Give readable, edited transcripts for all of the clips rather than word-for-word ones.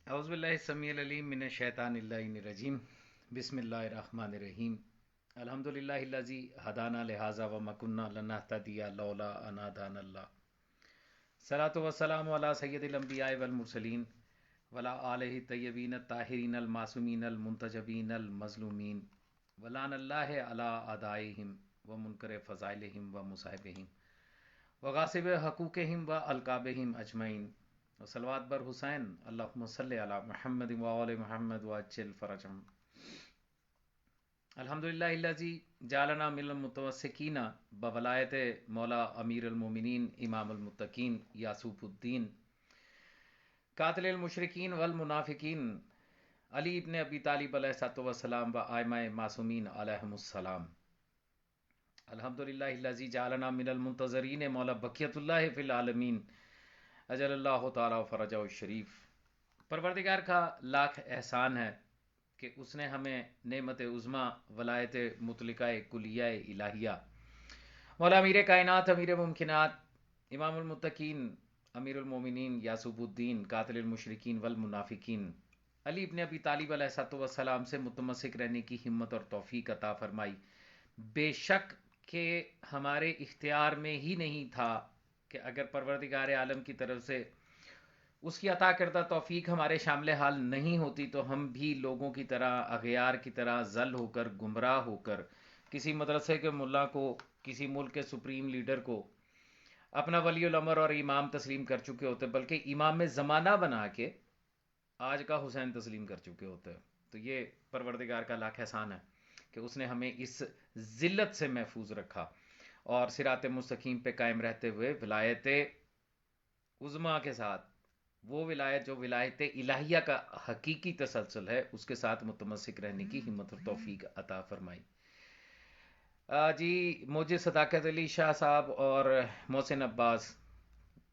اعوذ باللہ السمیع العلیم من الشیطان اللعین الرجیم بسم اللہ الرحمن الرحیم الحمد للہ الذی ہدانا لہذا وما کنا لنہتدی لولا ان ہدانا اللہ صلاۃ والسلام علی سید الانبیاء والمرسلین وعلی آلہ الطیبین الطاہرین المعصومین المنتجبین المظلومین ولعن اللہ علی اعدائہم ومنکر فضائلہم ومصائبہم وغاصب حقوقہم والقابہم اجمعین وصلوات بر حسین اللہم صلی علی محمد وآل محمد وعجل فرجہم الحمدللہ الذی جعلنا من المتمسکین بولایت مولا امیر المومنین امام المتقین یعصوب الدین قاتل المشرکین والمنافقین علی ابن ابی طالب علیہ الصلوۃ والسلام و ائمہ معصومین علیہم السلام الحمدللہ الذی جعلنا من المنتظرین مولا بقیت اللہ فی العالمین اجل اللہ تعالیٰ فرجہ الشریف۔ پروردگار کا لاکھ احسان ہے کہ اس نے ہمیں نعمت عظمیٰ ولایت مطلقہ کلیہ الہیہ مولا امیر کائنات امیر ممکنات امام المتقین امیر المومنین یعصوب الدین قاتل المشرکین والمنافقین علی ابن ابی طالب علیہ الصلوۃ والسلام سے متمسک رہنے کی ہمت اور توفیق عطا فرمائی۔ بے شک کہ ہمارے اختیار میں ہی نہیں تھا کہ اگر پروردگار عالم کی طرف سے اس کی عطا کردہ توفیق ہمارے شامل حال نہیں ہوتی تو ہم بھی لوگوں کی طرح اغیار کی طرح ضل ہو کر گمراہ ہو کر کسی مدرسے کے ملا کو کسی ملک کے سپریم لیڈر کو اپنا ولی الامر اور امام تسلیم کر چکے ہوتے، بلکہ امام زمانہ بنا کے آج کا حسین تسلیم کر چکے ہوتے۔ تو یہ پروردگار کا لاکھ احسان ہے کہ اس نے ہمیں اس ذلت سے محفوظ رکھا اور صراط مستقیم پہ قائم رہتے ہوئے ولایت عظمیٰ کے ساتھ، وہ ولایت جو ولایت الہیہ کا حقیقی تسلسل ہے، اس کے ساتھ متمسک رہنے کی ہمت اور توفیق عطا فرمائی۔ جی موجز صداقت علی شاہ صاحب اور محسن عباس،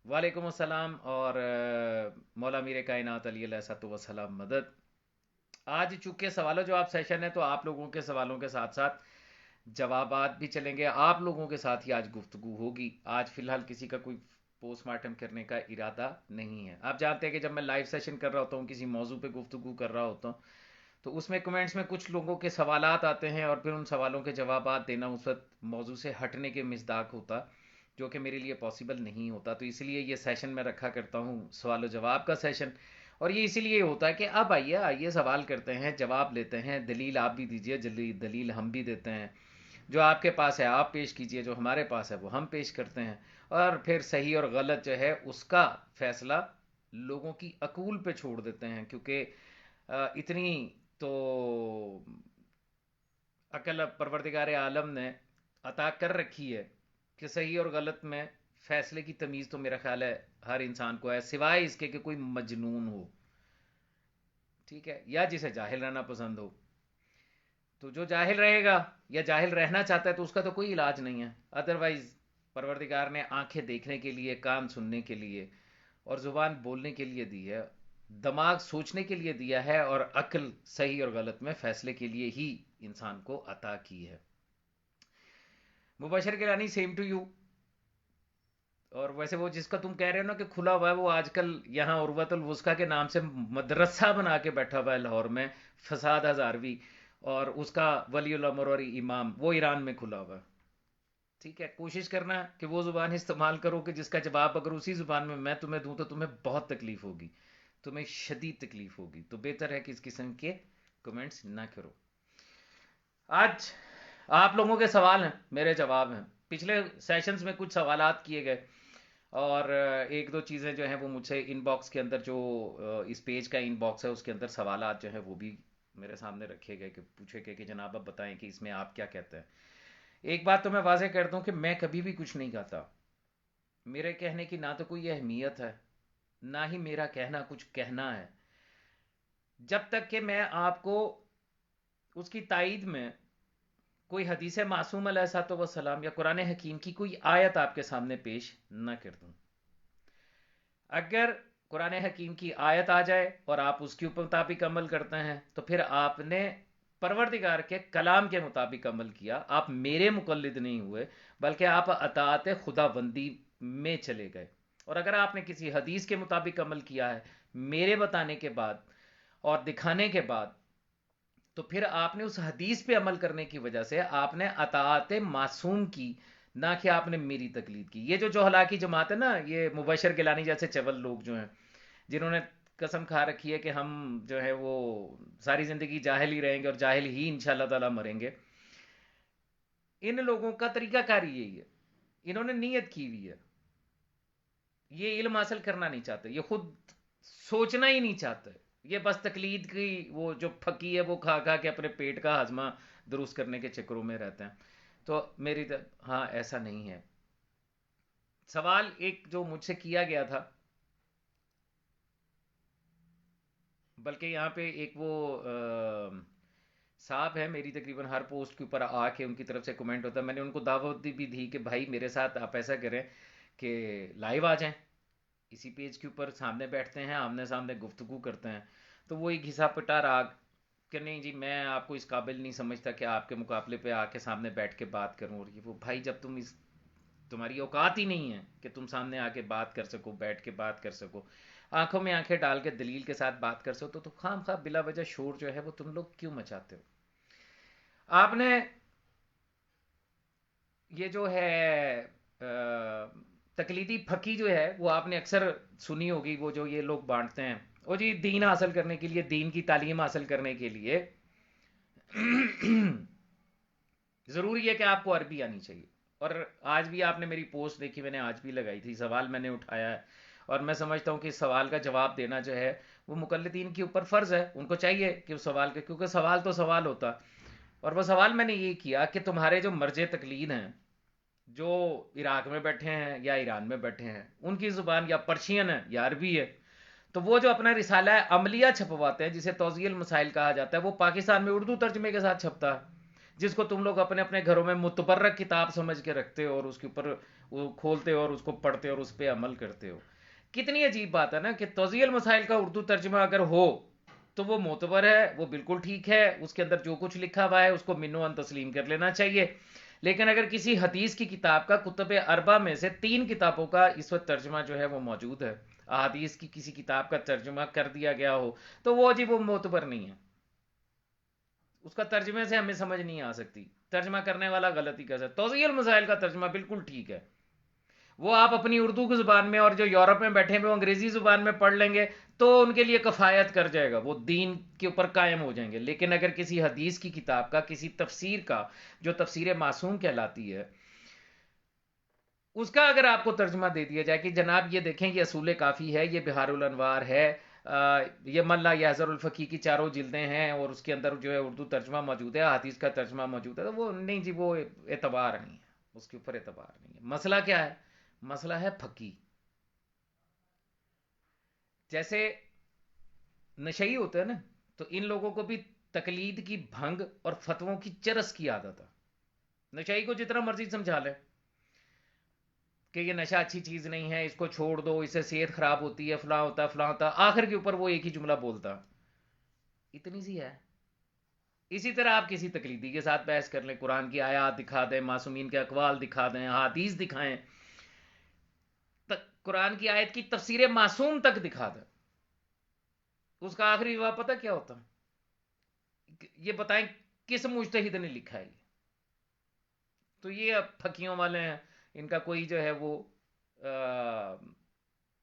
وعلیکم السلام، اور مولا میر کائنات علی علیہ الصلوۃ والسلام مدد۔ آج چونکہ سوال و جواب سیشن ہے تو آپ لوگوں کے سوالوں کے ساتھ ساتھ جوابات بھی چلیں گے، آپ لوگوں کے ساتھ ہی آج گفتگو ہوگی۔ آج فی الحال کسی کا کوئی پوسٹ مارٹم کرنے کا ارادہ نہیں ہے۔ آپ جانتے ہیں کہ جب میں لائیو سیشن کر رہا ہوتا ہوں، کسی موضوع پہ گفتگو کر رہا ہوتا ہوں، تو اس میں کمنٹس میں کچھ لوگوں کے سوالات آتے ہیں اور پھر ان سوالوں کے جوابات دینا اس وقت موضوع سے ہٹنے کے مصداق ہوتا، جو کہ میرے لیے پاسبل نہیں ہوتا۔ تو اس لیے یہ سیشن میں رکھا کرتا ہوں، سوال و جواب کا سیشن، اور یہ اسی لیے ہوتا ہے کہ اب آئیے سوال کرتے ہیں، جواب لیتے ہیں، دلیل آپ بھی دیجئے، دلیل ہم بھی دیتے ہیں، جو آپ کے پاس ہے آپ پیش کیجئے، جو ہمارے پاس ہے وہ ہم پیش کرتے ہیں، اور پھر صحیح اور غلط جو ہے اس کا فیصلہ لوگوں کی عقول پہ چھوڑ دیتے ہیں، کیونکہ اتنی تو عقل پروردگار عالم نے عطا کر رکھی ہے کہ صحیح اور غلط میں فیصلے کی تمیز تو میرا خیال ہے ہر انسان کو ہے، سوائے اس کے کہ کوئی مجنون ہو، ٹھیک ہے، یا جسے جاہل رہنا پسند ہو۔ تو جو جاہل رہے گا یا جاہل رہنا چاہتا ہے تو اس کا تو کوئی علاج نہیں ہے، ادروائز پروردگار نے آنکھیں دیکھنے کے لیے، کان سننے کے لیے اور زبان بولنے کے لیے دی ہے، دماغ سوچنے کے لیے دیا ہے، اور عقل صحیح اور غلط میں فیصلے کے لیے ہی انسان کو عطا کی ہے۔ مبشر گیلانی، سیم ٹو یو۔ اور ویسے وہ جس کا تم کہہ رہے ہو نا کہ کھلا ہوا ہے، وہ آج کل یہاں عروۃ الوثقیٰ کے نام سے مدرسہ بنا کے بیٹھا ہوا ہے لاہور میں، فساد ہزاروی، اور اس کا ولی الامر اور امام وہ ایران میں کھلا ہوا ہے۔ ٹھیک ہے، کوشش کرنا کہ وہ زبان استعمال کرو کہ جس کا جواب اگر اسی زبان میں تمہیں دوں تو تمہیں بہت تکلیف ہوگی، تمہیں شدید تکلیف ہوگی، تو بہتر ہے کہ اس قسم کے کمنٹس نہ کرو۔ آج آپ لوگوں کے سوال ہیں، میرے جواب ہیں۔ پچھلے سیشنز میں کچھ سوالات کیے گئے اور ایک دو چیزیں جو ہیں وہ مجھ سے ان باکس کے اندر، جو اس پیج کا ان باکس ہے اس کے اندر سوالات جو ہیں وہ بھی میرے سامنے رکھے گئے کہ پوچھے گئے کہ جناب اب بتائیں کہ اس میں آپ کیا کہتے ہیں۔ ایک بات تو میں واضح کر دوں کہ میں کبھی بھی کچھ نہیں کہتا، میرے کہنے کی نہ تو کوئی اہمیت ہے، نہ ہی میرا کہنا کچھ کہنا ہے، جب تک کہ میں آپ کو اس کی تائید میں کوئی حدیث معصوم علیہ الصلوۃ والسلام یا قرآن حکیم کی کوئی آیت آپ کے سامنے پیش نہ کر دوں۔ اگر قرآن حکیم کی آیت آ جائے اور آپ اس کے مطابق عمل کرتے ہیں تو پھر آپ نے پروردگار کے کلام کے مطابق عمل کیا، آپ میرے مقلد نہیں ہوئے، بلکہ آپ اطاعت خدا بندی میں چلے گئے۔ اور اگر آپ نے کسی حدیث کے مطابق عمل کیا ہے میرے بتانے کے بعد اور دکھانے کے بعد، تو پھر آپ نے اس حدیث پہ عمل کرنے کی وجہ سے آپ نے اطاعت معصوم کی، نہ کہ آپ نے میری تقلید کی. یہ جو جوہلا کی جماعت ہے نا، یہ مبشر گیلانی جیسے چول لوگ جو ہیں، جنہوں نے قسم کھا رکھی ہے کہ ہم جو ہے وہ ساری زندگی جاہل ہی رہیں گے اور جاہل ہی انشاءاللہ تعالی مریں گے، ان لوگوں کا طریقہ کاری یہی ہے. انہوں نے نیت کی ہوئی ہے، یہ علم حاصل کرنا نہیں چاہتے، یہ خود سوچنا ہی نہیں چاہتے، یہ بس تقلید کی وہ جو پھکی ہے وہ کھا کھا کے اپنے پیٹ کا ہضمہ درست کرنے کے چکروں میں رہتے ہیں. تو ہاں ایسا نہیں ہے. سوال ایک جو مجھ سے کیا گیا تھا، بلکہ یہاں پہ ایک وہ صاحب ہے، میری تقریباً ہر پوسٹ کے اوپر آ کے ان کی طرف سے کمنٹ ہوتا ہے. میں نے ان کو دعوت بھی دی کہ بھائی میرے ساتھ آپ ایسا کریں کہ لائیو آ جائیں، اسی پیج کے اوپر سامنے بیٹھتے ہیں، آمنے سامنے گفتگو کرتے ہیں. تو وہ ایک گھسا پٹا راگ کہ نہیں جی میں آپ کو اس قابل نہیں سمجھتا کہ آپ کے مقابلے پہ آ کے سامنے بیٹھ کے بات کروں. اور یہ وہ بھائی جب تمہاری اوقات ہی نہیں ہے کہ تم سامنے آ کے بات کر سکو، بیٹھ کے بات کر سکو، آنکھوں میں آنکھیں ڈال کے دلیل کے ساتھ بات کر سکو، تو خام خواہ بلا وجہ شور جو ہے وہ تم لوگ کیوں مچاتے ہو؟ آپ نے یہ جو ہے تقلیدی پھکی جو ہے وہ آپ نے اکثر سنی ہوگی، وہ جو یہ لوگ بانٹتے ہیں، وہ جی دین حاصل کرنے کے لیے، دین کی تعلیم حاصل کرنے کے لیے ضروری ہے کہ آپ کو عربی آنی چاہیے. اور آج بھی آپ نے میری پوسٹ دیکھی، میں نے آج بھی لگائی تھی، سوال میں نے اٹھایا ہے، اور میں سمجھتا ہوں کہ اس سوال کا جواب دینا جو ہے وہ مقلدین کے اوپر فرض ہے. ان کو چاہیے کہ اس سوال کے، کیونکہ سوال تو سوال ہوتا، اور وہ سوال میں نے یہ کیا کہ تمہارے جو مرجع تقلید ہیں جو عراق میں بیٹھے ہیں یا ایران میں بیٹھے ہیں، ان کی زبان یا پرشین ہے یا عربی ہے، تو وہ جو اپنا رسالہ عملیہ چھپواتے ہیں جسے توضیح المسائل کہا جاتا ہے، وہ پاکستان میں اردو ترجمے کے ساتھ چھپتا ہے، جس کو تم لوگ اپنے اپنے گھروں میں متبرک کتاب سمجھ کے رکھتے ہو اور اس کے اوپر وہ کھولتے ہو اور اس کو پڑھتے ہو اور اس پہ عمل کرتے ہو. کتنی عجیب بات ہے نا کہ توضیح المسائل کا اردو ترجمہ اگر ہو تو وہ معتبر ہے، وہ بالکل ٹھیک ہے، اس کے اندر جو کچھ لکھا ہوا ہے اس کو منو ان تسلیم کر لینا چاہیے. لیکن اگر کسی حدیث کی کتاب کا کتب اربع میں سے 3 کتابوں کا اس وقت ترجمہ جو ہے وہ موجود ہے، احادیث کی کسی کتاب کا ترجمہ کر دیا گیا ہو، تو وہ جی وہ معتبر نہیں ہے، اس کا ترجمے سے ہمیں سمجھ نہیں آ سکتی، ترجمہ کرنے والا غلطی کر سکتا. توضیح المسائل کا ترجمہ بالکل ٹھیک ہے، وہ آپ اپنی اردو کی زبان میں، اور جو یورپ میں بیٹھے ہوئے انگریزی زبان میں پڑھ لیں گے تو ان کے لیے کفایت کر جائے گا، وہ دین کے اوپر قائم ہو جائیں گے. لیکن اگر کسی حدیث کی کتاب کا، کسی تفسیر کا جو تفسیر معصوم کہلاتی ہے، اس کا اگر آپ کو ترجمہ دے دیا جائے کہ جناب یہ دیکھیں یہ اصول کافی ہے، یہ بہار الانوار ہے، یہ من لا یحذر الفقی کی 4 جلدیں ہیں اور اس کے اندر جو ہے اردو ترجمہ موجود ہے، حدیث کا ترجمہ موجود ہے، تو وہ نہیں جی وہ اعتبار نہیں ہے، اس کے اوپر اعتبار نہیں ہے. مسئلہ کیا ہے؟ مسئلہ ہے پھکی. جیسے نشئی ہوتا ہے نا، تو ان لوگوں کو بھی تقلید کی بھنگ اور فتووں کی چرس کی عادت ہے. نشئی کو جتنا مرضی سمجھا لے کہ یہ نشہ اچھی چیز نہیں ہے، اس کو چھوڑ دو، اس سے صحت خراب ہوتی ہے، فلاں ہوتا فلاں ہوتا، آخر کے اوپر وہ ایک ہی جملہ بولتا، اتنی سی ہے. اسی طرح آپ کسی تقلیدی کے ساتھ بحث کر لیں، قرآن کی آیات دکھا دیں، معصومین کے اقوال دکھا دیں، حدیث دکھائیں، قرآن کی آیت کی تفسیر معصوم تک دکھا دیں، اس کا آخری جواب پتہ کیا ہوتا؟ یہ بتائیں کس مجتہد نے لکھا ہے یہ؟ تو یہ اب پھکیوں والے ہیں، ان کا کوئی جو ہے وہ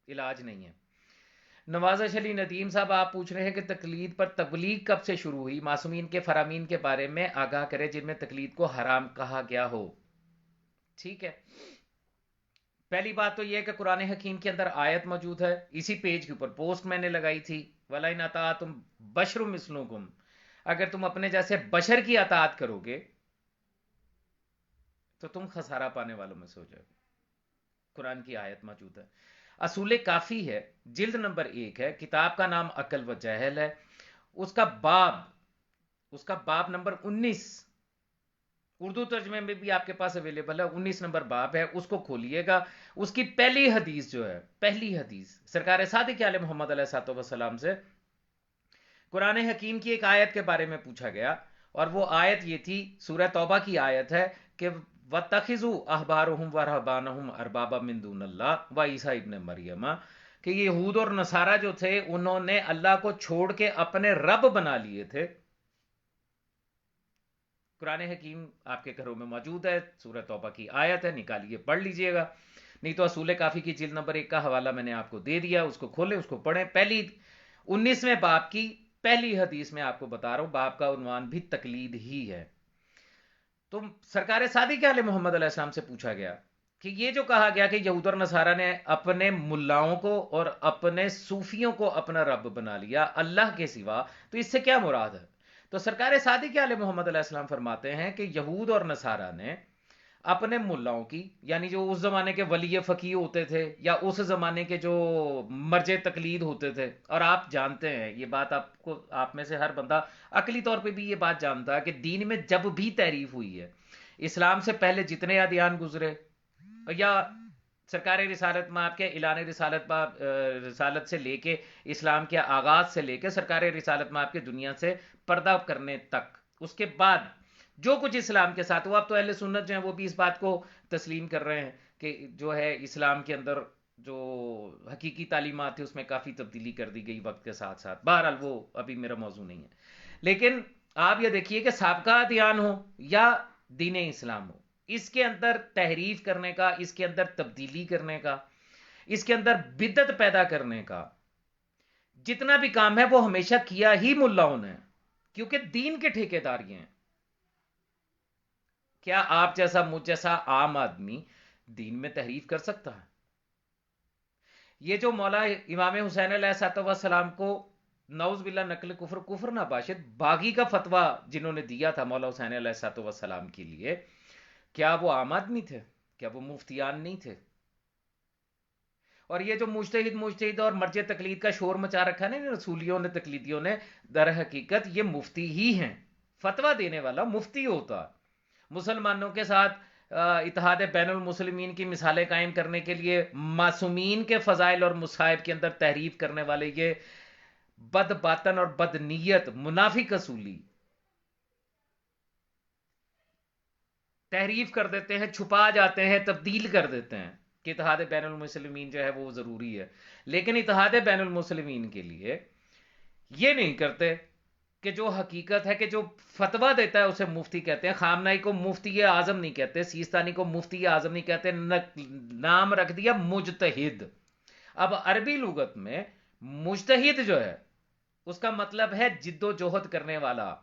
علاج نہیں ہے. نوازش علی ندیم صاحب آپ پوچھ رہے ہیں کہ تقلید پر تبلیغ کب سے شروع ہوئی؟ معصومین کے فرامین کے بارے میں آگاہ کرے جن میں تقلید کو حرام کہا گیا ہو. ٹھیک ہے، پہلی بات تو یہ ہے کہ قرآن حکیم کے اندر آیت موجود ہے، اسی پیج کے اوپر پوسٹ میں نے لگائی تھی، وَلَئِنْ أَطَعْتُمْ بَشْرٌ مِثْلُكُمْ، اگر تم اپنے جیسے بشر کی اطاعت کرو گے تو تم خسارہ پانے والوں میں سے ہو جاؤ گے. قرآن کی آیت موجود ہے. اصول کافی ہے، جلد نمبر 1 ہے، کتاب کا نام عقل و جہل ہے، اس کا باب نمبر 19 اردو ترجمے میں بھی آپ کے پاس اویلیبل ہے، 19 نمبر باب ہے، اس کو کھولیے گا. اس کی پہلی حدیث جو ہے، پہلی حدیث سرکار صادق علیہ محمد علیہ الصلوۃ والسلام سے قرآن حکیم کی ایک آیت کے بارے میں پوچھا گیا، اور وہ آیت یہ تھی، سورہ توبہ کی آیت ہے کہ وَاتَّخِذُوا أَحْبَارَهُمْ وَرَهْبَانَهُمْ أَرْبَابًا مِّن دُونِ اللَّهِ وَعِیسیٰ ابن مریم، کہ یہ یہود اور نصارہ جو تھے انہوں نے اللہ کو چھوڑ کے اپنے رب بنا لیے تھے. قرآن حکیم آپ کے گھروں میں موجود ہے، سورہ توبہ کی آیت ہے، نکالیے پڑھ لیجئے گا، نہیں تو اصول کافی کی جلد نمبر 1 کا حوالہ میں نے آپ کو دے دیا، اس کو کھولیں، اس کو پڑھیں. پہلی 19ویں باب کی پہلی حدیث میں آپ کو بتا رہا ہوں، باب کا عنوان بھی تقلید ہی ہے. تو سرکار صادق علیہ محمد علیہ السلام سے پوچھا گیا کہ یہ جو کہا گیا کہ یہود اور نصارہ نے اپنے ملاؤں کو اور اپنے صوفیوں کو اپنا رب بنا لیا اللہ کے سوا، تو اس سے کیا مراد ہے؟ تو سرکار صادق علیہ محمد علیہ السلام فرماتے ہیں کہ یہود اور نصارہ نے اپنے ملاؤں کی، یعنی جو اس زمانے کے ولی فقیہ ہوتے تھے یا اس زمانے کے جو مرجع تقلید ہوتے تھے، اور آپ جانتے ہیں یہ بات، آپ میں سے ہر بندہ عقلی طور پہ بھی یہ بات جانتا ہے کہ دین میں جب بھی تحریف ہوئی ہے، اسلام سے پہلے جتنے ادیان گزرے یا سرکار رسالت میں آپ کے اعلان رسالت سے لے کے اسلام کے آغاز سے لے کے سرکار رسالت میں آپ کے دنیا سے پردہ کرنے تک، اس کے بعد جو کچھ اسلام کے ساتھ ہوا، اب تو اہل سنت جو ہیں وہ بھی اس بات کو تسلیم کر رہے ہیں کہ جو ہے اسلام کے اندر جو حقیقی تعلیمات تھی اس میں کافی تبدیلی کر دی گئی وقت کے ساتھ ساتھ. بہرحال وہ ابھی میرا موضوع نہیں ہے، لیکن آپ یہ دیکھیے کہ سابقہ ادیان ہو یا دین اسلام ہو، اس کے اندر تحریف کرنے کا، اس کے اندر تبدیلی کرنے کا، اس کے اندر بدعت پیدا کرنے کا جتنا بھی کام ہے وہ ہمیشہ کیا ہی ملاؤں نے، کیونکہ دین کے ٹھیکیدار یہ ہیں. کیا آپ جیسا مجھ جیسا عام آدمی دین میں تحریف کر سکتا ہے؟ یہ جو مولا امام حسین علیہ السلام کو نعوذ باللہ نقل کفر نہ باشد باغی کا فتویٰ جنہوں نے دیا تھا مولا حسین علیہ السلام کے لیے، کیا وہ عام آدمی تھے؟ کیا وہ مفتیان نہیں تھے؟ اور یہ جو مجتہد اور مرجع تقلید کا شور مچا رکھا ہے نا رسولیوں نے، تقلیدیوں نے، در حقیقت یہ مفتی ہی ہیں. فتویٰ دینے والا مفتی ہوتا، مسلمانوں کے ساتھ اتحاد بین المسلمین کی مثالیں قائم کرنے کے لیے معصومین کے فضائل اور مصائب کے اندر تحریف کرنے والے یہ بد باطن اور بد نیت منافق اصولی تحریف کر دیتے ہیں، چھپا جاتے ہیں، تبدیل کر دیتے ہیں کہ اتحاد بین المسلمین جو ہے وہ ضروری ہے. لیکن اتحاد بین المسلمین کے لیے یہ نہیں کرتے کہ جو حقیقت ہے کہ جو فتویٰ دیتا ہے اسے مفتی کہتے ہیں. خامنائی کو مفتی اعظم نہیں کہتے، سیستانی کو مفتی اعظم نہیں کہتے، نام رکھ دیا مجتہد. اب عربی لغت میں مجتہد جو ہے اس کا مطلب ہے جد و جہد کرنے والا،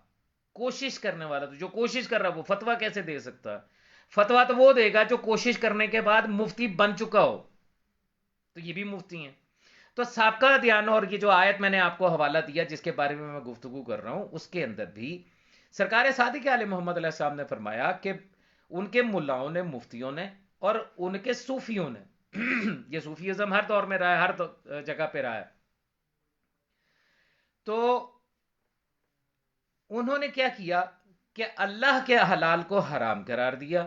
کوشش کرنے والا. تو جو کوشش کر رہا ہے وہ فتویٰ کیسے دے سکتا ہے؟ فتویٰ تو وہ دے گا جو کوشش کرنے کے بعد مفتی بن چکا ہو. تو یہ بھی مفتی ہیں. تو سابقہ ادیان اور یہ جو آیت میں نے آپ کو حوالہ دیا جس کے بارے میں گفتگو کر رہا ہوں، اس کے اندر بھی سرکار صادق علیہ محمد علیہ السلام نے فرمایا کہ ان کے ملاؤں نے، مفتیوں نے اور ان کے صوفیوں نے یہ صوفیزم ہر دور میں رہا ہے، ہر جگہ پہ رہا ہے. تو انہوں نے کیا کیا کہ اللہ کے حلال کو حرام قرار دیا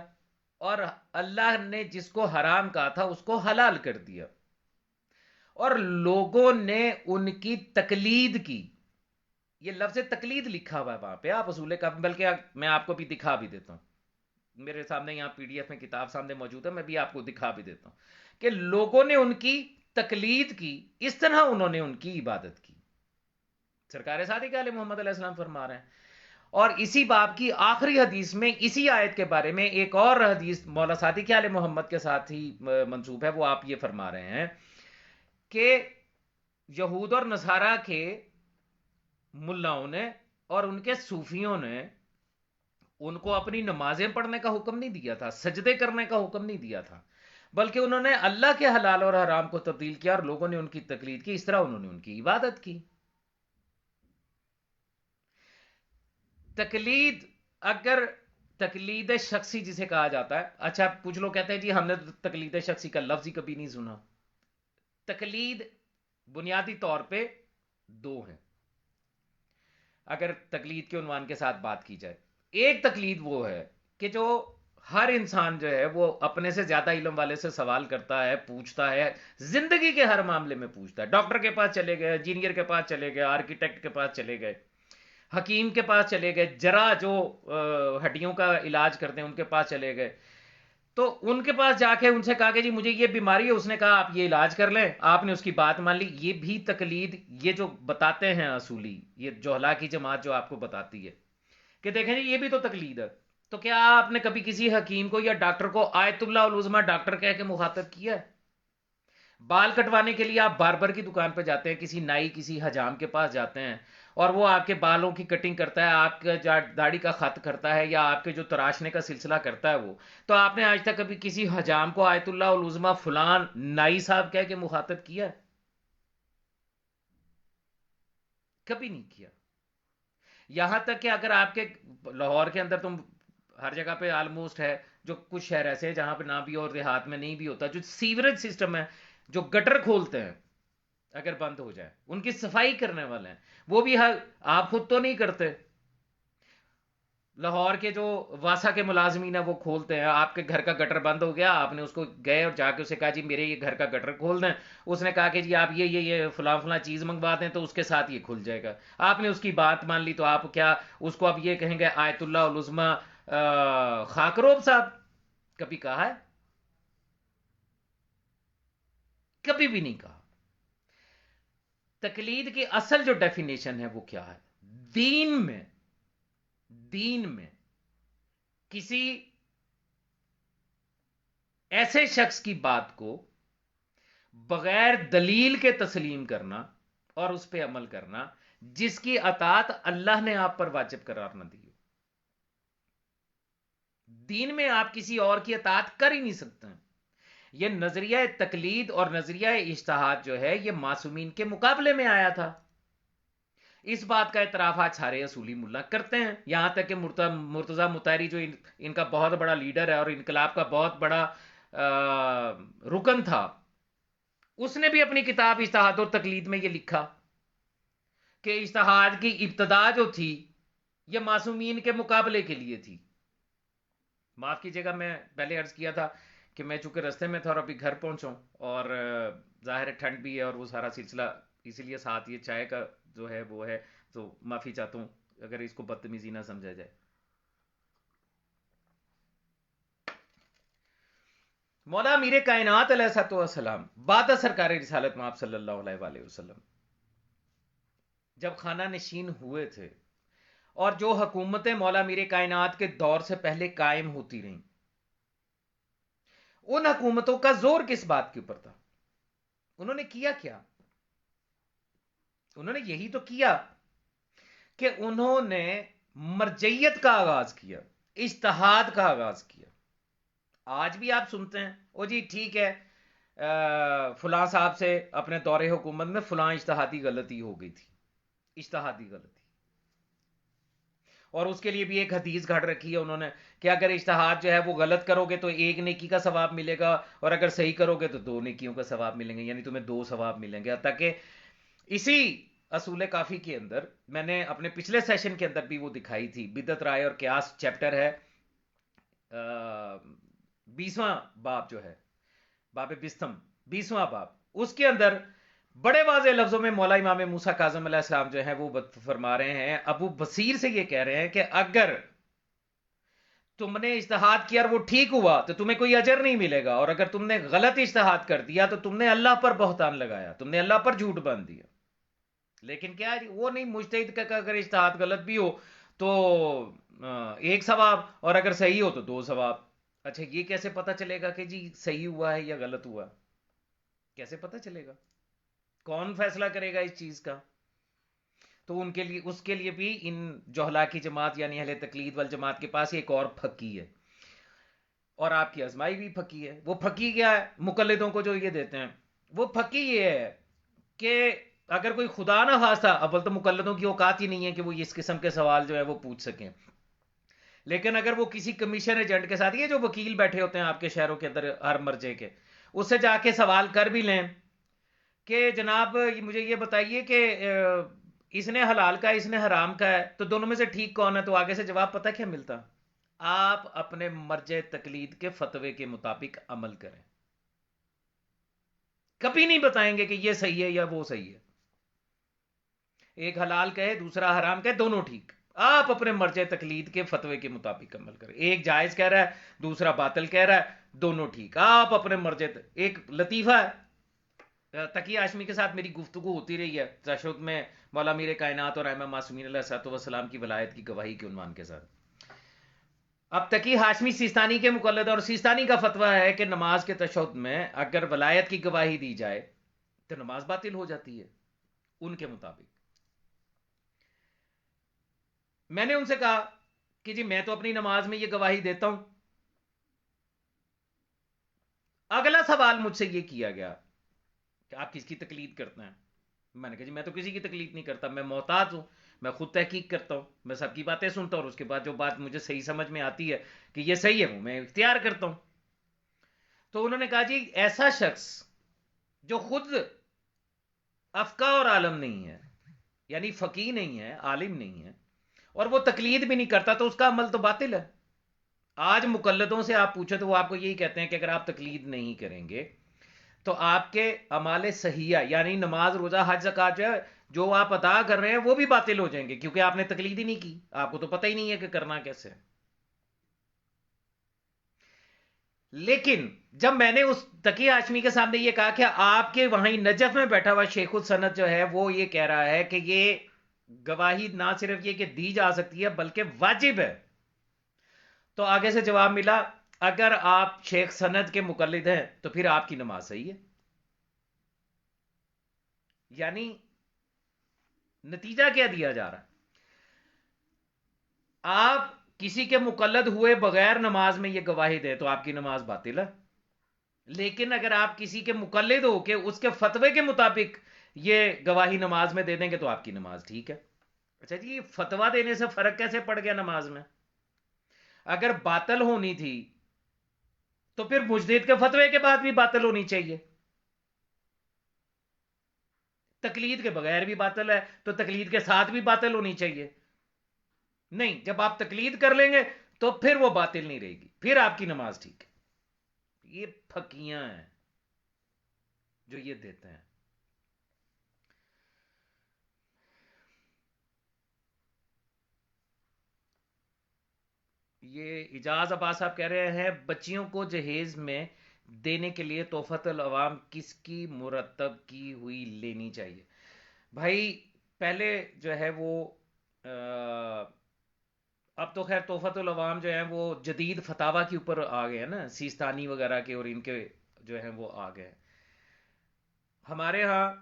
اور اللہ نے جس کو حرام کہا تھا اس کو حلال کر دیا، اور لوگوں نے ان کی تقلید کی. یہ لفظ تقلید لکھا ہوا ہے وہاں پہ، آپ اصول کا، بلکہ میں آپ کو بھی دکھا بھی دیتا ہوں، میرے سامنے یہاں پی ڈی ایف میں کتاب سامنے موجود ہے، میں بھی آپ کو دکھا بھی دیتا ہوں کہ لوگوں نے ان کی تقلید کی، اس طرح انہوں نے ان کی عبادت کی. سرکار صادق علیہ محمد علیہ السلام فرما رہے ہیں. اور اسی باب کی آخری حدیث میں اسی آیت کے بارے میں ایک اور حدیث مولا صادق علیہ محمد کے ساتھ ہی منسوب ہے، وہ آپ یہ فرما رہے ہیں کہ یہود اور نصارہ کے ملاؤں نے اور ان کے صوفیوں نے ان کو اپنی نمازیں پڑھنے کا حکم نہیں دیا تھا، سجدے کرنے کا حکم نہیں دیا تھا، بلکہ انہوں نے اللہ کے حلال اور حرام کو تبدیل کیا اور لوگوں نے ان کی تقلید کی، اس طرح انہوں نے ان کی عبادت کی. تقلید، اگر تقلید شخصی جسے کہا جاتا ہے، اچھا کچھ لوگ کہتے ہیں جی ہم نے تقلید شخصی کا لفظ ہی کبھی نہیں سنا. تقلید بنیادی طور پہ دو ہیں اگر تقلید کے عنوان کے ساتھ بات کی جائے. ایک تقلید وہ ہے کہ جو ہر انسان جو ہے وہ اپنے سے زیادہ علم والے سے سوال کرتا ہے، پوچھتا ہے، زندگی کے ہر معاملے میں پوچھتا ہے. ڈاکٹر کے پاس چلے گئے، انجینئر کے پاس چلے گئے، آرکیٹیکٹ کے پاس چلے گئے، حکیم کے پاس چلے گئے، جراح جو ہڈیوں کا علاج کرتے ہیں ان کے پاس چلے گئے، تو ان کے پاس جا کے ان سے کہا کہ جی مجھے یہ بیماری ہے، اس نے کہا آپ یہ علاج کر لیں، آپ نے اس کی بات مان لی. یہ بھی تقلید، یہ جو بتاتے ہیں اصولی، یہ جوہلا کی جماعت جو آپ کو بتاتی ہے کہ دیکھیں جی یہ بھی تو تقلید ہے. تو کیا آپ نے کبھی کسی حکیم کو یا ڈاکٹر کو آیت اللہ العظمی ڈاکٹر کہہ کے مخاطب کیا ہے؟ بال کٹوانے کے لیے آپ باربر کی دکان پہ جاتے ہیں، کسی نائی کسی حجام کے پاس جاتے ہیں، اور وہ آپ کے بالوں کی کٹنگ کرتا ہے، آپ کے داڑھی کا خط کرتا ہے، یا آپ کے جو تراشنے کا سلسلہ کرتا ہے وہ. تو آپ نے آج تک کبھی کسی حجام کو آیت اللہ العظمی فلان نائی صاحب کہہ کے مخاطب کیا ہے؟ کبھی نہیں کیا. یہاں تک کہ اگر آپ کے لاہور کے اندر تم ہر جگہ پہ آلموسٹ ہے، جو کچھ شہر ایسے ہیں جہاں پہ نہ بھی اور دیہات میں نہیں بھی ہوتا، جو سیوریج سسٹم ہے، جو گٹر کھولتے ہیں اگر بند ہو جائے، ان کی صفائی کرنے والے ہیں، وہ بھی آپ خود تو نہیں کرتے. لاہور کے جو واسا کے ملازمین ہیں وہ کھولتے ہیں. آپ کے گھر کا گٹر بند ہو گیا، آپ نے اس کو گئے اور جا کے اسے کہا جی میرے یہ گھر کا گٹر کھول دیں. اس نے کہا کہ جی آپ یہ فلاں فلاں چیز منگوا دیں تو اس کے ساتھ یہ کھل جائے گا. آپ نے اس کی بات مان لی تو آپ کیا اس کو اب یہ کہیں گے آیت اللہ العظمی خاکروب صاحب؟ کبھی کہا ہے؟ کبھی بھی نہیں کہا. تقلید کی اصل جو ڈیفینیشن ہے وہ کیا ہے؟ دین میں کسی ایسے شخص کی بات کو بغیر دلیل کے تسلیم کرنا اور اس پہ عمل کرنا جس کی اطاعت اللہ نے آپ پر واجب قرار نہ دی. دین میں آپ کسی اور کی اطاعت کر ہی نہیں سکتے. یہ نظریہ تقلید اور نظریہ اجتہاد جو ہے یہ معصومین کے مقابلے میں آیا تھا. اس بات کا اعتراف آج سارے اصولی ملا کرتے ہیں، یہاں تک کہ مرتضی مطہری جو ان کا بہت بڑا لیڈر ہے اور انقلاب کا بہت بڑا رکن تھا، اس نے بھی اپنی کتاب اجتہاد اور تقلید میں یہ لکھا کہ اجتہاد کی ابتدا جو تھی یہ معصومین کے مقابلے کے لیے تھی. معاف کیجیے گا، میں پہلے عرض کیا تھا کہ میں چونکہ رستے میں تھا اور ابھی گھر پہنچا اور ظاہر ہے ٹھنڈ بھی ہے اور وہ سارا سلسلہ، اسی لیے ساتھ یہ چائے کا جو ہے وہ ہے، تو معافی چاہتا ہوں اگر اس کو بدتمیزی نہ سمجھا جائے. مولا امیر کائنات علیہ الصلوۃ والسلام بعد سرکار رسالت میں آپ صلی اللہ علیہ وآلہ وسلم جب خانہ نشین ہوئے تھے، اور جو حکومتیں مولا امیر کائنات کے دور سے پہلے قائم ہوتی رہیں، ان حکومتوں کا زور کس بات کے اوپر تھا؟ انہوں نے کیا کیا؟ انہوں نے یہی تو کیا کہ انہوں نے مرجعیت کا آغاز کیا، اجتہاد کا آغاز کیا. آج بھی آپ سنتے ہیں او جی ٹھیک ہے فلاں صاحب سے اپنے دور حکومت میں فلاں اجتہادی غلطی ہو گئی تھی، اجتہادی غلطی، اور اس کے لیے بھی ایک حدیث گھڑ رکھی ہے انہوں نے کہ اگر اجتہاد جو ہے وہ غلط کرو گے تو ایک نیکی کا ثواب ملے گا، اور اگر صحیح کرو گے تو دو نیکیوں کا ثواب ملیں گے، یعنی تمہیں دو ثواب ملیں گے. تاکہ اسی اصول کافی کے اندر میں نے اپنے پچھلے سیشن کے اندر بھی وہ دکھائی تھی، بدعت رائے اور قیاس چیپٹر ہے 20واں باب جو ہے، باب بستم 20واں باب، اس کے اندر بڑے واضح لفظوں میں مولا امام موسیٰ کاظم علیہ السلام جو ہیں وہ فرما رہے ہیں، ابو بصیر سے یہ کہہ رہے ہیں کہ اگر تم نے اجتہاد کیا اور وہ ٹھیک ہوا تو تمہیں کوئی اجر نہیں ملے گا، اور اگر تم نے غلط اجتہاد کر دیا تو تم نے اللہ پر بہتان لگایا، تم نے اللہ پر جھوٹ باندھ دیا. لیکن کیا وہ نہیں مجتہد کا اگر اجتہاد غلط بھی ہو تو ایک ثواب، اور اگر صحیح ہو تو دو ثواب. اچھا یہ کیسے پتا چلے گا کہ جی صحیح ہوا ہے یا غلط ہوا؟ کیسے پتا چلے گا؟ کون فیصلہ کرے گا اس چیز کا؟ تو ان کے لیے، اس کے لیے بھی ان جوہلا کی جماعت یعنی اہل تقلید والجماعت کے پاس ایک اور پھکی ہے، اور آپ کی آزمائی بھی پھکی ہے. وہ پھکی کیا ہے مقلدوں کو جو یہ دیتے ہیں؟ وہ پھکی یہ ہے کہ اگر کوئی خدا نہ خواستہ، اول تو مقلدوں کی اوقات ہی نہیں ہے کہ وہ اس قسم کے سوال جو ہے وہ پوچھ سکیں، لیکن اگر وہ کسی کمیشن ایجنٹ کے ساتھ، یہ جو وکیل بیٹھے ہوتے ہیں آپ کے شہروں کے اندر ہر مرجے کے، اس سے جا کے سوال کر بھی لیں کہ جناب مجھے یہ بتائیے کہ اس نے حلال کا ہے اس نے حرام کا ہے تو دونوں میں سے ٹھیک کون ہے، تو آگے سے جواب پتہ کیا ملتا؟ آپ اپنے مرجع تقلید کے فتوے کے مطابق عمل کریں. کبھی نہیں بتائیں گے کہ یہ صحیح ہے یا وہ صحیح ہے. ایک حلال کہے دوسرا حرام کہے دونوں ٹھیک، آپ اپنے مرجع تقلید کے فتوے کے مطابق عمل کریں. ایک جائز کہہ رہا ہے دوسرا باطل کہہ رہا ہے دونوں ٹھیک. آپ اپنے مرضی. ایک لطیفہ ہے، تقی ہاشمی کے ساتھ میری گفتگو ہوتی رہی ہے تشہد میں مولا میر کائنات اور ائمہ معصومین علیہ السلام کی ولایت کی گواہی کے عنوان کے ساتھ. اب تقی ہاشمی سیستانی کے مقلد، اور سیستانی کا فتویٰ ہے کہ نماز کے تشہد میں اگر ولایت کی گواہی دی جائے تو نماز باطل ہو جاتی ہے ان کے مطابق. میں نے ان سے کہا کہ جی میں تو اپنی نماز میں یہ گواہی دیتا ہوں. اگلا سوال مجھ سے یہ کیا گیا کہ آپ کس کی تقلید کرتے ہیں؟ میں نے کہا جی میں تو کسی کی تقلید نہیں کرتا، میں محتاط ہوں، میں خود تحقیق کرتا ہوں، میں سب کی باتیں سنتا ہوں اور اس کے بعد جو بات مجھے صحیح سمجھ میں آتی ہے کہ یہ صحیح ہے وہ میں اختیار کرتا ہوں. تو انہوں نے کہا جی ایسا شخص جو خود افقہ اور عالم نہیں ہے، یعنی فقیہ نہیں ہے، عالم نہیں ہے، اور وہ تقلید بھی نہیں کرتا تو اس کا عمل تو باطل ہے. آج مقلدوں سے آپ پوچھو تو وہ آپ کو یہی کہتے ہیں کہ اگر آپ تقلید نہیں کریں گے تو آپ کے اعمال صحیحہ یعنی نماز روزہ حج زکات جو آپ ادا کر رہے ہیں وہ بھی باطل ہو جائیں گے، کیونکہ آپ نے تقلید ہی نہیں کی، آپ کو تو پتہ ہی نہیں ہے کہ کرنا کیسے. لیکن جب میں نے اس تقی ہاشمی کے سامنے یہ کہا کہ آپ کے وہیں نجف میں بیٹھا ہوا شیخ السند جو ہے وہ یہ کہہ رہا ہے کہ یہ گواہی نہ صرف یہ کہ دی جا سکتی ہے بلکہ واجب ہے، تو آگے سے جواب ملا اگر آپ شیخ سند کے مقلد ہیں تو پھر آپ کی نماز صحیح ہے. یعنی نتیجہ کیا دیا جا رہا ہے؟ آپ کسی کے مقلد ہوئے بغیر نماز میں یہ گواہی دے تو آپ کی نماز باطل ہے، لیکن اگر آپ کسی کے مقلد ہو کے اس کے فتوے کے مطابق یہ گواہی نماز میں دے دیں گے تو آپ کی نماز ٹھیک ہے. اچھا جی فتویٰ دینے سے فرق کیسے پڑ گیا نماز میں؟ اگر باطل ہونی تھی تو پھر مجتہد کے فتوے کے بعد بھی باطل ہونی چاہیے. تقلید کے بغیر بھی باطل ہے تو تقلید کے ساتھ بھی باطل ہونی چاہیے. نہیں، جب آپ تقلید کر لیں گے تو پھر وہ باطل نہیں رہے گی، پھر آپ کی نماز ٹھیک ہے. یہ پھکیاں ہیں جو یہ دیتے ہیں. یہ اجاز عباس صاحب کہہ رہے ہیں بچیوں کو جہیز میں دینے کے لیے تحفۃ العوام کس کی مرتب کی ہوئی لینی چاہیے؟ بھائی پہلے جو ہے وہ اب تو خیر تحفۃ العوام جو ہیں وہ جدید فتاوی کے اوپر آ گئے ہیں نا، سیستانی وغیرہ کے اور ان کے جو ہیں وہ آ گئے. ہمارے ہاں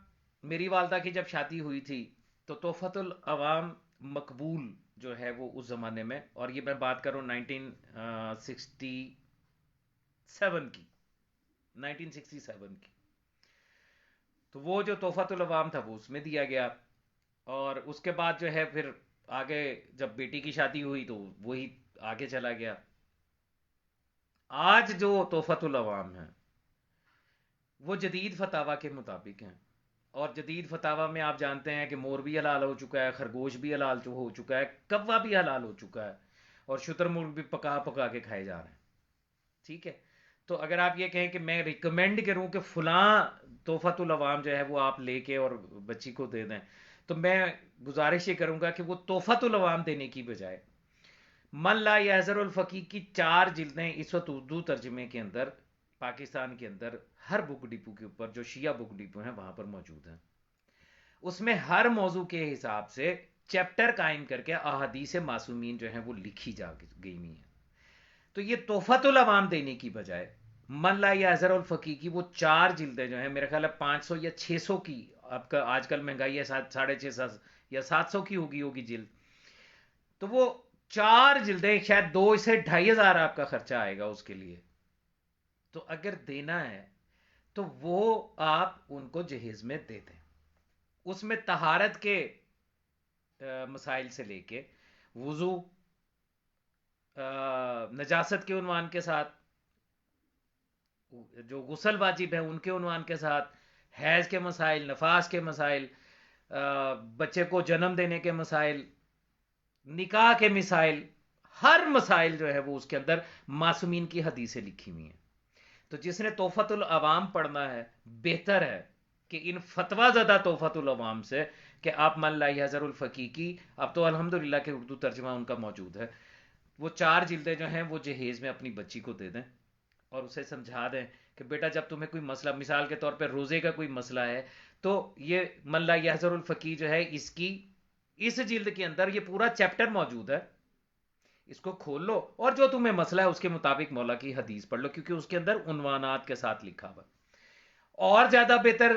میری والدہ کی جب شادی ہوئی تھی تو تحفۃ العوام مقبول جو ہے وہ اس زمانے میں، اور یہ میں بات کروں 1967 کی، 1967 کی، تو وہ جو تحفۃ العوام تھا وہ اس میں دیا گیا. اور اس کے بعد جو ہے پھر آگے جب بیٹی کی شادی ہوئی تو وہی آگے چلا گیا. آج جو تحفۃ العوام ہیں وہ جدید فتاوی کے مطابق ہیں، اور جدید فتاوی میں آپ جانتے ہیں کہ مور بھی حلال ہو چکا ہے، خرگوش بھی حلال ہو چکا ہے، کوا بھی حلال ہو چکا ہے، اور شتر مرغ بھی پکا پکا کے کھائے جا رہے ہیں. ٹھیک ہے، تو اگر آپ یہ کہیں کہ میں ریکمینڈ کروں کہ فلاں تحفۃ العوام جو ہے وہ آپ لے کے اور بچی کو دے دیں، تو میں گزارش یہ کروں گا کہ وہ تحفۃ العوام دینے کی بجائے من لا یحذر الفقیہ کی 4 جلدیں اس وقت اردو ترجمے کے اندر پاکستان کے اندر ہر بک ڈپو کے اوپر جو شیعہ بک ڈپو ہیں وہاں پر موجود ہیں. اس میں ہر موضوع کے حساب سے چیپٹر قائم کر کے احادیث معصومین جو ہیں وہ لکھی جا گئی ہوئی ہیں. تو یہ تحفۃ العوام دینے کی بجائے من لا یحذر الفقیہ کی وہ 4 جلدیں جو ہیں میرے خیال ہے 500 یا 600 کی، اب کا آج کل مہنگائی ہے 650 یا 700 کی ہوگی جلد، تو وہ 4 جلدیں شاید 2 سے 2500 آپ کا خرچہ آئے گا اس کے لیے. تو اگر دینا ہے تو وہ آپ ان کو جہیز میں دے دیں. اس میں طہارت کے مسائل سے لے کے وضو، نجاست کے عنوان کے ساتھ، جو غسل واجب ہے ان کے عنوان کے ساتھ، حیض کے مسائل، نفاس کے مسائل، بچے کو جنم دینے کے مسائل، نکاح کے مسائل، ہر مسائل جو ہے وہ اس کے اندر معصومین کی حدیثیں لکھی ہوئی ہیں. تو جس نے تحفۃ العوام پڑھنا ہے بہتر ہے کہ ان فتویٰ زدہ تحفۃ العوام سے کہ آپ من لا یحذر الفقیہ کی، اب تو الحمدللہ کہ اردو ترجمہ ان کا موجود ہے، وہ 4 جلدیں جو ہیں وہ جہیز میں اپنی بچی کو دے دیں. اور اسے سمجھا دیں کہ بیٹا جب تمہیں کوئی مسئلہ، مثال کے طور پہ روزے کا کوئی مسئلہ ہے، تو یہ من لا یحضر الفقی جو ہے، اس جلد کے اندر یہ پورا چیپٹر موجود ہے، اس کو کھول لو اور جو تمہیں مسئلہ ہے اس کے مطابق مولا کی حدیث پڑھ لو، کیونکہ اس کے اندر عنوانات کے ساتھ لکھا ہوا۔ اور زیادہ بہتر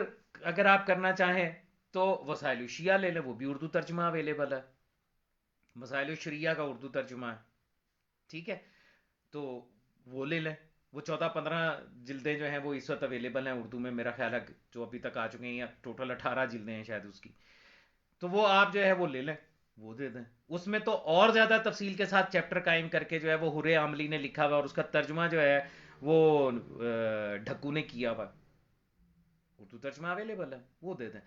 اگر آپ کرنا چاہیں تو وسائل الشیعہ لے لیں، وہ بھی اردو ترجمہ اویلیبل ہے، مسائل الشریعہ کا اردو ترجمہ ہے، ٹھیک ہے، تو وہ لے لیں۔ وہ 14-15 جلدیں جو ہیں وہ اس وقت اویلیبل ہیں اردو میں، میرا خیال ہے جو ابھی تک آ چکے ہیں، یا ٹوٹل 18 جلدیں ہیں شاید اس کی، تو وہ آپ جو ہے وہ لے لیں، وہ دے دیں۔ اس میں تو اور زیادہ تفصیل کے ساتھ چیپٹر قائم کر کے جو ہے وہ حرے عاملی نے لکھا ہوا، اور اس کا ترجمہ جو ہے وہ ڈھکو نے کیا ہوا، اردو ترجمہ اویلیبل ہے، وہ دے دیں۔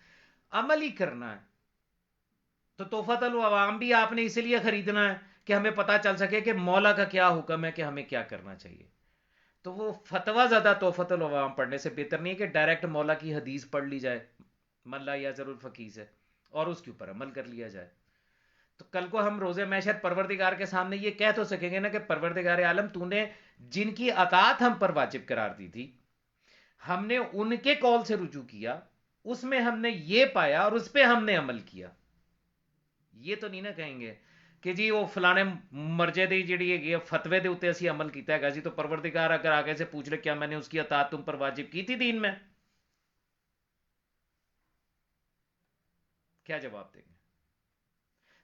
عمل ہی کرنا ہے تو تحفۃ العوام بھی آپ نے اسی لیے خریدنا ہے کہ ہمیں پتہ چل سکے کہ مولا کا کیا حکم ہے، کہ ہمیں کیا کرنا چاہیے۔ تو وہ فتویٰ زیادہ تحفۃ العوام پڑھنے سے بہتر نہیں ہے کہ ڈائریکٹ مولا کی حدیث پڑھ لی جائے من لا یحضر الفقی سے، اور اس کے اوپر عمل کر لیا جائے۔ تو کل کو ہم روز محشر پروردگار کے سامنے یہ کہہ تو سکیں گے نا کہ پروردگار عالم تو نے جن کی اطاعت ہم پر واجب قرار دی تھی، ہم نے ان کے قول سے رجوع کیا، اس میں ہم نے یہ پایا اور اس پہ ہم نے عمل کیا۔ یہ تو نہیں نہ کہیں گے کہ جی وہ فلانے مرجے دی جڑی ہے فتوے دے اوتے اسی عمل کیتا ہے جی، تو پروردگار اگر آگے سے پوچھ لے کیا میں نے اس کی اطاعت تم پر واجب کی تھی دین میں، کیا جواب دیں گے؟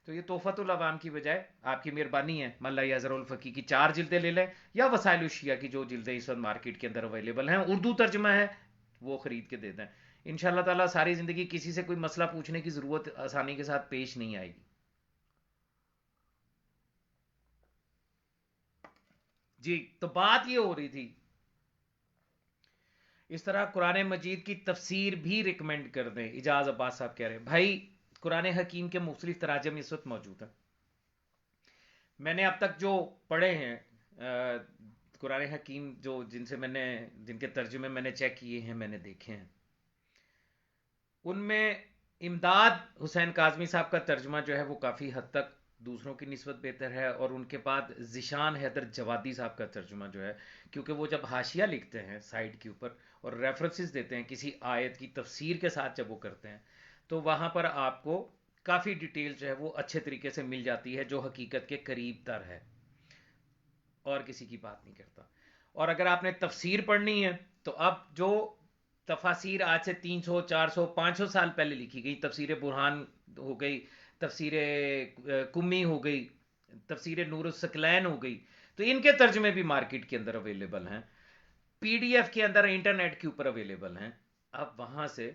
تو یہ تحفۃ العوام کی بجائے آپ کی مہربانی ہے، من لا یحضر الفقی کی 4 جلدیں لے لیں، یا وسائل الشیعہ کی جو جلدیں اس وقت مارکیٹ کے اندر اویلیبل ہیں، اردو ترجمہ ہے، وہ خرید کے دے دیں۔ ان شاء اللہ تعالیٰ ساری زندگی کسی سے کوئی مسئلہ پوچھنے کی ضرورت آسانی کے ساتھ پیش نہیں آئے گی۔ جی، تو بات یہ ہو رہی تھی، اس طرح قرآن مجید کی تفسیر بھی ریکمینڈ کر دیں۔ اجاز عباس صاحب کہہ رہے ہیں بھائی قرآن حکیم کے مختلف تراجم اس وقت موجود ہیں، میں نے اب تک جو پڑھے ہیں قرآن حکیم، جو جن کے ترجمے میں نے چیک کیے ہیں، میں نے دیکھے ہیں، ان میں امداد حسین کاظمی صاحب کا ترجمہ جو ہے وہ کافی حد تک دوسروں کی نسبت بہتر ہے، اور ان کے بعد ذیشان حیدر جوادی صاحب کا ترجمہ جو ہے، کیونکہ وہ جب حاشیہ لکھتے ہیں سائٹ کے اوپر اور ریفرنسز دیتے ہیں کسی آیت کی تفسیر کے ساتھ، جب وہ کرتے ہیں تو وہاں پر آپ کو کافی ڈیٹیل جو ہے وہ اچھے طریقے سے مل جاتی ہے، جو حقیقت کے قریب تر ہے، اور کسی کی بات نہیں کرتا۔ اور اگر آپ نے تفسیر پڑھنی ہے تو اب جو تفاسیر آج سے 300 400 500 سال پہلے لکھی گئی، تفسیر برہان ہو گئی، تفسیر کمی ہو گئی، تفسیر نور الثقلین ہو گئی، تو ان کے ترجمے بھی مارکیٹ کے اندر اویلیبل ہیں، پی ڈی ایف کے اندر انٹرنیٹ کے اوپر اویلیبل ہیں، آپ وہاں سے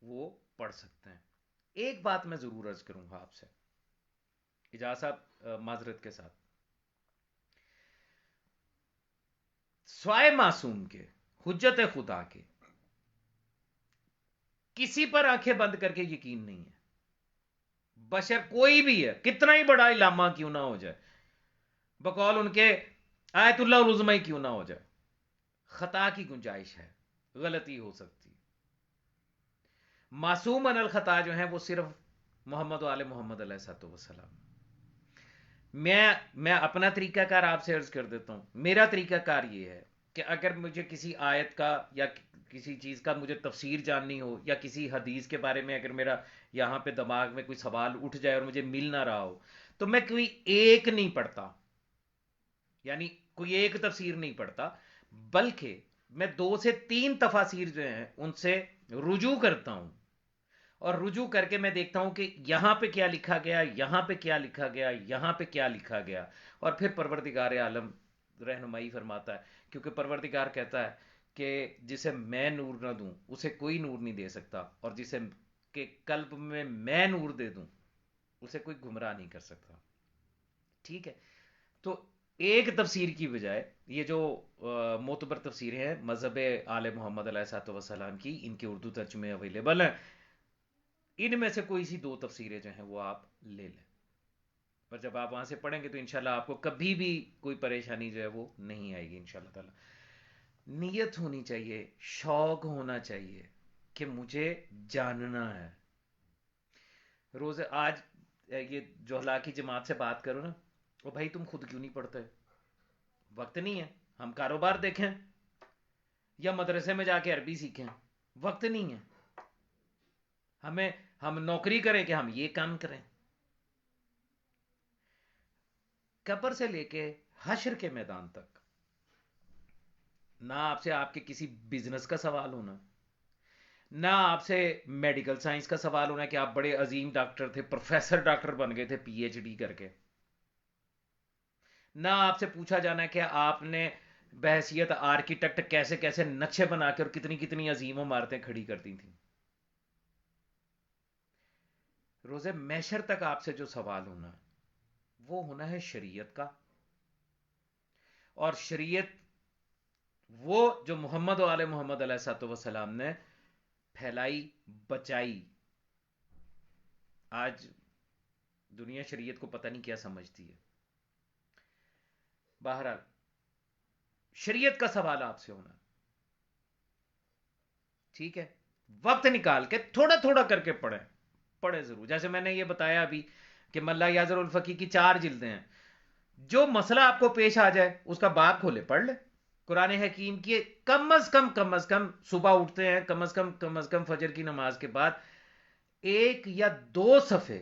وہ پڑھ سکتے ہیں۔ ایک بات میں ضرور عرض کروں گا آپ سے، اجازت معذرت کے ساتھ، سوائے معصوم کے، حجت خدا کے، کسی پر آنکھیں بند کر کے یقین نہیں ہے، بشر کوئی بھی ہے، کتنا ہی بڑا علامہ کیوں نہ ہو جائے، بقول ان کے آیت اللہ العظمی کیوں نہ ہو جائے، خطا کی گنجائش ہے، غلطی ہو سکتی۔ معصوم عن الخطا جو ہیں وہ صرف محمد و آل محمد علیہ الصلوۃ والسلام۔ میں اپنا طریقہ کار آپ سے عرض کر دیتا ہوں، میرا طریقہ کار یہ ہے کہ اگر مجھے کسی آیت کا یا کسی چیز کا مجھے تفسیر جاننی ہو، یا کسی حدیث کے بارے میں اگر میرا یہاں پہ دماغ میں کوئی سوال اٹھ جائے اور مجھے مل نہ رہا ہو، تو میں کوئی ایک نہیں پڑھتا، یعنی کوئی ایک تفسیر نہیں پڑھتا، بلکہ میں 2 سے 3 تفاسیر جو ہیں ان سے رجوع کرتا ہوں، اور رجوع کر کے میں دیکھتا ہوں کہ یہاں پہ کیا لکھا گیا، یہاں پہ کیا لکھا گیا، یہاں پہ کیا لکھا گیا، اور پھر پروردگار عالم رہنمائی فرماتا ہے، کیونکہ پروردگار کہتا ہے کہ جسے میں نور نہ دوں اسے کوئی نور نہیں دے سکتا، اور جسے کہ قلب میں نور دے دوں اسے کوئی گمراہ نہیں کر سکتا، ٹھیک ہے؟ تو ایک تفسیر کی بجائے یہ جو معتبر تفسیریں ہیں مذہب آل محمد علیہ الصلوۃ والسلام کی، ان کے اردو ترجمے اویلیبل ہیں، ان میں سے کوئی سی 2 تفسیریں جو ہیں وہ آپ لے لیں، اور جب آپ وہاں سے پڑھیں گے تو انشاءاللہ آپ کو کبھی بھی کوئی پریشانی جو ہے وہ نہیں آئے گی انشاءاللہ تعالی۔ نیت ہونی چاہیے، شوق ہونا چاہیے کہ مجھے جاننا ہے۔ روز آج یہ جوہلا کی جماعت سے بات کرو نا، وہ بھائی تم خود کیوں نہیں پڑھتے؟ وقت نہیں ہے، ہم کاروبار دیکھیں، یا مدرسے میں جا کے عربی سیکھیں. وقت نہیں ہے ہمیں. ہم نوکری کریں کہ ہم یہ کام کریں. قبر سے لے کے حشر کے میدان تک نہ آپ سے آپ کے کسی بزنس کا سوال ہونا، نہ آپ سے میڈیکل سائنس کا سوال ہونا کہ آپ بڑے عظیم ڈاکٹر تھے، پروفیسر ڈاکٹر بن گئے تھے پی ایچ ڈی کر کے. نہ آپ سے پوچھا جانا کہ آپ نے بحیثیت آرکیٹیکٹ کیسے کیسے نقشے بنا کے اور کتنی کتنی عظیم عمارتیں کھڑی کرتی تھیں. روز محشر تک آپ سے جو سوال ہونا وہ ہونا ہے شریعت کا. اور شریعت وہ جو محمد و آل محمد علیہ الصلوۃ والسلام نے پھیلائی، بچائی. آج دنیا شریعت کو پتہ نہیں کیا سمجھتی ہے. بہرحال شریعت کا سوال آپ سے ہونا. ٹھیک ہے، وقت نکال کے تھوڑا تھوڑا کر کے پڑھیں ضرور. جیسے میں نے یہ بتایا ابھی کہ ملا یازر الفقی کی 4 جلدیں ہیں. جو مسئلہ آپ کو پیش آ جائے اس کا باب کھولے پڑھ لے. قرآن حکیم کی کم از کم صبح اٹھتے ہیں کم از کم فجر کی نماز کے بعد 1 یا 2 صفحے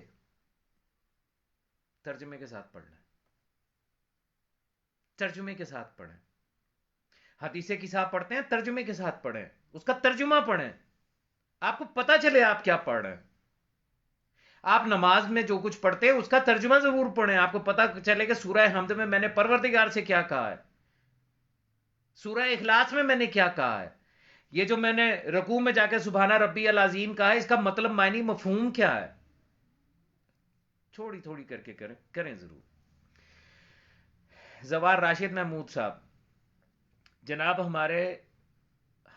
ترجمے کے ساتھ پڑھ لیں. ترجمے کے ساتھ پڑھیں. حدیث کتاب پڑھتے ہیں ترجمے کے ساتھ پڑھیں، اس کا ترجمہ پڑھیں، آپ کو پتا چلے آپ کیا پڑھ رہے ہیں. آپ نماز میں جو کچھ پڑھتے ہیں اس کا ترجمہ ضرور پڑھیں، آپ کو پتا چلے کہ سورہ حمد میں نے پروردگار سے کیا کہا ہے، سورہ اخلاص میں نے کیا کہا ہے، یہ جو میں نے رکوع میں جا کے سبحانہ ربی العظیم کہا ہے اس کا مطلب معنی مفہوم کیا ہے. تھوڑی کر کے کریں ضرور. زوار راشد محمود صاحب جناب ہمارے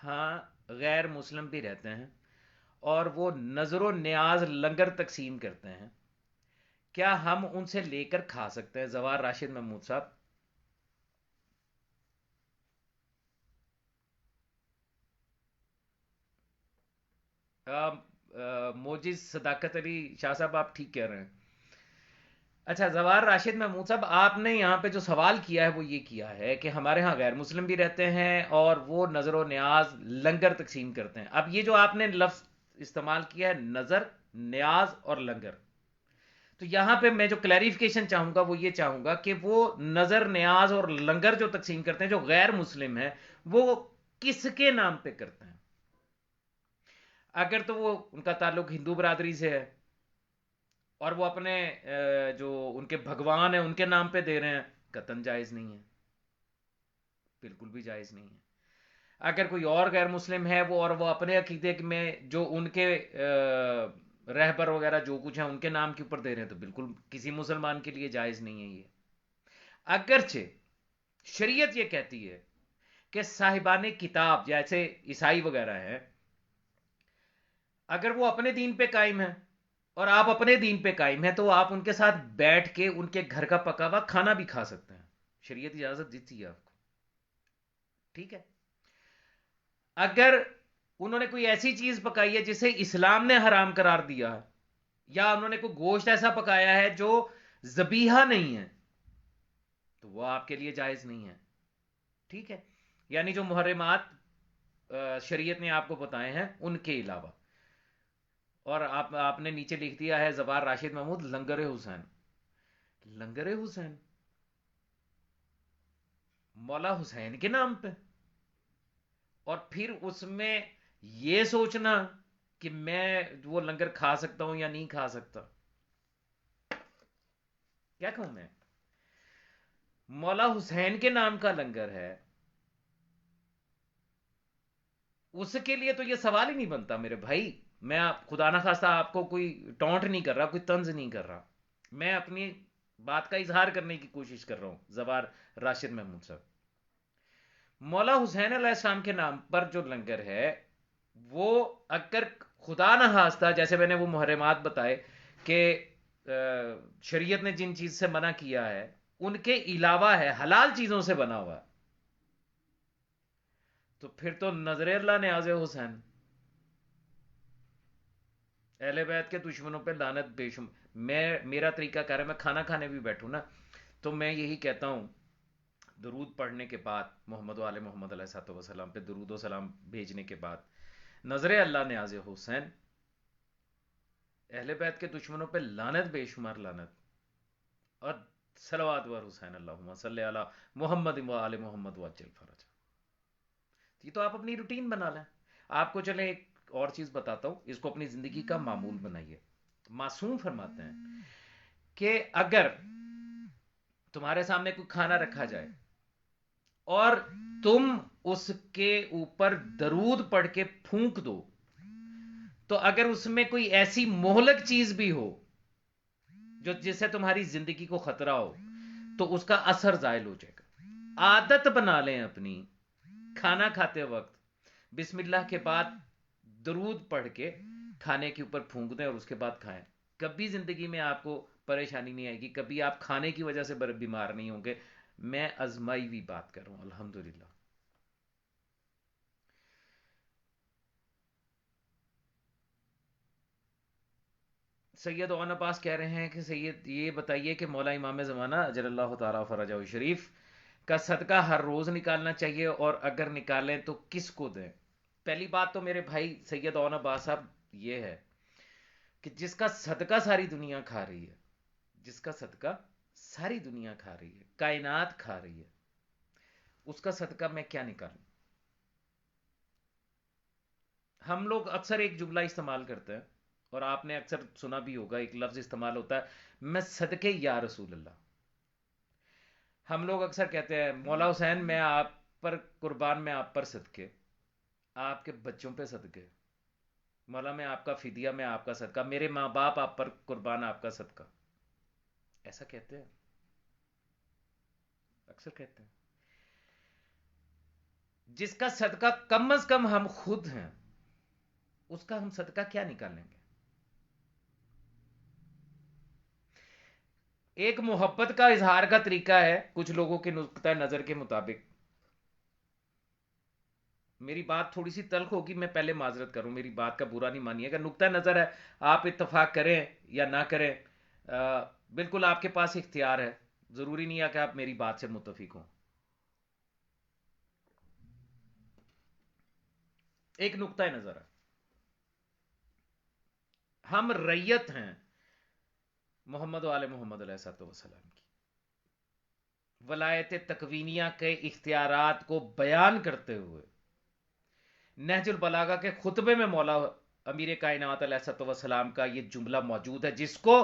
ہاں غیر مسلم بھی رہتے ہیں اور وہ نظر و نیاز لنگر تقسیم کرتے ہیں. کیا ہم ان سے لے کر کھا سکتے ہیں؟ زوار راشد محمود صاحب موجز صداقت علی شاہ صاحب آپ ٹھیک کہہ رہے ہیں. اچھا زوار راشد محمود صاحب آپ نے یہاں پہ جو سوال کیا ہے وہ یہ کیا ہے کہ ہمارے ہاں غیر مسلم بھی رہتے ہیں اور وہ نظر و نیاز لنگر تقسیم کرتے ہیں. اب یہ جو آپ نے لفظ استعمال کیا ہے نظر، نیاز اور لنگر، تو یہاں پہ میں جو کلیریفیکیشن چاہوں گا وہ یہ چاہوں گا کہ وہ نظر، نیاز اور لنگر جو تقسیم کرتے ہیں جو غیر مسلم ہیں وہ کس کے نام پہ کرتے ہیں؟ اگر تو وہ ان کا تعلق ہندو برادری سے ہے اور وہ اپنے جو ان کے بھگوان ہیں ان کے نام پہ دے رہے ہیں، قطعاً جائز نہیں ہے، بالکل بھی جائز نہیں ہے. اگر کوئی اور غیر مسلم ہے وہ اپنے عقیدے میں جو ان کے رہبر وغیرہ جو کچھ ہیں ان کے نام کے اوپر دے رہے ہیں تو بالکل کسی مسلمان کے لیے جائز نہیں ہے یہ. اگرچہ شریعت یہ کہتی ہے کہ صاحبان کتاب جیسے عیسائی وغیرہ ہیں اگر وہ اپنے دین پہ قائم ہیں اور آپ اپنے دین پہ قائم ہیں تو آپ ان کے ساتھ بیٹھ کے ان کے گھر کا پکا ہوا کھانا بھی کھا سکتے ہیں. شریعت اجازت دیتی ہے آپ کو. ٹھیک ہے، اگر انہوں نے کوئی ایسی چیز پکائی ہے جسے اسلام نے حرام قرار دیا یا انہوں نے کوئی گوشت ایسا پکایا ہے جو ذبیحہ نہیں ہے تو وہ آپ کے لیے جائز نہیں ہے. ٹھیک ہے، یعنی جو محرمات شریعت نے آپ کو بتائے ہیں ان کے علاوہ. اور آپ نے نیچے لکھ دیا ہے زوار راشد محمود لنگر حسین. لنگر حسین مولا حسین کے نام پہ، اور پھر اس میں یہ سوچنا کہ میں وہ لنگر کھا سکتا ہوں یا نہیں کھا سکتا. کیا کہوں میں؟ مولا حسین کے نام کا لنگر ہے، اس کے لیے تو یہ سوال ہی نہیں بنتا میرے بھائی. میں خدا نہ خواستہ آپ کو کوئی ٹونٹ نہیں کر رہا، کوئی طنز نہیں کر رہا، میں اپنی بات کا اظہار کرنے کی کوشش کر رہا ہوں. زوار راشد محمود صاحب مولا حسین علیہ السلام کے نام پر جو لنگر ہے وہ اگر خدا نہ خواستہ جیسے میں نے وہ محرمات بتائے کہ شریعت نے جن چیز سے منع کیا ہے ان کے علاوہ ہے، حلال چیزوں سے بنا ہوا، تو پھر تو نظر اللہ نیاز حسین. اہل بیت کے دشمنوں پہ لعنت بے شمار. میرا طریقہ کار ہے، میں کھانا کھانے بھی بیٹھوں نا تو میں یہی کہتا ہوں درود پڑھنے کے بعد محمد و آل محمد علیہ الصلوۃ والسلام پہ درود و سلام بھیجنے کے بعد نظر اللہ نیاز حسین، اہل بیت کے دشمنوں پہ لعنت، بے شمار لعنت، اور صلوات و حسین اللہم صلی علی محمد و آل محمد وعجل فرج. یہ تو آپ اپنی روٹین بنا لیں. آپ کو چلے ایک اور چیز بتاتا ہوں، اس کو اپنی زندگی کا معمول بنائیے. معصوم فرماتے ہیں کہ اگر تمہارے سامنے کوئی کھانا رکھا جائے اور تم اس کے اوپر درود پڑھ کے پھونک دو، تو اگر اس میں کوئی ایسی مہلک چیز بھی ہو جو جس سے تمہاری زندگی کو خطرہ ہو تو اس کا اثر زائل ہو جائے گا. عادت بنا لیں اپنی، کھانا کھاتے وقت بسم اللہ کے بعد درود پڑھ کے کھانے کے اوپر پھونک دیں اور اس کے بعد کھائیں. کبھی زندگی میں آپ کو پریشانی نہیں آئے گی، کبھی آپ کھانے کی وجہ سے بیمار نہیں ہوں گے. میں ازمائی ہوئی بات کر رہا ہوں الحمدللہ. سید اون عباس کہہ رہے ہیں کہ سید یہ بتائیے کہ مولا امام زمانہ اجل اللہ تعالیٰ فرجہ شریف کا صدقہ ہر روز نکالنا چاہیے، اور اگر نکالیں تو کس کو دیں؟ پہلی بات تو میرے بھائی سید اون عباس صاحب یہ ہے کہ جس کا صدقہ ساری دنیا کھا رہی ہے، جس کا صدقہ ساری دنیا کھا رہی ہے، کائنات کھا رہی ہے، اس کا صدقہ میں کیا نکالوں؟ ہم لوگ اکثر ایک جملہ استعمال کرتے ہیں، اور آپ نے اکثر سنا بھی ہوگا، ایک لفظ استعمال ہوتا ہے، میں صدقے یا رسول اللہ. ہم لوگ اکثر کہتے ہیں مولا حسین میں آپ پر قربان، میں آپ پر صدقے، آپ کے بچوں پہ صدقے، مولا میں آپ کا فدیہ، میں آپ کا صدقہ، میرے ماں باپ آپ پر قربان، آپ کا صدقہ. ایسا کہتے ہیں، اکثر کہتے ہیں. جس کا صدقہ کم از کم ہم خود ہیں، اس کا ہم صدقہ کیا نکالیں گے؟ ایک محبت کا اظہار کا طریقہ ہے کچھ لوگوں کے نقطہ نظر کے مطابق. میری بات تھوڑی سی تلخ ہوگی، میں پہلے معذرت کروں، میری بات کا برا نہیں مانیے گا. نقطہ نظر ہے، آپ اتفاق کریں یا نہ کریں، بالکل آپ کے پاس اختیار ہے، ضروری نہیں ہے کہ آپ میری بات سے متفق ہوں. ایک نقطہ نظر ہے، ہم ریت ہیں محمد و آل محمد علیہ الصلوۃ والسلام کی. ولایت تکوینیہ کے اختیارات کو بیان کرتے ہوئے نہج البلاغہ کے خطبے میں مولا امیر کائنات علیہ الصلوۃ والسلام کا یہ جملہ موجود ہے، جس کو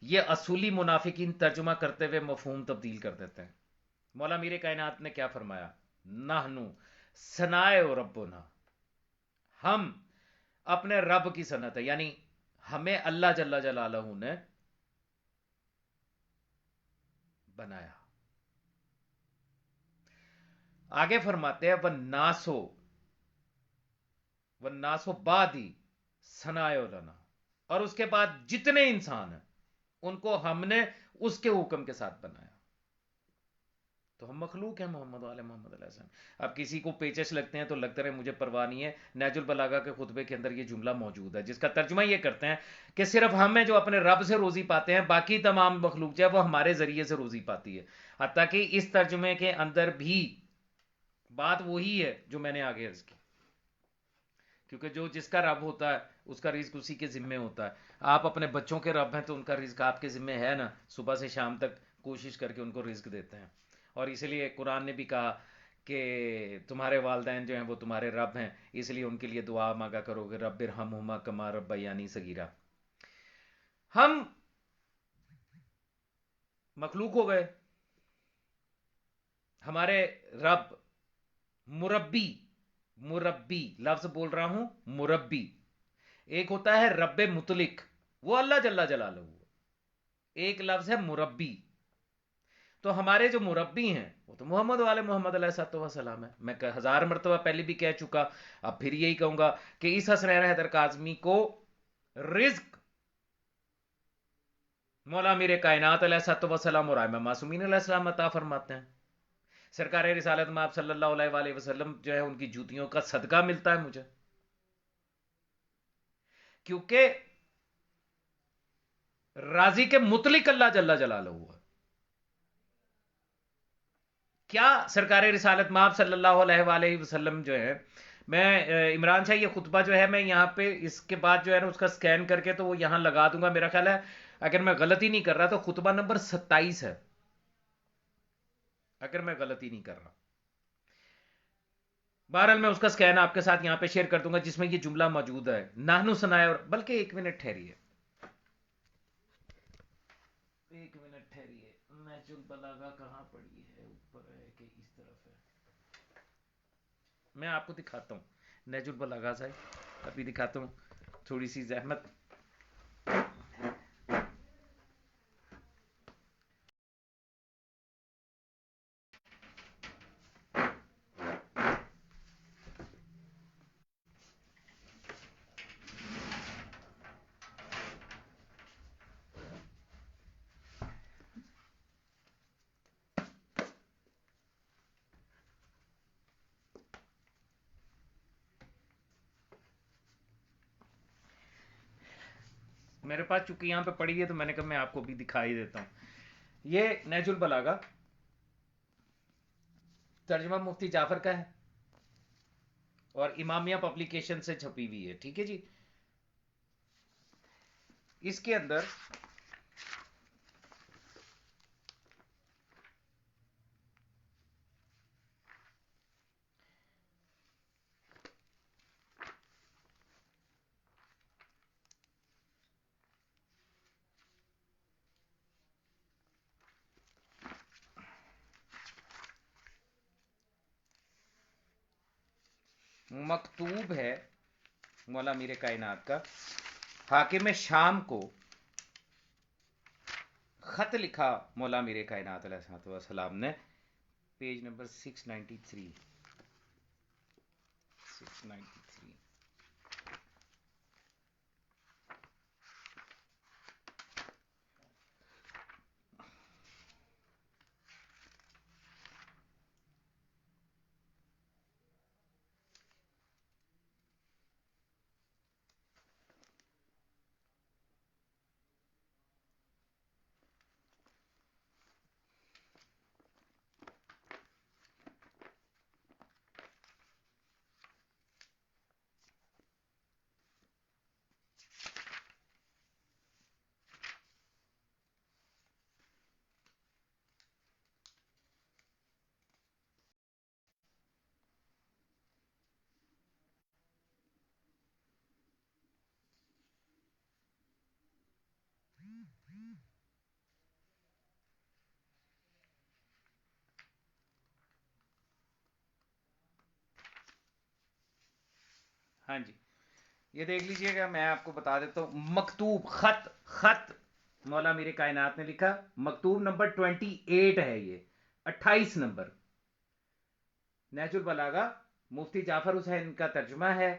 یہ اصولی منافقین ترجمہ کرتے ہوئے مفہوم تبدیل کر دیتے ہیں. مولا امیر کائنات نے کیا فرمایا؟ نحنو ثنائے ربنا، ہم اپنے رب کی صنعت ہے، یعنی ہمیں اللہ جل جلالہ نے بنایا. آگے فرماتے ہیں وَالنَّاسُ بَعْدِي ثَنَاءٌ لَنَا، اور اس کے بعد جتنے انسان ہیں ان کو ہم نے اس کے حکم کے ساتھ بنایا. تو ہم مخلوق ہیں محمد علیہ محمد علیہ السلام. اب کسی کو پیچش لگتے ہیں تو لگتا رہے، مجھے پرواہ نہیں ہے. نہج البلاغہ کے خطبے کے اندر یہ جملہ موجود ہے جس کا ترجمہ یہ کرتے ہیں کہ صرف ہم ہیں جو اپنے رب سے روزی پاتے ہیں، باقی تمام مخلوق جو ہے وہ ہمارے ذریعے سے روزی پاتی ہے. حتیٰ کہ اس ترجمے کے اندر بھی بات وہی ہے جو میں نے آگے عرض کی، کیونکہ جو جس کا رب ہوتا ہے اس کا رزق اسی کے ذمے ہوتا ہے. آپ اپنے بچوں کے رب ہیں تو ان کا رزق آپ کے ذمے ہے نا، صبح سے شام تک کوشش کر کے ان کو رزق دیتے ہیں. اور اسی لیے قرآن نے بھی کہا کہ تمہارے والدین جو ہیں وہ تمہارے رب ہیں، اس لیے ان کے لیے دعا مانگا کرو کہ رب ارحمہما کما ربیانی صغیرا. ہم مخلوق ہو گئے، ہمارے رب مربی، مربی لفظ بول رہا ہوں، مربی. ایک ہوتا ہے رب مطلق، وہ اللہ جل جلالہ، ایک لفظ ہے مربی. تو ہمارے جو مربی ہیں وہ تو محمد والے محمد علیہ الصلوۃ والسلام ہے. میں 1000 مرتبہ پہلے بھی کہہ چکا، اب پھر یہی کہوں گا کہ اس حسنین حیدر کاظمی کو رزق مولا امیر کائنات علیہ الصلوۃ والسلام اور ائمہ معصومین علیہ السلام عطا فرماتے ہیں. سرکار رسالت میں آپ صلی اللہ علیہ وآلہ وسلم جو ہے ان کی جوتیوں کا صدقہ ملتا ہے مجھے، کیونکہ راضی کے مطلق اللہ جل جلالہ ہوا. کیا سرکار رسالت مآب صلی اللہ علیہ وآلہ وسلم جو ہے، میں عمران شاہ یہ خطبہ جو ہے میں یہاں پہ اس کے بعد جو ہے نا اس کا سکین کر کے تو وہ یہاں لگا دوں گا، میرا خیال ہے اگر میں غلطی نہیں کر رہا تو خطبہ نمبر 27 ہے، اگر میں غلطی نہیں کر رہا۔ بہرحال میں اس کا سکین آپ کے ساتھ یہاں پہ شیئر کر دوں گا جس میں یہ جملہ موجود ہے، نحنو سنائے، اور بلکہ ایک منٹ ٹھہریے، ایک منٹ ٹھہریے، نہج البلاغہ کہاں پڑی ہے؟ اوپر ہے کہ اس طرف ہے؟ میں آپ کو دکھاتا ہوں نہج البلاغہ سے، ابھی دکھاتا ہوں، تھوڑی سی زحمت۔ میرے پاس چونکہ یہاں پہ پڑی ہے تو میں نے کہا میں آپ کو بھی دکھائی دیتا ہوں۔ یہ نہج البلاغہ ترجمہ مفتی جعفر کا ہے اور امامیہ پبلیکیشن سے چھپی ہوئی ہے، ٹھیک ہے جی۔ اس کے اندر مکتوب ہے مولا میر کائنات کا، حاکم شام کو خط لکھا مولا میر کائنات علیہ السلام نے، پیج نمبر 693 693۔ ہاں جی، یہ دیکھ لیجئے گا، میں آپ کو بتا دیتا ہوں، مکتوب خط مولا میر کائنات نے لکھا، مکتوب نمبر 28 ہے، یہ 28 نمبر، نہج البلاغہ مفتی جعفر حسین کا ترجمہ ہے،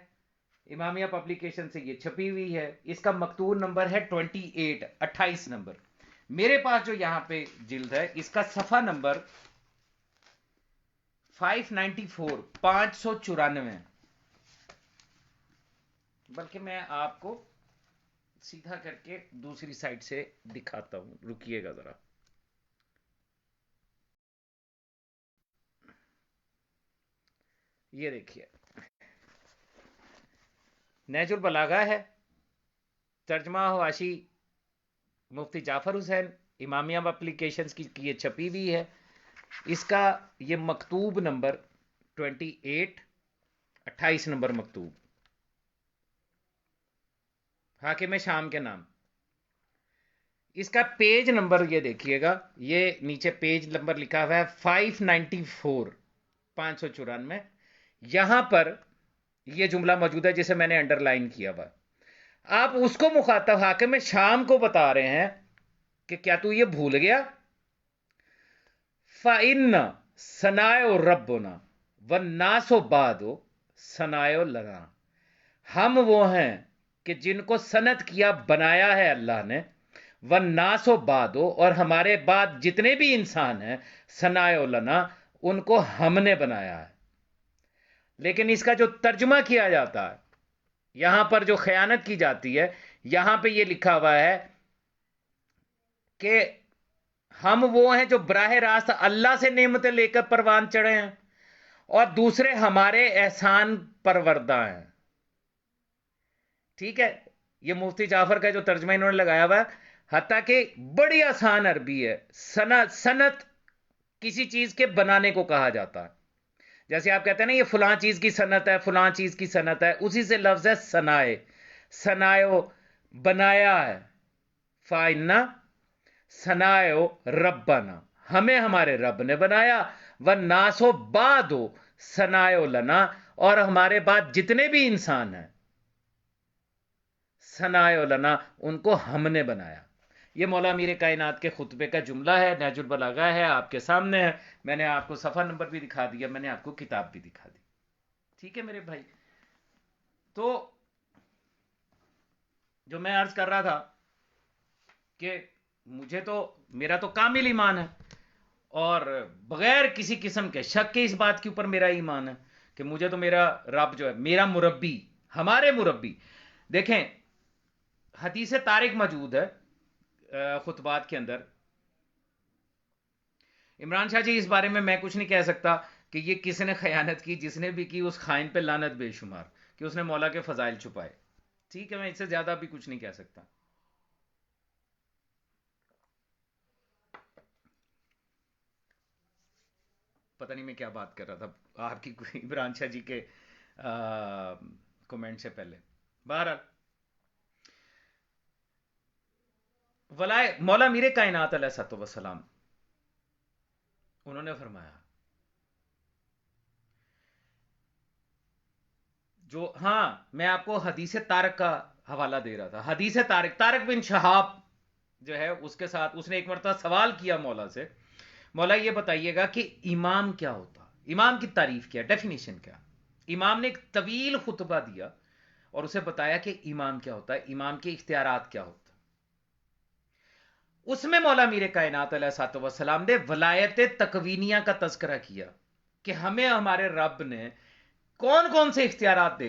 امامیہ پبلیکیشن سے یہ چھپی ہوئی ہے، اس کا مکتوب نمبر ہے 28 نمبر۔ میرے پاس جو یہاں پہ جلد ہے اس کا صفحہ نمبر 594 594، بلکہ میں آپ کو سیدھا کر کے دوسری سائڈ سے دکھاتا ہوں، رکیے گا ذرا۔ یہ دیکھیے نہج البلاغہ ہے، ترجمہ حواشی مفتی جعفر حسین، امامیہ اپلیکیشنز کی یہ چھپی ہوئی ہے، اس کا یہ مکتوب نمبر 28 نمبر مکتوب، حاکم شام کے نام۔ اس کا پیج نمبر یہ دیکھیے گا، یہ نیچے پیج نمبر لکھا ہوا ہے 594 594، یہاں پر یہ جملہ موجود ہے جسے میں نے انڈر لائن کیا ہوا۔ آپ اس کو مخاطب حاکم شام کو بتا رہے ہیں کہ کیا تو یہ بھول گیا؟ فَإِنَّ ثَنَائِعَ رَبُّنَا وَالنَّاسُ بَعْدُ ثَنَائِعُ لَنَا، ہم وہ ہیں کہ جن کو صنعت کیا بنایا ہے اللہ نے، وَالنَّاسُ بَعْدُ، اور ہمارے بعد جتنے بھی انسان ہیں، ثَنَائِعُ لَنَا، ان کو ہم نے بنایا ہے۔ لیکن اس کا جو ترجمہ کیا جاتا ہے، یہاں پر جو خیانت کی جاتی ہے، یہاں پہ یہ لکھا ہوا ہے کہ ہم وہ ہیں جو براہ راست اللہ سے نعمتیں لے کر پروان چڑھے ہیں، اور دوسرے ہمارے احسان پروردہ ہیں. ٹھیک ہے، یہ مفتی جعفر کا جو ترجمہ انہوں نے لگایا ہوا ہے، حتیٰ کہ بڑی آسان عربی ہے. صنعت کسی چیز کے بنانے کو کہا جاتا ہے. جیسے آپ کہتے ہیں نا یہ فلاں چیز کی صنعت ہے، فلاں چیز کی صنعت ہے، اسی سے لفظ ہے صنائے. صنائو بنایا ہے، فائنا صنائو ربنا، ہمیں ہمارے رب نے بنایا. والناسو بعدو صنائو لنا، اور ہمارے بعد جتنے بھی انسان ہیں صنائو لنا، ان کو ہم نے بنایا. یہ مولا امیر کائنات کے خطبے کا جملہ ہے، نہج البلاغہ ہے، آپ کے سامنے ہے. میں نے آپ کو صفحہ نمبر بھی دکھا دیا، میں نے آپ کو کتاب بھی دکھا دی. ٹھیک ہے میرے بھائی، تو جو میں عرض کر رہا تھا کہ مجھے تو میرا تو کامل ایمان ہے، اور بغیر کسی قسم کے شک کے اس بات کے اوپر میرا ایمان ہے کہ مجھے تو میرا رب جو ہے، میرا مربی، ہمارے مربی. دیکھیں حدیث طارق موجود ہے خطبات کے اندر. عمران شاہ جی اس بارے میں کچھ نہیں کہہ سکتا کہ یہ کس نے خیانت کی، جس نے بھی کی اس خائن پہ لعنت بے شمار کہ اس نے مولا کے فضائل چھپائے. ٹھیک ہے، میں اس سے زیادہ بھی کچھ نہیں کہہ سکتا. پتہ نہیں میں کیا بات کر رہا تھا آپ کی عمران شاہ جی کے کومنٹ سے پہلے. بہرحال مولا میر کائنات علیہ الصلوۃ والسلام انہوں نے فرمایا، جو ہاں میں آپ کو حدیث طارق کا حوالہ دے رہا تھا. حدیث طارق بن شہاب جو ہے، اس کے ساتھ اس نے ایک مرتبہ سوال کیا مولا سے، مولا یہ بتائیے گا کہ امام کیا ہوتا، امام کی تعریف کیا، ڈیفینیشن کیا. امام نے ایک طویل خطبہ دیا اور اسے بتایا کہ امام کیا ہوتا ہے، امام کے اختیارات کیا ہوتا. اس میں مولا میر کائنات علیہ الصلوۃ والسلام نے ولایت تکوینیہ کا تذکرہ کیا کہ ہمیں ہمارے رب نے کون کون سے اختیارات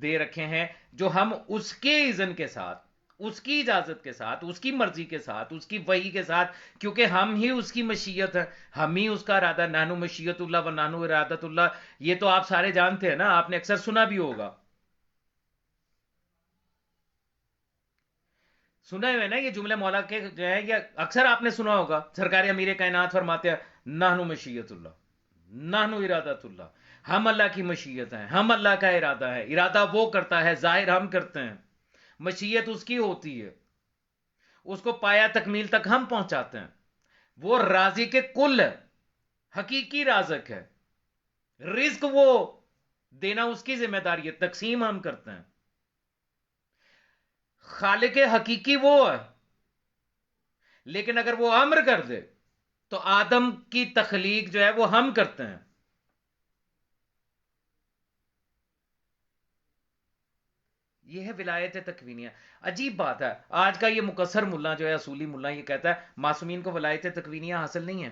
دے رکھے ہیں جو ہم اس کے اذن کے ساتھ، اس کی اجازت کے ساتھ، اس کی مرضی کے ساتھ، اس کی وحی کے ساتھ، کیونکہ ہم ہی اس کی مشیت ہے، ہم ہی اس کا ارادہ. نانو مشیت اللہ و نانو ارادت اللہ، یہ تو آپ سارے جانتے ہیں نا، آپ نے اکثر سنا بھی ہوگا. سنا ہوئے نا یہ جملے مولا کے جو ہے، یہ اکثر آپ نے سنا ہوگا. سرکار امیر کائنات فرماتے ہیں نحن مشیت اللہ، نحن ارادت اللہ، ہم اللہ کی مشیت ہیں، ہم اللہ کا ارادہ ہے. ارادہ وہ کرتا ہے، ظاہر ہم کرتے ہیں. مشیت اس کی ہوتی ہے، اس کو پایا تکمیل تک ہم پہنچاتے ہیں. وہ راضی کے کل ہے، حقیقی رازق ہے. رزق وہ دینا اس کی ذمہ داری ہے، تقسیم ہم کرتے ہیں. خالق حقیقی وہ ہے، لیکن اگر وہ امر کر دے تو آدم کی تخلیق جو ہے وہ ہم کرتے ہیں. یہ ہے ولایت تکوینیہ. عجیب بات ہے، آج کا یہ مقصر ملا جو ہے، اصولی ملا، یہ کہتا ہے معصومین کو ولایت تکوینیہ حاصل نہیں ہے.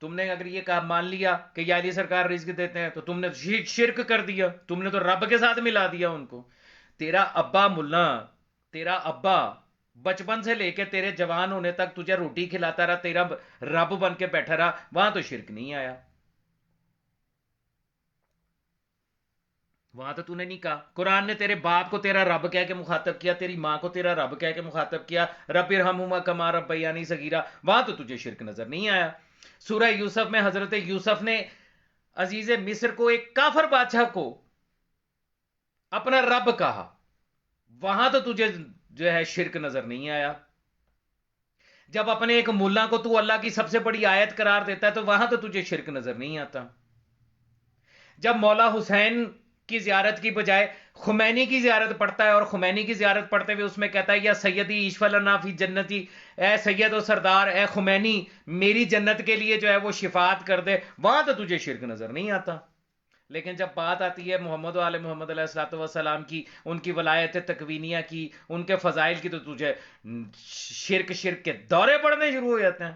تم نے اگر یہ کہا، مان لیا کہ یا علی سرکار رزق دیتے ہیں، تو تم نے شرک کر دیا، تم نے تو رب کے ساتھ ملا دیا ان کو. تیرا ابا ملا، تیرا ابا بچپن سے لے کے تیرے جوان ہونے تک تجھے روٹی کھلاتا رہا، تیرا رب بن کے بیٹھا رہا، وہاں تو شرک نہیں آیا. وہاں تو نے نہیں کہا. قرآن نے تیرے باپ کو تیرا رب کہہ کے مخاطب کیا، تیری ماں کو تیرا رب کہہ کے مخاطب کیا، رب ارحمہما کما ربیانی صغیرا، وہاں تو تجھے شرک نظر نہیں آیا. سورہ یوسف میں حضرت یوسف نے عزیز مصر کو، ایک کافر بادشاہ کو اپنا رب کہا، وہاں تو تجھے جو ہے شرک نظر نہیں آیا. جب اپنے ایک ملا کو تو اللہ کی سب سے بڑی آیت قرار دیتا ہے تو وہاں تو تجھے شرک نظر نہیں آتا. جب مولا حسین کی زیارت کی بجائے خمینی کی زیارت پڑھتا ہے، اور خمینی کی زیارت پڑھتے ہوئے اس میں کہتا ہے یا سیدی ایشف لنا فی جنتی، اے سید و سردار، اے خمینی میری جنت کے لیے جو ہے وہ شفاعت کر دے، وہاں تو تجھے شرک نظر نہیں آتا. لیکن جب بات آتی ہے محمد و آل محمد علیہ الصلوۃ والسلام کی، ان کی ولایت تکوینیہ کی، ان کے فضائل کی، تو تجھے شرک کے دورے پڑنے شروع ہو جاتے ہیں.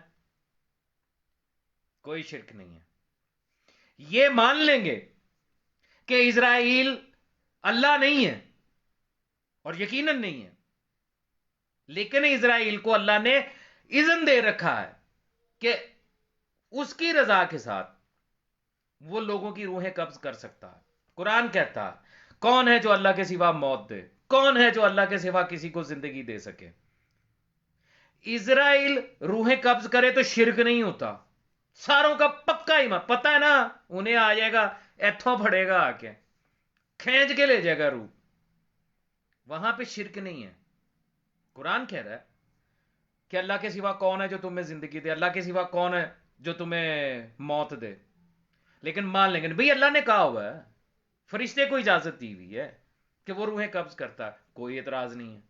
کوئی شرک نہیں ہے. یہ مان لیں گے کہ اسرائیل اللہ نہیں ہے، اور یقیناً نہیں ہے، لیکن اسرائیل کو اللہ نے اذن دے رکھا ہے کہ اس کی رضا کے ساتھ وہ لوگوں کی روحیں قبض کر سکتا ہے. قرآن کہتا ہے کون ہے جو اللہ کے سوا موت دے, کون ہے جو اللہ کے سوا کسی کو زندگی دے سکے. اسرائیل روحیں قبض کرے تو شرک نہیں ہوتا, ساروں کا پکا ایمان, پتہ ہے نا انہیں آ جائے گا, ایتھوں پڑے گا آ کے کھینچ کے لے جائے گا روح, وہاں پہ شرک نہیں ہے. قرآن کہہ رہا ہے کہ اللہ کے سوا کون ہے جو تمہیں زندگی دے, اللہ کے سوا کون ہے جو تمہیں موت دے. لیکن مان لیں گے بھئی اللہ نے کہا ہوا ہے, فرشتے کو اجازت دی ہوئی ہے کہ وہ روحیں قبض کرتا ہے, کوئی اعتراض نہیں ہے.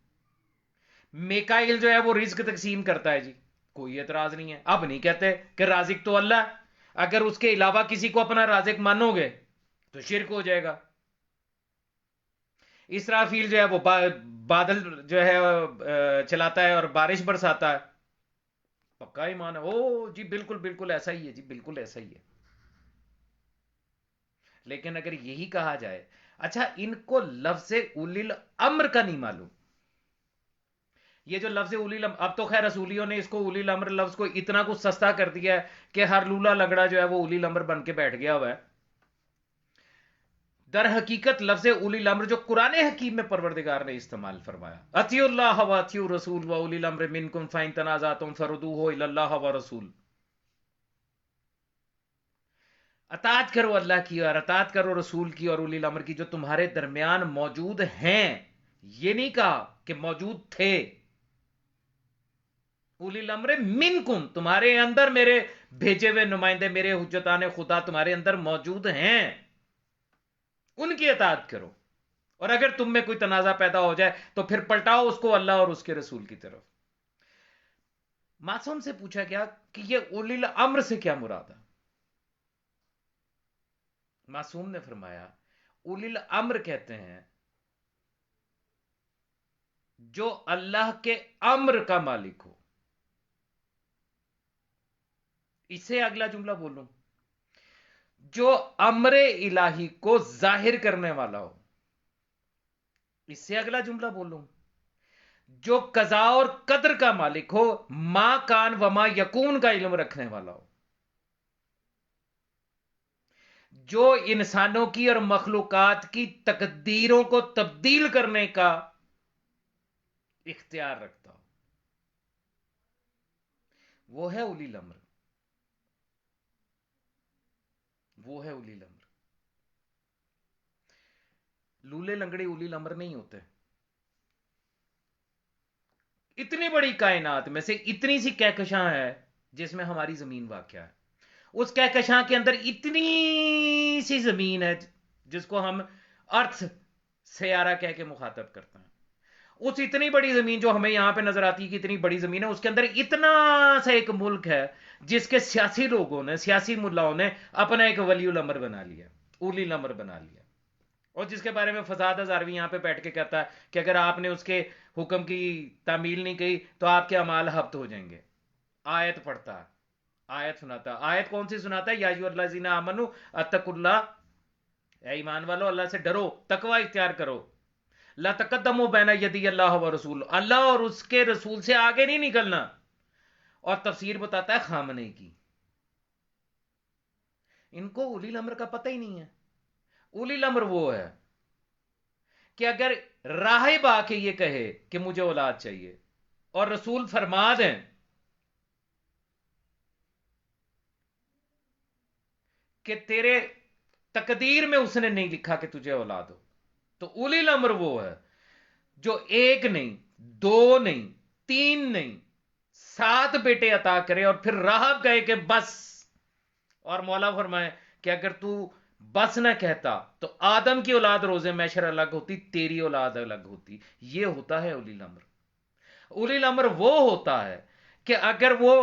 میکائیل جو ہے وہ رزق تقسیم کرتا ہے جی, کوئی اعتراض نہیں ہے. اب نہیں کہتے کہ رازق تو اللہ ہے, اگر اس کے علاوہ کسی کو اپنا رازق مانو گے تو شرک ہو جائے گا. اسرافیل جو ہے وہ بادل جو ہے چلاتا ہے اور بارش برساتا ہے, پکا ایمان ہے, او جی بالکل بالکل ایسا ہی ہے جی, بالکل ایسا ہی ہے. لیکن اگر یہی کہا جائے اچھا ان کو لفظ اولی الامر کا نہیں معلوم, یہ جو لفظ اولی الامر, اب تو خیر رسولیوں نے اس کو اولی الامر لفظ کو اتنا کچھ سستا کر دیا ہے کہ ہر لولا لگڑا جو ہے وہ اولی الامر بن کے بیٹھ گیا ہوا ہے. در حقیقت لفظ اولی الامر جو قرآن حکیم میں پروردگار نے استعمال فرمایا, اطیعوا اللہ و اطیعوا الرسول و اولی الامر منکم فإن تنازعتم فردوه الی اللہ والرسول. اطاعت کرو اللہ کی اور اطاعت کرو رسول کی اور اولی الامر کی جو تمہارے درمیان موجود ہیں. یہ نہیں کہا کہ موجود تھے, اولی الامر منکم, تمہارے اندر میرے بھیجے ہوئے نمائندے, میرے حجتان خدا تمہارے اندر موجود ہیں, ان کی اطاعت کرو. اور اگر تم میں کوئی تنازع پیدا ہو جائے تو پھر پلٹاؤ اس کو اللہ اور اس کے رسول کی طرف. معصوم سے پوچھا گیا کہ یہ اولی الامر سے کیا مراد ہے. معصوم نے فرمایا اولی الامر کہتے ہیں جو اللہ کے امر کا مالک ہو. اس سے اگلا جملہ بولوں, جو امر الہی کو ظاہر کرنے والا ہو. اس سے اگلا جملہ بولوں, جو قضاء اور قدر کا مالک ہو, ما کان وما یکون کا علم رکھنے والا ہو, جو انسانوں کی اور مخلوقات کی تقدیروں کو تبدیل کرنے کا اختیار رکھتا ہو, وہ ہے اولی الامر, وہ ہے اولی الامر. لولے لنگڑے اولی الامر نہیں ہوتے. اتنی بڑی کائنات میں سے اتنی سی کہکشاں ہے جس میں ہماری زمین واقع ہے, اس کہکشاں کے اندر اتنی سی زمین ہے جس کو ہم ارتھ سیارہ کہہ کے مخاطب کرتے ہیں. اس اتنی بڑی زمین جو ہمیں یہاں پہ نظر آتی ہے کہ اتنی بڑی زمین ہے, اس کے اندر اتنا سا ایک ملک ہے جس کے سیاسی لوگوں نے, سیاسی ملاؤں نے اپنا ایک ولی الامر بنا لیا, اولی الامر بنا لیا, اور جس کے بارے میں فساد ہزاروی یہاں پہ بیٹھ کے کہتا ہے کہ اگر آپ نے اس کے حکم کی تعمیل نہیں کی تو آپ کے اعمال ہبط ہو جائیں گے. آیت پڑھتا ہے, آیت سناتا ہے. آیت کون سی سناتا ہے؟ یا ایھا الذین آمنوا اتقوا اللہ, اے ایمان والو اللہ سے ڈرو, تقوی اختیار کرو. لا تقدموا بین یدی اللہ و رسول, اللہ اور اس کے رسول سے آگے نہیں نکلنا. اور تفسیر بتاتا ہے خامنہ کی, ان کو اولی الامر کا پتہ ہی نہیں ہے. اولی الامر وہ ہے کہ اگر راہب آ کے یہ کہے کہ مجھے اولاد چاہیے اور رسول فرما دیں کہ تیرے تقدیر میں اس نے نہیں لکھا کہ تجھے اولاد ہو, تو اولی الامر وہ ہے جو ایک نہیں, دو نہیں, تین نہیں, 7 بیٹے عطا کرے اور پھر راہب کہے کہ بس. اور مولا فرمائے کہ اگر تو بس نہ کہتا تو آدم کی اولاد روز محشر الگ ہوتی, تیری اولاد الگ ہوتی. یہ ہوتا ہے اولی الامر. اولی الامر وہ ہوتا ہے کہ اگر وہ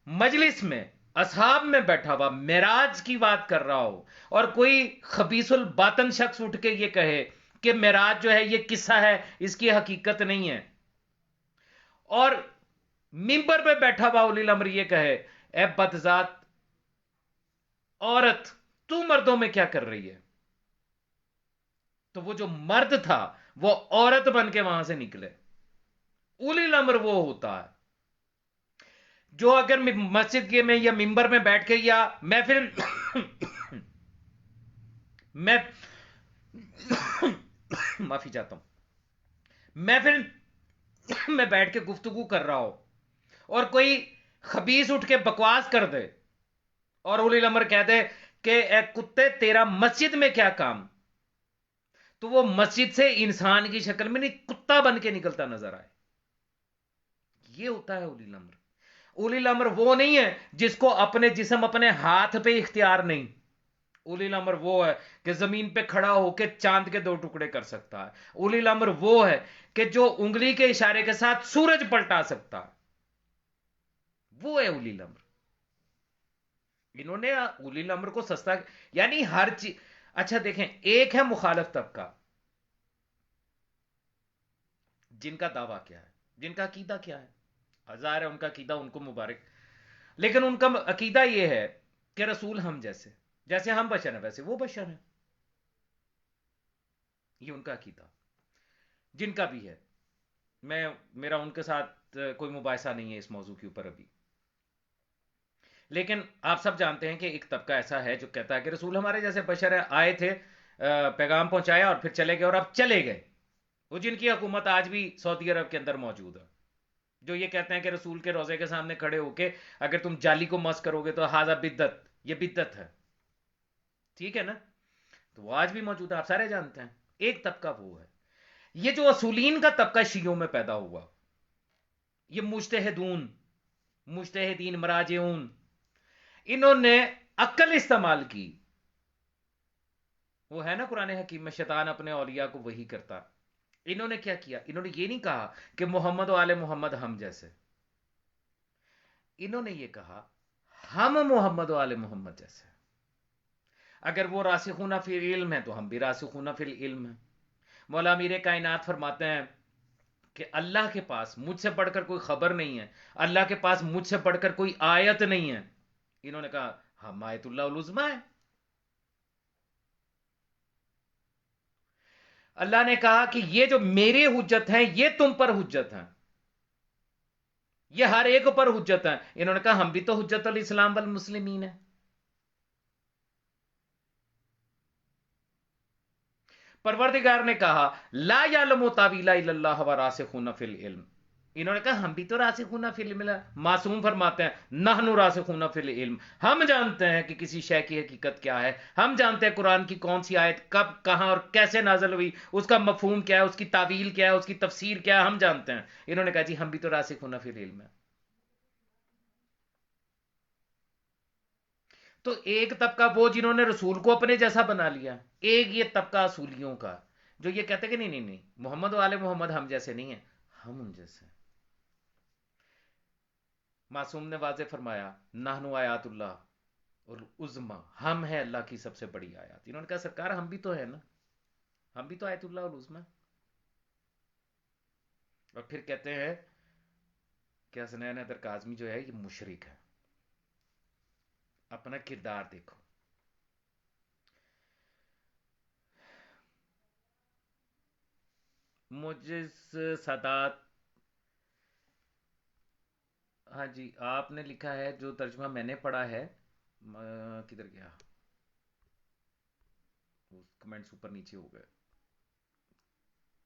مجلس میں اصحاب میں بیٹھا ہوا معراج کی بات کر رہا ہو اور کوئی خبیث الباطن شخص اٹھ کے یہ کہے کہ معراج جو ہے یہ قصہ ہے, اس کی حقیقت نہیں ہے, اور ممبر پہ بیٹھا ہوا اولی الامر یہ کہے اے بدذات عورت تو مردوں میں کیا کر رہی ہے, تو وہ جو مرد تھا وہ عورت بن کے وہاں سے نکلے. اولی الامر وہ ہوتا ہے جو اگر مسجد کے میں یا ممبر میں بیٹھ کے یا محفل میں معافی چاہتا ہوں، محفل میں بیٹھ کے گفتگو کر رہا ہو اور کوئی خبیث اٹھ کے بکواس کر دے اور اولی الامر کہہ دے کہ اے کتے تیرا مسجد میں کیا کام، تو وہ مسجد سے انسان کی شکل میں نہیں کتا بن کے نکلتا نظر آئے. یہ ہوتا ہے اولی الامر. اولی الامر وہ نہیں ہے جس کو اپنے جسم اپنے ہاتھ پہ اختیار نہیں. اولی الامر وہ ہے کہ زمین پہ کھڑا ہو کے چاند کے 2 ٹکڑے کر سکتا ہے. اولی الامر وہ ہے کہ جو انگلی کے اشارے کے ساتھ سورج پلٹا سکتا ہے. وہ ہے اولی الامر. انہوں نے اولی الامر کو سستا، یعنی ہر چیز. اچھا دیکھیں، ایک ہے مخالف طبقہ جن کا دعویٰ کیا ہے، جن کا عقیدہ کیا ہے، ظاہر ہے ان کا عقیدہ ان کو مبارک، لیکن ان کا عقیدہ یہ ہے کہ رسول ہم جیسے ہم بشر ہیں ویسے وہ بشر ہیں. یہ ان کا عقیدہ جن کا بھی ہے. میرا ان کے ساتھ کوئی مباحثہ نہیں ہے اس موضوع کے اوپر ابھی، لیکن آپ سب جانتے ہیں کہ ایک طبقہ ایسا ہے جو کہتا ہے کہ رسول ہمارے جیسے بشر ہیں، آئے تھے، پیغام پہنچایا اور پھر چلے گئے اور اب چلے گئے. وہ جن کی حکومت آج بھی سعودی عرب کے اندر موجود ہے، جو یہ کہتے ہیں کہ رسول کے روزے کے سامنے کھڑے ہو کے اگر تم جالی کو مس کرو گے تو ہاذا بدت، یہ بدت ہے. ٹھیک ہے نا؟ تو وہ آج بھی موجود ہے، آپ سارے جانتے ہیں. ایک طبقہ وہ ہے. یہ جو اصولین کا طبقہ شیعوں میں پیدا ہوا، یہ مجتہدین مراجعون، انہوں نے عقل استعمال کی. وہ ہے نا قرآن حکیم میں شیطان اپنے اولیاء کو وحی کرتا. انہوں نے کیا کیا؟ انہوں نے یہ نہیں کہا کہ محمد و آل محمد ہم جیسے، انہوں نے یہ کہا ہم محمد و آل محمد جیسے. اگر وہ راسخون فی العلم ہے تو ہم بھی راسخون فی العلم ہیں. مولا امیر کائنات فرماتے ہیں کہ اللہ کے پاس مجھ سے بڑھ کر کوئی خبر نہیں ہے، اللہ کے پاس مجھ سے بڑھ کر کوئی آیت نہیں ہے. انہوں نے کہا ہم آیت اللہ العظمیٰ ہے. اللہ نے کہا کہ یہ جو میرے حجت ہیں یہ تم پر حجت ہیں، یہ ہر ایک پر حجت ہیں. انہوں نے کہا ہم بھی تو حجت الاسلام والمسلمین ہیں. پروردگار نے کہا لا یعلم تاویل الا اللہ وراسخون فی العلم. انہوں نے کہا ہم بھی تو راسخون فی العلم ہیں. معصوم فرماتے ہیں نحن راسخون فی العلم، ہم جانتے ہیں کہ کسی شے کی حقیقت کیا ہے، ہم جانتے ہیں قرآن کی کون سی آیت کب کہاں اور کیسے نازل ہوئی، اس کا مفہوم کیا ہے، اس کی تعویل کیا ہے، اس کی تفسیر کیا ہے، ہم جانتے ہیں. انہوں نے کہا جی ہم بھی تو راسخون فی العلم ہیں. تو ایک طبقہ وہ جنہوں نے رسول کو اپنے جیسا بنا لیا، ایک یہ طبقہ اصولیوں کا جو یہ کہتے کہ نہیں محمد و آل محمد ہم جیسے نہیں ہیں، ہم ان جیسے ہیں. معصوم نے واضح فرمایا نحن آیات اللہ العظمیٰ، ہم ہیں اللہ کی سب سے بڑی آیات. انہوں نے کہا سرکار ہم بھی تو ہیں نا، ہم بھی تو آیت اللہ العظمیٰ. اور پھر کہتے ہیں کہ حسنین حیدر کاظمی جو ہے یہ مشرک ہے. اپنا کردار دیکھو. مجز سادات، ہاں جی آپ نے لکھا ہے جو ترجمہ میں نے پڑھا ہے، کدھر گیا کمنٹس اوپر نیچے ہو گئے.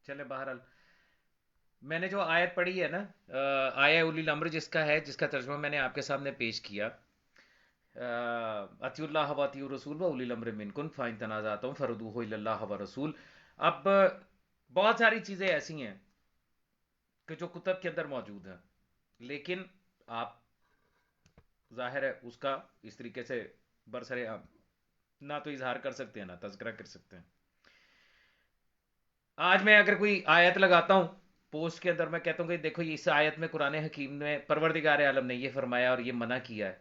چلے بہرحال میں نے جو آیت پڑھی ہے نا، آیا اولی الامر جس کا ہے، جس کا ترجمہ میں نے آپ کے سامنے پیش کیا، اطیعوا اللہ و اطیعوا الرسول و اولی الامر منکم فان تنازعتم فردوہ الی اللہ والرسول. اب بہت ساری چیزیں ایسی ہیں کہ جو کتب کے اندر موجود ہیں، لیکن آپ ظاہر ہے اس کا اس طریقے سے برسر عام نہ تو اظہار کر سکتے ہیں نہ تذکرہ کر سکتے ہیں. آج میں اگر کوئی آیت لگاتا ہوں پوسٹ کے اندر، میں کہتا ہوں کہ دیکھو یہ اس آیت میں قرآن حکیم میں پروردگار عالم نے یہ فرمایا اور یہ منع کیا ہے،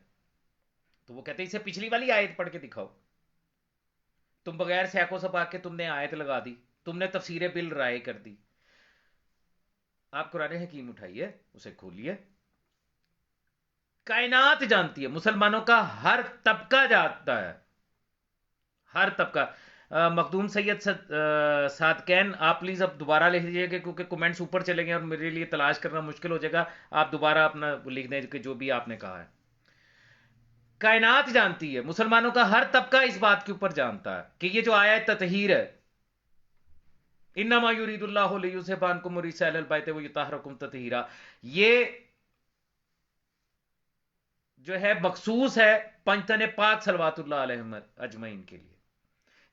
تو وہ کہتے ہیں اسے پچھلی والی آیت پڑھ کے دکھاؤ. تم بغیر سیاق و سباق کے تم نے آیت لگا دی، تم نے تفسیر بل رائے کر دی. آپ قرآن حکیم اٹھائیے، اسے کھولیے. کائنات جانتی ہے، مسلمانوں کا ہر طبقہ جانتا ہے، ہر طبقہ. مخدوم سید صادقین، آپ پلیز اب دوبارہ لکھ دیجیے گا کیونکہ کمنٹس اوپر چلے گئے اور میرے لیے تلاش کرنا مشکل ہو جائے گا. آپ دوبارہ اپنا لکھ دیں کہ جو بھی آپ نے کہا ہے. کائنات جانتی ہے، مسلمانوں کا ہر طبقہ اس بات کے اوپر جانتا ہے کہ یہ جو آیت تطہیر ہے، انما یرید اللہ لیذھب عنکم الرجس اہل البیت ویطہرکم تطہیرا، یہ جو ہے مخصوص ہے پنجتن پاک صلوات اللہ علیہ اجمعین کے لیے.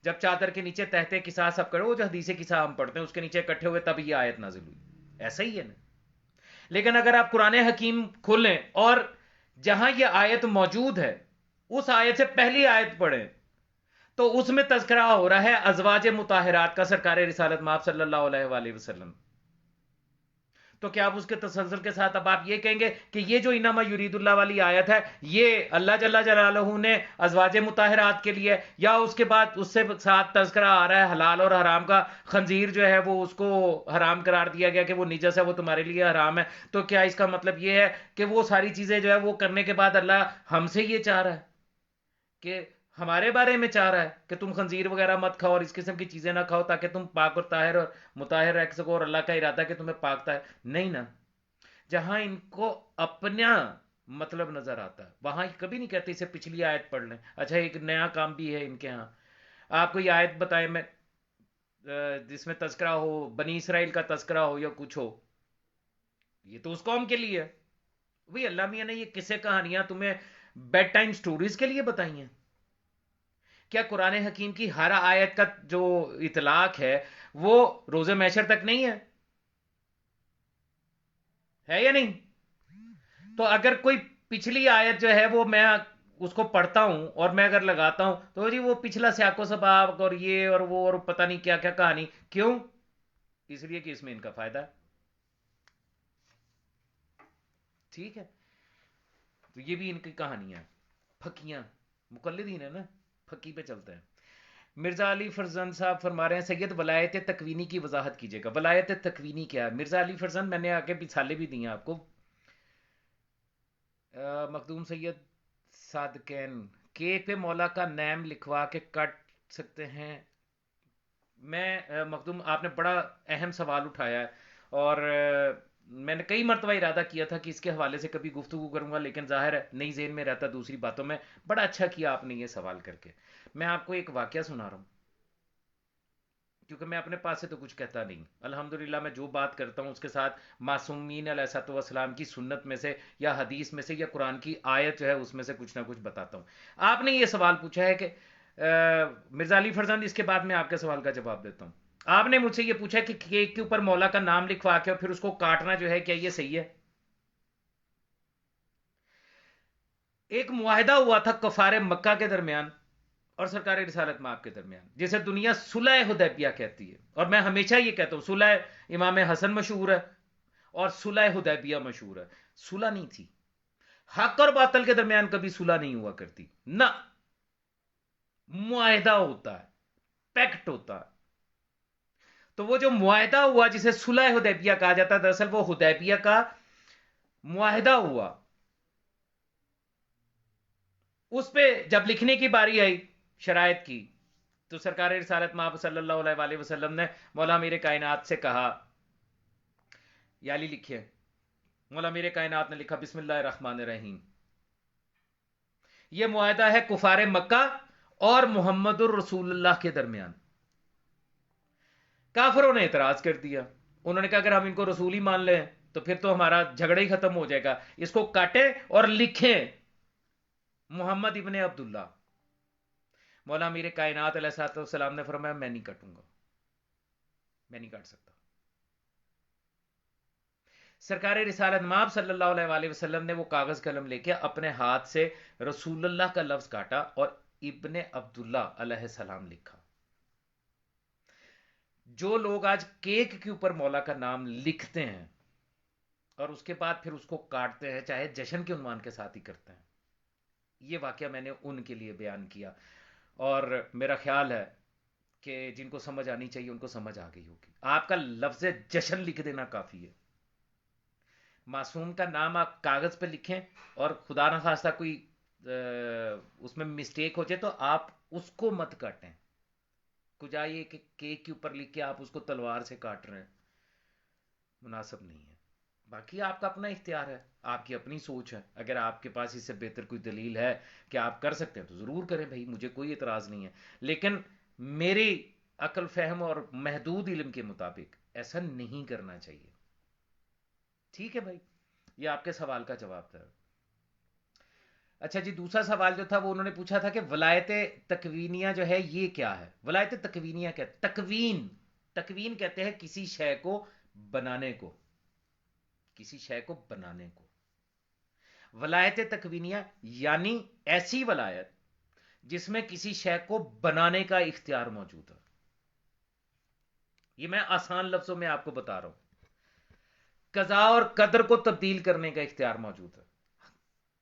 جب چادر کے نیچے تحت کسا سب کرو، وہ جو حدیث کسا ہم پڑھتے ہیں اس کے نیچے اکٹھے ہوئے تب یہ آیت نازل ہوئی. ایسا ہی ہے نا. لیکن اگر آپ قرآن حکیم کھولیں اور جہاں یہ آیت موجود ہے اس آیت سے پہلی آیت پڑھیں تو اس میں تذکرہ ہو رہا ہے ازواج مطہرات کا، سرکار رسالت مآب صلی اللہ علیہ وآلہ وسلم. تو کیا آپ اس کے تسلسل کے ساتھ اب آپ یہ کہیں گے کہ یہ جو انما یرید اللہ والی آیت ہے یہ اللہ جل جلالہ نے ازواج مطہرات کے لیے، یا اس کے بعد اس سے ساتھ تذکرہ آ رہا ہے حلال اور حرام کا، خنزیر جو ہے وہ اس کو حرام قرار دیا گیا کہ وہ نجس ہے، وہ تمہارے لیے حرام ہے. تو کیا اس کا مطلب یہ ہے کہ وہ ساری چیزیں جو ہے وہ کرنے کے بعد اللہ ہم سے یہ چاہ رہا ہے کہ ہمارے بارے میں چاہ رہا ہے کہ تم خنزیر وغیرہ مت کھاؤ اور اس قسم کی چیزیں نہ کھاؤ تاکہ تم پاک اور طاہر اور مطہر رہ سکو، اور اللہ کا ارادہ کہ تمہیں پاک طاہر نہیں نا. جہاں ان کو اپنا مطلب نظر آتا ہے وہاں کبھی نہیں کہتے اسے پچھلی آیت پڑھ لیں. اچھا ایک نیا کام بھی ہے ان کے ہاں، آپ کوئی آیت بتائیں میں جس میں تذکرہ ہو، بنی اسرائیل کا تذکرہ ہو یا کچھ ہو. یہ تو اس قوم کے لیے ہے. وہی اللہ میاں نے یہ قصے کہانیاں تمہیں بیڈ ٹائم سٹوریز کے لیے بتائی ہیں. کیا قرآن حکیم کی ہر آیت کا جو اطلاق ہے وہ روز محشر تک نہیں ہے یا نہیں؟ تو اگر کوئی پچھلی آیت جو ہے وہ میں اس کو پڑھتا ہوں اور میں اگر لگاتا ہوں تو جی وہ پچھلا سیاق و سباق اور یہ اور وہ اور پتہ نہیں کیا کیا کہانی. کیوں؟ اس لیے کہ اس میں ان کا فائدہ ہے. ٹھیک ہے، تو یہ بھی ان کی کہانیاں پھکیاں، مقلدین ہے نا، پھکی پہ چلتے ہیں. مرزا علی فرزند صاحب فرما رہے ہیں سید ولایت تکوینی کی وضاحت کیجیے گا. ولایت تکوینی کیا ہے؟ مرزا علی فرزند میں نے آگے مثالیں بھی دی ہیں آپ کو. مخدوم سید صادقین، کیک پہ مولا کا نیم لکھوا کے کٹ سکتے ہیں؟ میں مخدوم آپ نے بڑا اہم سوال اٹھایا ہے اور میں نے کئی مرتبہ ارادہ کیا تھا کہ اس کے حوالے سے کبھی گفتگو کروں گا، لیکن ظاہر ہے نئی ذہن میں رہتا دوسری باتوں میں. بڑا اچھا کیا آپ نے یہ سوال کر کے. میں آپ کو ایک واقعہ سنا رہا ہوں کیونکہ میں اپنے پاس سے تو کچھ کہتا نہیں. الحمدللہ میں جو بات کرتا ہوں اس کے ساتھ معصومین علیہ الصلوۃ والسلام کی سنت میں سے یا حدیث میں سے یا قرآن کی آیت جو ہے اس میں سے کچھ نہ کچھ بتاتا ہوں. آپ نے یہ سوال پوچھا ہے کہ مرزا علی فرزند، اس کے بعد میں آپ کے سوال کا جواب دیتا ہوں. آپ نے مجھ سے یہ پوچھا کہ کیک کے اوپر مولا کا نام لکھوا کے اور پھر اس کو کاٹنا جو ہے کیا یہ صحیح ہے؟ ایک معاہدہ ہوا تھا کفار مکہ کے درمیان اور سرکار رسالت مآب کے درمیان، جسے دنیا صلح حدیبیہ کہتی ہے. اور میں ہمیشہ یہ کہتا ہوں صلح امام حسن مشہور ہے اور صلح حدیبیہ مشہور ہے. صلح نہیں تھی، حق اور باطل کے درمیان کبھی صلح نہیں ہوا کرتی نہ، معاہدہ ہوتا ہے، پیکٹ ہوتا ہے. تو وہ جو معاہدہ ہوا جسے صلح حدیبیہ کہا جاتا ہے، دراصل وہ حدیبیہ کا معاہدہ ہوا. اس پہ جب لکھنے کی باری آئی شرائط کی تو سرکار رسالت مآب صلی اللہ علیہ وآلہ وسلم نے مولا میرے کائنات سے کہا یا علی لکھے. مولا میرے کائنات نے لکھا بسم اللہ الرحمن الرحیم. یہ معاہدہ ہے کفار مکہ اور محمد الرسول اللہ کے درمیان. کافروں نے اعتراض کر دیا. انہوں نے کہا اگر ہم ان کو رسول ہی مان لیں تو پھر تو ہمارا جھگڑا ہی ختم ہو جائے گا، اس کو کاٹیں اور لکھیں محمد ابن عبداللہ. مولا میرے کائنات علیہ الصلوۃ والسلام نے فرمایا میں نہیں کٹوں گا، میں نہیں کاٹ سکتا. سرکار رسالت مآب صلی اللہ علیہ وآلہ وسلم نے وہ کاغذ قلم لے کے اپنے ہاتھ سے رسول اللہ کا لفظ کاٹا اور ابن عبداللہ علیہ السلام لکھا. جو لوگ آج کیک کے اوپر مولا کا نام لکھتے ہیں اور اس کے بعد پھر اس کو کاٹتے ہیں، چاہے جشن کے عنوان کے ساتھ ہی کرتے ہیں، یہ واقعہ میں نے ان کے لیے بیان کیا. اور میرا خیال ہے کہ جن کو سمجھ آنی چاہیے ان کو سمجھ آ گئی ہوگی. آپ کا لفظ جشن لکھ دینا کافی ہے. معصوم کا نام آپ کاغذ پہ لکھیں اور خدا نہ خواستہ کوئی اس میں مسٹیک ہو جائے تو آپ اس کو مت کاٹیں. کجا یہ کہ کیک کے اوپر لکھ کے آپ اس کو تلوار سے کاٹ رہے ہیں، مناسب نہیں ہے۔ باقی آپ کا اپنا اختیار ہے، آپ کی اپنی سوچ ہے، اگر آپ کے پاس اس سے بہتر کوئی دلیل ہے کہ آپ کر سکتے ہیں تو ضرور کریں بھائی، مجھے کوئی اعتراض نہیں ہے، لیکن میری عقل فہم اور محدود علم کے مطابق ایسا نہیں کرنا چاہیے۔ ٹھیک ہے بھائی، یہ آپ کے سوال کا جواب تھا۔ اچھا جی، دوسرا سوال جو تھا وہ انہوں نے پوچھا تھا کہ ولایت تکوینیہ جو ہے یہ کیا ہے؟ ولایت تکوینیہ کیا ہے؟ تکوین، تکوین کہتے ہیں کسی شے کو بنانے کو، کسی شے کو بنانے کو۔ ولایت تکوینیہ یعنی ایسی ولایت جس میں کسی شے کو بنانے کا اختیار موجود ہے۔ یہ میں آسان لفظوں میں آپ کو بتا رہا ہوں، قضاء اور قدر کو تبدیل کرنے کا اختیار موجود ہے۔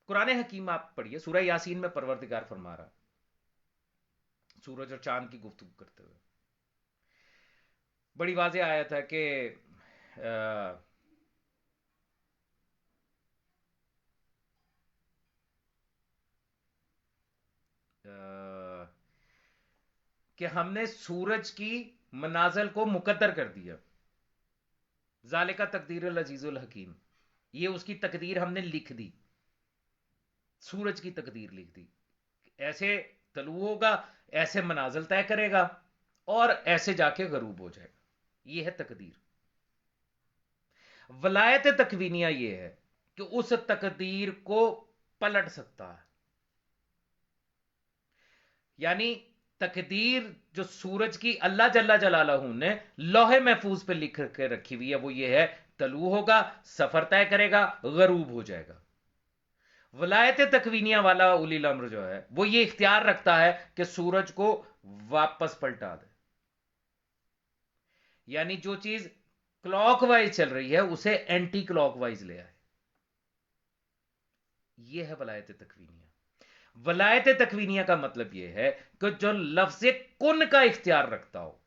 قرآن حکیم آپ پڑھیے، سورہ یاسین میں پروردگار فرما رہا، سورج اور چاند کی گفتگو کرتے ہوئے بڑی واضح آیت ہے کہ کہ ہم نے سورج کی منازل کو مقدر کر دیا، ذالک تقدیر العزیز الحکیم، یہ اس کی تقدیر ہم نے لکھ دی، سورج کی تقدیر لکھ دی، ایسے طلوع ہوگا، ایسے منازل طے کرے گا اور ایسے جا کے غروب ہو جائے گا، یہ ہے تقدیر۔ ولایت تکوینیہ یہ ہے کہ اس تقدیر کو پلٹ سکتا ہے، یعنی تقدیر جو سورج کی اللہ جل جلالہ نے لوح محفوظ پہ لکھ کے رکھی ہوئی ہے وہ یہ ہے، طلوع ہوگا، سفر طے کرے گا، غروب ہو جائے گا۔ ولایت تکوینیہ والا اولی الامر جو ہے وہ یہ اختیار رکھتا ہے کہ سورج کو واپس پلٹا دے، یعنی جو چیز کلاک وائز چل رہی ہے اسے اینٹی کلاک وائز لے آئے، یہ ہے ولایت تکوینیہ۔ ولایت تکوینیہ کا مطلب یہ ہے کہ جو لفظ کن کا اختیار رکھتا ہو،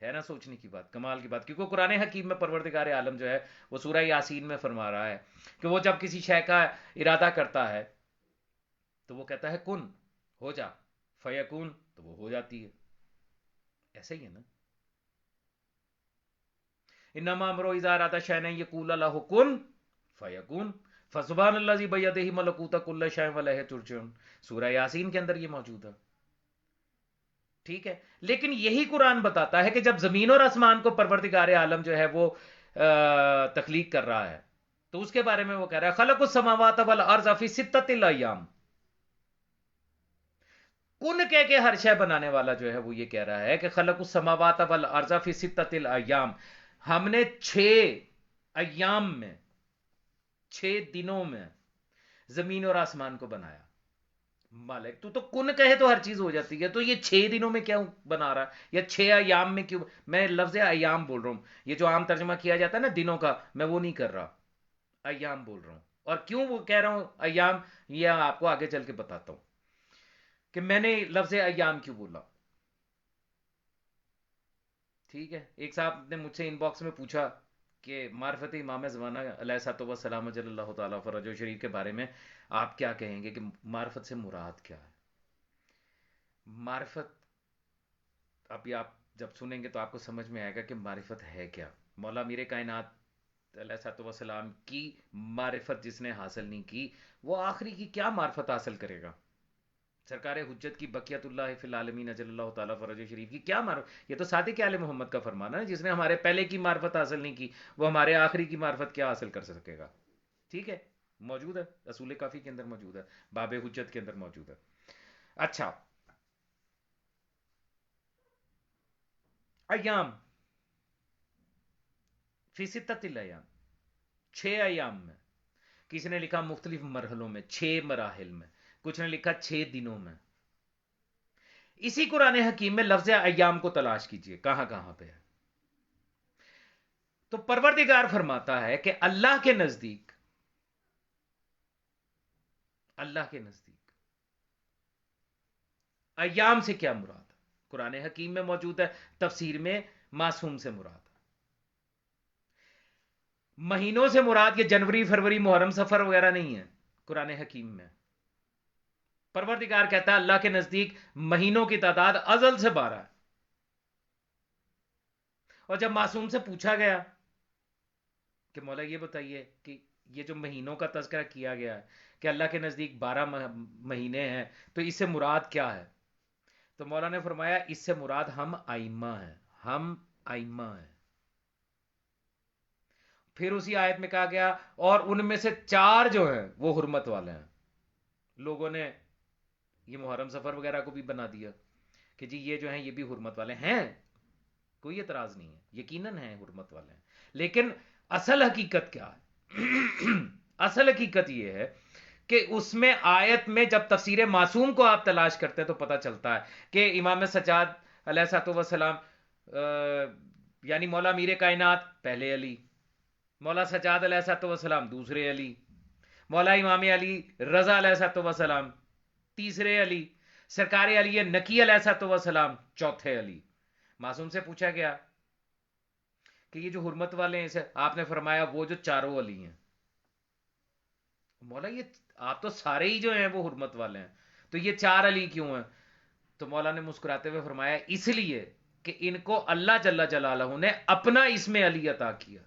ہے نا سوچنے کی بات، کمال کی بات، کیونکہ قرآن حکیم میں پروردگار عالم جو ہے وہ سورہ یاسین میں فرما رہا ہے کہ وہ جب کسی شے کا ارادہ کرتا ہے تو وہ کہتا ہے کن، ہو جا، فیکون، تو وہ ہو جاتی ہے، ایسے ہی ہے نا۔ انما امرؤ اذا اراد شیئا ان یقول له کن فیکون، فسبحان الذی بیدہ ملکوت کل شیء والیہ ترجعون، سورہ یاسین کے اندر یہ موجود ہے۔ ٹھیک ہے، لیکن یہی قرآن بتاتا ہے کہ جب زمین اور آسمان کو پروردگار عالم جو ہے وہ تخلیق کر رہا ہے تو اس کے بارے میں وہ کہہ رہا ہے خلق السماوات والارض فی ستۃ الایام، کن کہہ کے ہر شے بنانے والا جو ہے وہ یہ کہہ رہا ہے کہ خلق السماوات والارض فی ستۃ الایام، ہم نے 6 ایام میں، 6 دنوں میں زمین اور آسمان کو بنایا۔ مالک تو کن کہے تو ہر چیز ہو جاتی ہے، تو یہ 6 دنوں میں کیوں بنا رہا ہے، یا 6 ایام میں کیوں؟ میں لفظ ایام بول رہا ہوں، یہ جو عام ترجمہ کیا جاتا ہے نا دنوں کا، میں وہ نہیں کر رہا، ایام بول رہا ہوں۔ اور کیوں وہ کہہ رہا ہوں ایام، یہ آپ کو آگے چل کے بتاتا ہوں کہ میں نے لفظ ایام کیوں بولا۔ ٹھیک ہے، ایک صاحب نے مجھ سے ان باکس میں پوچھا کہ معرفت امام زمانہ علیہ الصلوۃ والسلام جل اللہ تعالیٰ فرجہ شریف کے بارے میں آپ کیا کہیں گے کہ معرفت سے مراد کیا ہے؟ معرفت ابھی آپ جب سنیں گے تو آپ کو سمجھ میں آئے گا کہ معرفت ہے کیا۔ مولا میر کائنات علیہ الصلوۃ والسلام کی معرفت جس نے حاصل نہیں کی وہ آخری کی کیا معرفت حاصل کرے گا؟ سرکار حجت کی بقیت اللہ فی العالمین اجل اللہ تعالیٰ فرج شریف کی کیا معرفت؟ یہ تو صادق آل محمد کا فرمانا ہے، جس نے ہمارے پہلے کی معرفت حاصل نہیں کی وہ ہمارے آخری کی معرفت کیا حاصل کر سکے گا؟ ٹھیک ہے، موجود ہے اصول کافی کے اندر، موجود ہے باب حجت کے اندر موجود ہے۔ اچھا، ایام فی ستۃ الایام، 6 ایام میں، کسی نے لکھا مختلف مرحلوں میں، 6 مراحل میں، کچھ نے لکھا 6 دنوں میں۔ اسی قرآن حکیم میں لفظ ایام کو تلاش کیجئے کہاں کہاں پہ ہے، تو پروردگار فرماتا ہے کہ اللہ کے نزدیک، اللہ کے نزدیک ایام سے کیا مراد ہے؟ قرآن حکیم میں موجود ہے، تفسیر میں معصوم سے مراد ہے۔ مہینوں سے مراد یہ جنوری، فروری، محرم، سفر وغیرہ نہیں ہے قرآن حکیم میں۔ پروردگار کہتا ہے اللہ کے نزدیک مہینوں کی تعداد ازل سے 12 ہے. اور جب معصوم سے پوچھا گیا کہ مولا یہ بتائیے کہ یہ جو مہینوں کا تذکرہ کیا گیا ہے کہ اللہ کے نزدیک 12 مہینے ہیں، تو اس سے مراد کیا ہے؟ تو مولا نے فرمایا اس سے مراد ہم ائمہ ہیں، ہم ائمہ ہیں. پھر اسی آیت میں کہا گیا اور ان میں سے 4 جو ہیں وہ حرمت والے ہیں. لوگوں نے یہ محرم سفر وغیرہ کو بھی بنا دیا کہ جی یہ جو ہیں یہ بھی حرمت والے ہیں. کوئی اعتراض نہیں ہے، یقیناً ہیں حرمت والے ہیں، لیکن اصل حقیقت کیا ہے؟ اصل حقیقت یہ ہے کہ اس میں آیت میں جب تفسیر معصوم کو آپ تلاش کرتے ہیں تو پتہ چلتا ہے کہ امام سجاد علیہ الصلوۃ والسلام یعنی مولا میر کائنات پہلے علی، مولا سجاد علیہ الصلوۃ والسلام دوسرے علی، مولا امام علی رضا علیہ الصلوۃ والسلام تیسرے علی، سرکار علی نقی علیہ الصلوۃ والسلام چوتھے علی. معصوم سے پوچھا گیا کہ یہ جو حرمت والے ہیں اسے آپ نے فرمایا وہ جو 4 علی ہیں. مولا یہ آپ تو سارے ہی جو ہیں وہ حرمت والے ہیں، تو یہ 4 علی کیوں ہیں؟ تو مولا نے مسکراتے ہوئے فرمایا اس لیے کہ ان کو اللہ جل جلالہ نے اپنا اسم علی عطا کیا.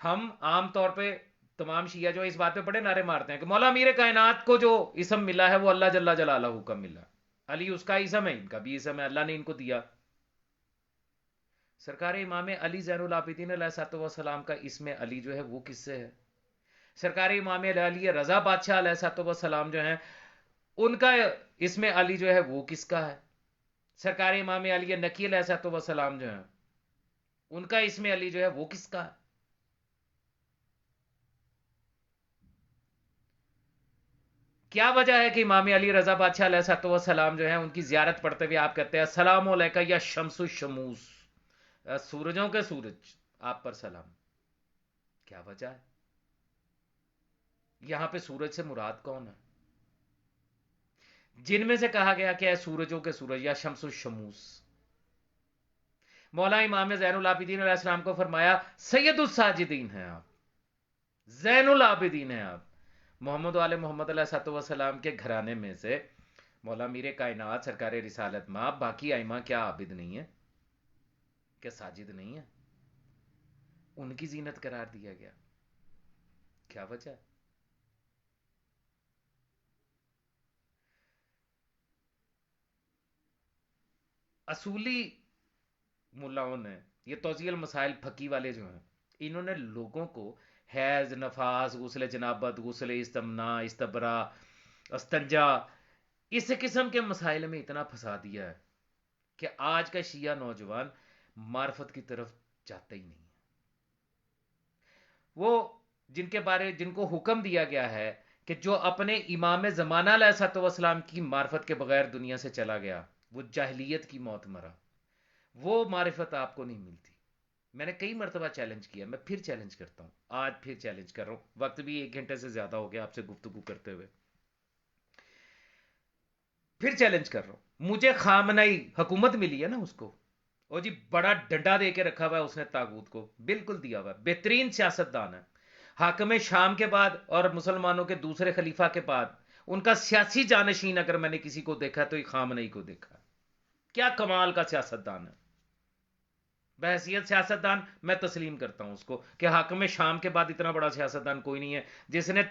ہم عام طور پہ تمام شیعہ جو اس بات پہ بڑے نعرے مارتے ہیں کہ مولا امیر کائنات کو جو اسم ملا ہے وہ اللہ جل جلالہ کا ملا، علی اس کا اسم ہے، ان کا بھی اسم ہے، اللہ نے ان کو دیا. سرکار امام علی زین العابدین علیہ الصلوۃ والسلام کا اسم علی جو ہے وہ کس سے ہے؟ سرکار امام علی رضا بادشاہ علیہ الصلوۃ والسلام جو ہیں ان کا اسم علی جو ہے وہ کس کا ہے؟ سرکار امام علی نقی علیہ الصلوۃ والسلام جو ہیں ان کا اسم علی جو ہے وہ کس کا ہے؟ کیا وجہ ہے کہ امام علی رضا بادشاہ علیہ الصلوۃ والسلام جو ہیں ان کی زیارت پڑھتے ہوئے آپ کہتے ہیں السلام علیکہ یا شمس الشموس، سورجوں کے سورج آپ پر سلام؟ کیا وجہ ہے؟ یہاں پہ سورج سے مراد کون ہے؟ جن میں سے کہا گیا کہ اے سورجوں کے سورج یا شمس الشموس. مولا امام زین العابدین علیہ السلام کو فرمایا سید الساجدین ہیں آپ، زین العابدین ہیں آپ. محمد وال محمد علیہ الصلوۃ والسلام کے گھرانے میں سے مولا میر کائنات سرکار رسالت ماں باقی ائمہ کیا عابد نہیں ہے؟ کیا ساجد نہیں ہے؟ ان کی زینت قرار دیا گیا. کیا وجہ ہے؟ اصولی ملاؤں نے یہ توضیح المسائل پھکی والے جو ہیں انہوں نے لوگوں کو حیض، نفاس، غسل جنابت، غسل استمنا، استبرا، استنجا اس قسم کے مسائل میں اتنا پھنسا دیا ہے کہ آج کا شیعہ نوجوان معرفت کی طرف جاتا ہی نہیں ہے. وہ جن کو حکم دیا گیا ہے کہ جو اپنے امام زمانہ علیہ الصلوۃ والسلام کی معرفت کے بغیر دنیا سے چلا گیا وہ جاہلیت کی موت مرا. وہ معرفت آپ کو نہیں ملتی. میں نے کئی مرتبہ چیلنج کیا، میں پھر چیلنج کرتا ہوں، آج پھر چیلنج کر رہا ہوں. وقت بھی 1 گھنٹے سے زیادہ ہو گیا آپ سے گفتگو کرتے ہوئے، پھر چیلنج کر رہا ہوں. مجھے خامنئی حکومت ملی ہے نا اس کو، اور جی بڑا ڈنڈا دے کے رکھا ہوا ہے اس نے تاغوت کو، بالکل دیا ہوا ہے، بہترین سیاست دان ہے. حاکم شام کے بعد اور مسلمانوں کے دوسرے خلیفہ کے بعد ان کا سیاسی جانشین اگر میں نے کسی کو دیکھا تو یہ خامنئی کو دیکھا. کیا کمال کا سیاست دان ہے. بحیثیت سیاست دان میں تسلیم کرتا ہوں اس کو کہ حاکم شام کے بعد اتنا بڑا سیاست دان کوئی نہیں ہے جس نے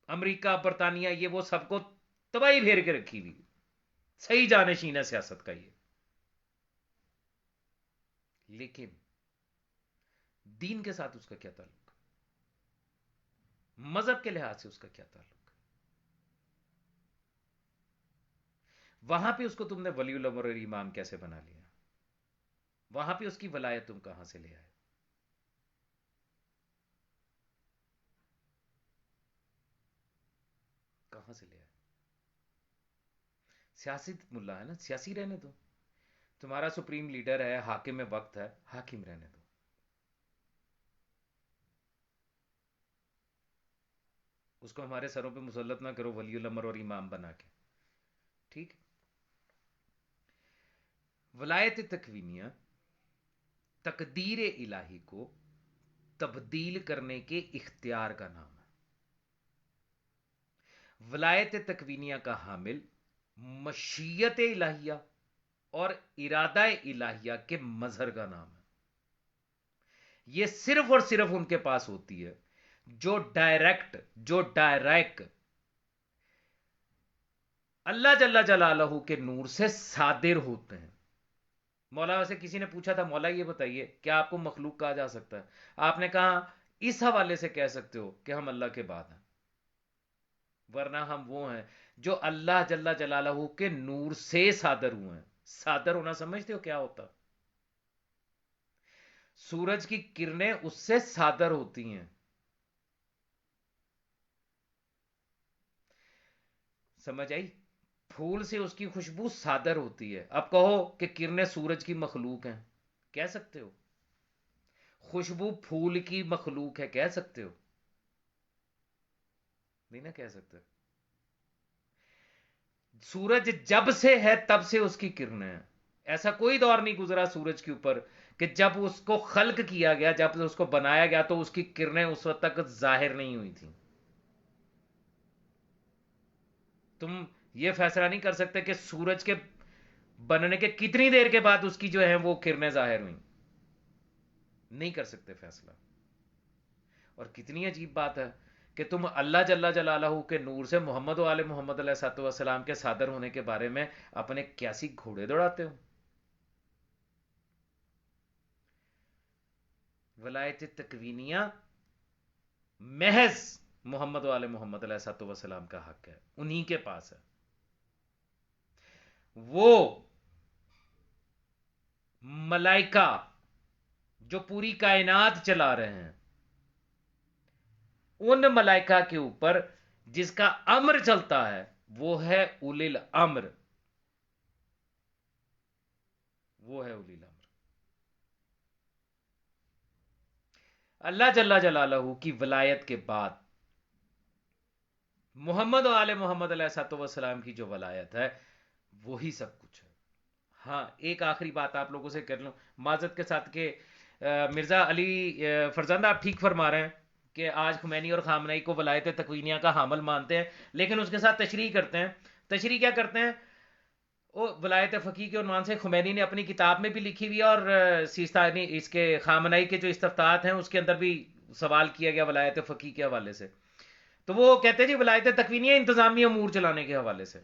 امریکہ، برطانیہ، یہ وہ سب کو تباہی پھیر کے رکھی ہوئی. صحیح جانشین ہے سیاست کا یہ. لیکن دین کے ساتھ اس کا کیا تعلق؟ مذہب کے لحاظ سے اس کا کیا تعلق؟ وہاں پہ اس کو تم نے ولی الامر اور امام کیسے بنا لیا؟ وہاں پہ اس کی ولایت تم کہاں سے لے آئے؟ کہاں سے لے آئے؟ سیاسی ملا ہے نا، سیاسی رہنے دو. تمہارا سپریم لیڈر ہے، حاکم وقت ہے، حاکم رہنے دو. اس کو ہمارے سروں پہ مسلط نہ کرو ولی الامر اور امام بنا کے. ٹھیک. ولایت تکوینیہ تقدیر الہی کو تبدیل کرنے کے اختیار کا نام ہے. ولایت تکوینیہ کا حامل مشیت الہیہ اور ارادہ الہیہ کے مظہر کا نام ہے. یہ صرف اور صرف ان کے پاس ہوتی ہے جو ڈائریکٹ اللہ جل جلالہ کے نور سے صادر ہوتے ہیں. مولا سے کسی نے پوچھا تھا مولا یہ بتائیے کیا آپ کو مخلوق کہا جا سکتا ہے؟ آپ نے کہا اس حوالے سے کہہ سکتے ہو کہ ہم اللہ کے بعد ہیں، ورنہ ہم وہ ہیں جو اللہ جل جلالہ کے نور سے صادر ہوئے ہیں. صادر ہونا سمجھتے ہو کیا ہوتا؟ سورج کی کرنیں اس سے صادر ہوتی ہیں. سمجھ آئی؟ پھول سے اس کی خوشبو صادر ہوتی ہے. اب کہو کہ کرنیں سورج کی مخلوق ہیں، کہہ سکتے ہو؟ خوشبو پھول کی مخلوق ہے، کہہ سکتے ہو؟ نہیں نہ کہہ سکتے. سورج جب سے ہے تب سے اس کی کرنیں ہیں. ایسا کوئی دور نہیں گزرا سورج کے اوپر کہ جب اس کو خلق کیا گیا، جب اس کو بنایا گیا تو اس کی کرنیں اس وقت تک ظاہر نہیں ہوئی تھیں. تم یہ فیصلہ نہیں کر سکتے کہ سورج کے بننے کے کتنی دیر کے بعد اس کی جو ہے وہ کرنیں ظاہر ہوئیں. نہیں کر سکتے فیصلہ. اور کتنی عجیب بات ہے کہ تم اللہ جل جلالہ کے نور سے محمد و آل محمد علیہ الصلوۃ والسلام کے صادر ہونے کے بارے میں اپنے کیسی گھوڑے دوڑاتے ہو. ولایت تکوینیہ محض محمد و آل محمد علیہ الصلوۃ والسلام کا حق ہے، انہی کے پاس ہے. وہ ملائکہ جو پوری کائنات چلا رہے ہیں، ان ملائکہ کے اوپر جس کا امر چلتا ہے وہ ہے اولی الامر. وہ ہے اولی الامر. اللہ جل جلالہ کی ولایت کے بعد محمد و آل محمد علیہ الصلوۃ والسلام کی جو ولایت ہے وہی سب کچھ ہے. ہاں ایک آخری بات آپ لوگوں سے کر لوں معذرت کے ساتھ کہ مرزا علی فرزند آپ ٹھیک فرما رہے ہیں کہ آج خمینی اور خامنئی کو ولایت تکوینیہ کا حامل مانتے ہیں، لیکن اس کے ساتھ تشریح کرتے ہیں. تشریح کیا کرتے ہیں؟ وہ ولایت فقیہ کے عنوان سے خمینی نے اپنی کتاب میں بھی لکھی ہوئی ہے، اور سیستانی اس کے خامنئی کے جو استفتاحات ہیں اس کے اندر بھی سوال کیا گیا ولایت فقیہ کے حوالے سے. تو وہ کہتے ہیں جی ولایت تکوینیہ انتظامی امور چلانے کے حوالے سے،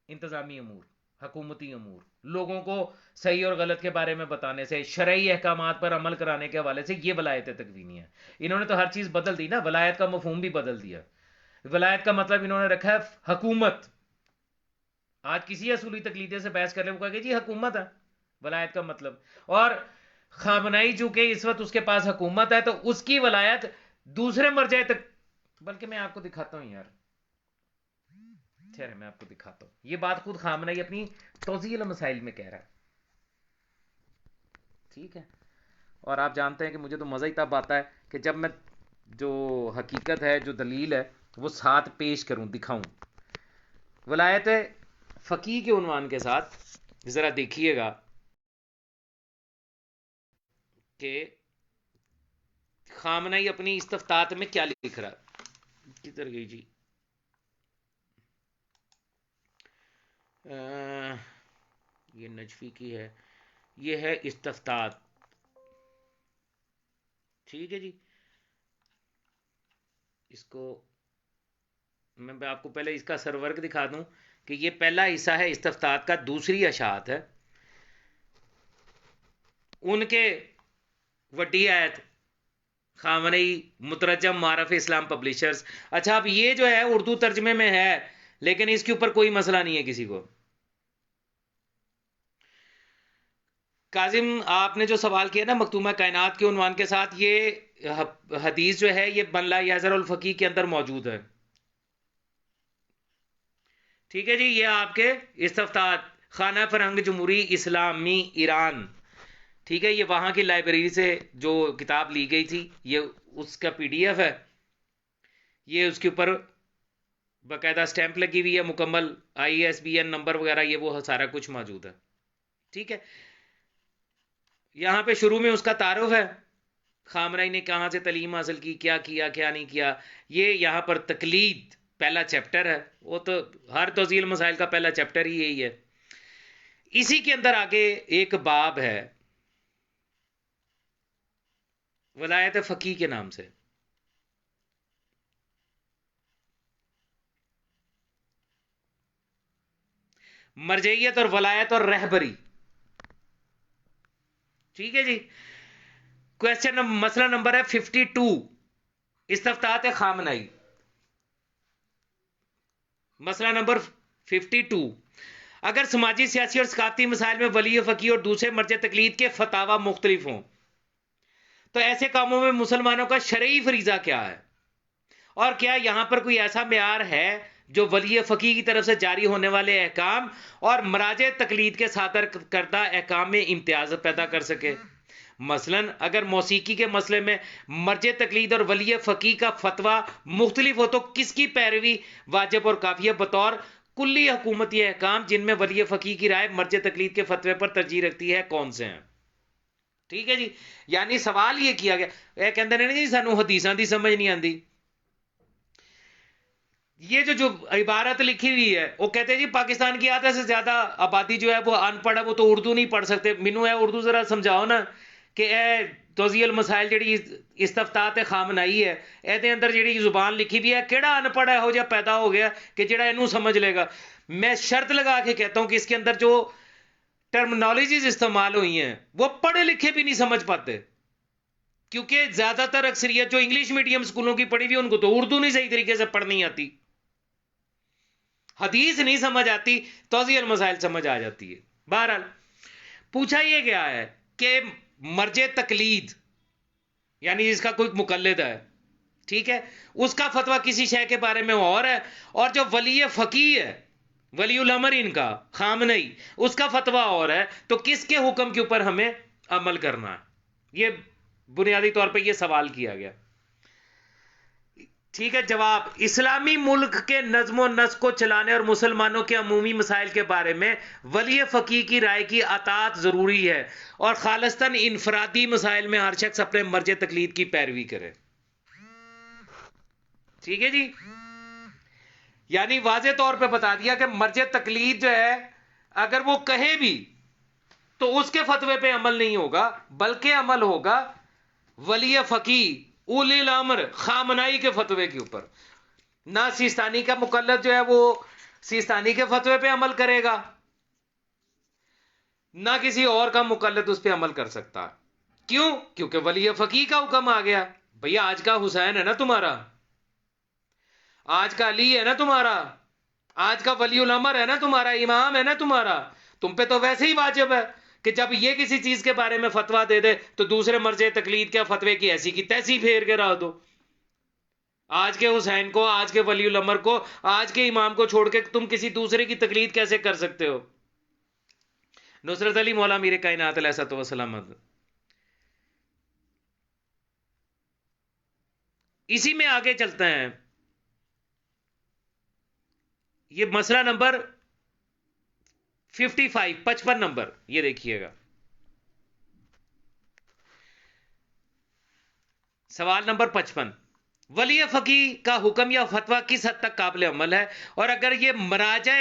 انتظامی امور، حکومتی امور، لوگوں کو صحیح اور غلط کے بارے میں بتانے سے، شرعی احکامات پر عمل کرانے کے حوالے سے یہ ولایت تکوینیہ ہے. انہوں نے تو ہر چیز بدل دی نا، ولایت کا مفہوم بھی بدل دیا. ولایت کا مطلب انہوں نے رکھا ہے حکومت. آج کسی اصولی تقلیدے سے بحث کر لیں وہ کہا کہ جی حکومت ہے ولایت کا مطلب. اور خامنئی چونکہ اس وقت اس کے پاس حکومت ہے تو اس کی ولایت دوسرے مرجع تک، بلکہ میں آپ کو دکھاتا ہوں یار، ٹھہرے میں آپ کو دکھاتا ہوں. یہ بات خود خامنئی اپنی توضیح المسائل میں کہہ رہا ہے. ٹھیک ہے. اور آپ جانتے ہیں کہ مجھے تو مزہ ہی تب آتا ہے کہ جب میں جو حقیقت ہے، جو دلیل ہے وہ ساتھ پیش کروں، دکھاؤں. ولایت فقیہ کے عنوان کے ساتھ ذرا دیکھیے گا کہ خامنئی اپنی استفتاحات میں کیا لکھ رہا ہے. کدھر گئی جی؟ یہ نجفی کی ہے، یہ ہے استفتاحات. ٹھیک ہے جی. اس کو میں آپ کو پہلے اس کا سرورق دکھا دوں کہ یہ پہلا حصہ ہے استفتاحات کا، دوسری اشاعت ہے. ان کے وڈی آیت خامنئی مترجم معرف اسلام پبلشرز. اچھا اب یہ جو ہے اردو ترجمے میں ہے لیکن اس کے اوپر کوئی مسئلہ نہیں ہے کسی کو. کاظم آپ نے جو سوال کیا نا مختومہ کائنات کے عنوان کے ساتھ، یہ حدیث جو ہے یہ بن لا یحذر الفقیہ کے اندر موجود ہے. ٹھیک ہے جی. یہ آپ کے استفتاحات خانہ فرہنگ جمہوری اسلامی ایران، ٹھیک ہے، یہ وہاں کی لائبریری سے جو کتاب لی گئی تھی، یہ اس کا پی ڈی ایف ہے. یہ اس کے اوپر باقاعدہ سٹیمپ لگی ہوئی ہے، مکمل ISBN نمبر وغیرہ یہ وہ سارا کچھ موجود ہے. ٹھیک ہے. یہاں پہ شروع میں اس کا تعارف ہے، خامنئی نے کہاں سے تعلیم حاصل کی، کیا کیا کیا نہیں کیا. یہ یہاں پر تقلید پہلا چیپٹر ہے، وہ تو ہر توضیح المسائل کا پہلا چیپٹر ہی یہی ہے. اسی کے اندر آگے ایک باب ہے ولایت فقیہ کے نام سے. مرجعیت اور ولایت اور رہبری. ٹھیک ہے جی. کوشچن مسئلہ نمبر ہے 52، استفتاء خامنائی. مسئلہ نمبر 52، اگر سماجی، سیاسی اور ثقافتی مسائل میں ولی فقیہ اور دوسرے مرجع تقلید کے فتاوی مختلف ہوں تو ایسے کاموں میں مسلمانوں کا شرعی فریضہ کیا ہے، اور کیا یہاں پر کوئی ایسا معیار ہے جو ولی فقیہ کی طرف سے جاری ہونے والے احکام اور مراجع تقلید کے صادر کردہ احکام میں امتیاز پیدا کر سکے. مثلا اگر موسیقی کے مسئلے میں مرجع تقلید اور ولی فقیہ کا فتویٰ مختلف ہو تو کس کی پیروی واجب اور کافی ہے بطور کلی حکومتی احکام جن میں ولی فقیہ کی رائے مرجع تقلید کے فتوے پر ترجیح رکھتی ہے کون سے ہیں. ٹھیک ہے جی. یعنی سوال یہ کیا گیا، یہ کہتے ہیں جی سانو حدیثاں دی سمجھ نہیں آندی. یہ جو عبارت لکھی ہوئی ہے وہ کہتے ہیں جی پاکستان کی آدھے سے زیادہ آبادی جو ہے وہ ان پڑھ ہے، وہ تو اردو نہیں پڑھ سکتے. مینوں ہے اردو ذرا سمجھاؤ نا کہ اے توضیح المسائل جڑی استفتاء خامنائی ہے اے اندر جڑی زبان لکھی ہوئی ہے کیڑا ان پڑھ ہے ہو جا پیدا ہو گیا کہ جڑا اینوں سمجھ لے گا. میں شرط لگا کے کہتا ہوں کہ اس کے اندر جو ٹرمنالوجیز استعمال ہوئی ہیں وہ پڑھے لکھے بھی نہیں سمجھ پاتے، کیونکہ زیادہ تر اکثریت جو انگلش میڈیم سکولوں کی پڑھی ہوئی ان کو تو اردو نہیں صحیح طریقے سے پڑھنی آتی، حدیث نہیں سمجھ آتی، توضیح المسائل سمجھ آ جاتی ہے. بہرحال پوچھا یہ گیا ہے کہ مرجع تقلید یعنی جس کا کوئی مقلد ہے، ٹھیک ہے، اس کا فتویٰ کسی شے کے بارے میں اور ہے، اور جو ولی فقیہ ہے ولی الامر ان کا خامنئی اس کا فتویٰ اور ہے، تو کس کے حکم کے اوپر ہمیں عمل کرنا ہے. یہ بنیادی طور پہ یہ سوال کیا گیا. ٹھیک ہے. جواب، اسلامی ملک کے نظم و نسق کو چلانے اور مسلمانوں کے عمومی مسائل کے بارے میں ولی فقیہ کی رائے کی اطاعت ضروری ہے اور خالصتاً انفرادی مسائل میں ہر شخص اپنے مرجع تقلید کی پیروی کرے. ٹھیک ہے جی. یعنی واضح طور پہ بتا دیا کہ مرجع تقلید جو ہے اگر وہ کہے بھی تو اس کے فتوے پہ عمل نہیں ہوگا، بلکہ عمل ہوگا ولی فقیہ اولی الامر خامنائی کے فتوے کے اوپر. نہ سیستانی کا مقلد جو ہے وہ سیستانی کے فتوے پہ عمل کرے گا، نہ کسی اور کا مقلد اس پہ عمل کر سکتا. کیوں؟ کیونکہ ولی فقیہ کا حکم آ گیا. بھیا آج کا حسین ہے نا تمہارا، آج کا علی ہے نا تمہارا، آج کا ولی الامر ہے نا تمہارا، امام ہے نا تمہارا، تم پہ تو ویسے ہی واجب ہے کہ جب یہ کسی چیز کے بارے میں فتویٰ دے دے تو دوسرے مرجع تقلید کے فتوے کی ایسی کی تیسی پھیر کے رکھ دو. آج کے حسین کو، آج کے ولی الامر کو، آج کے امام کو چھوڑ کے تم کسی دوسرے کی تقلید کیسے کر سکتے ہو؟ نصرت علی مولا میر کائنات علیہ السلام. اسی میں آگے چلتے ہیں. یہ مسئلہ نمبر 55 نمبر، یہ دیکھیے گا. سوال نمبر 55، ولی فقیہ کا حکم یا فتویٰ کس حد تک قابل عمل ہے، اور اگر یہ مراجع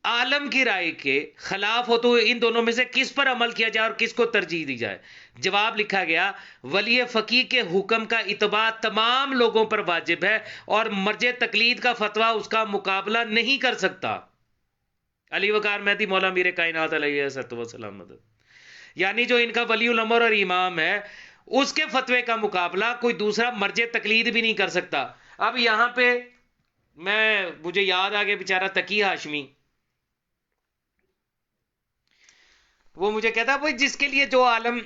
عالم کی رائے کے خلاف ہو تو ان دونوں میں سے کس پر عمل کیا جائے اور کس کو ترجیح دی جائے؟ جواب لکھا گیا، ولی فقیہ کے حکم کا اتباع تمام لوگوں پر واجب ہے اور مرجع تقلید کا فتویٰ اس کا مقابلہ نہیں کر سکتا. علی وقار مہدی مولا میر کائنات علیہ السلام. یعنی جو ان کا ولی الامر اور امام ہے اس کے فتوے کا مقابلہ کوئی دوسرا مرجع تقلید بھی نہیں کر سکتا. اب یہاں پہ مجھے یاد آ گیا بیچارہ تقی ہاشمی، وہ مجھے کہتا بھائی جس کے لیے جو عالم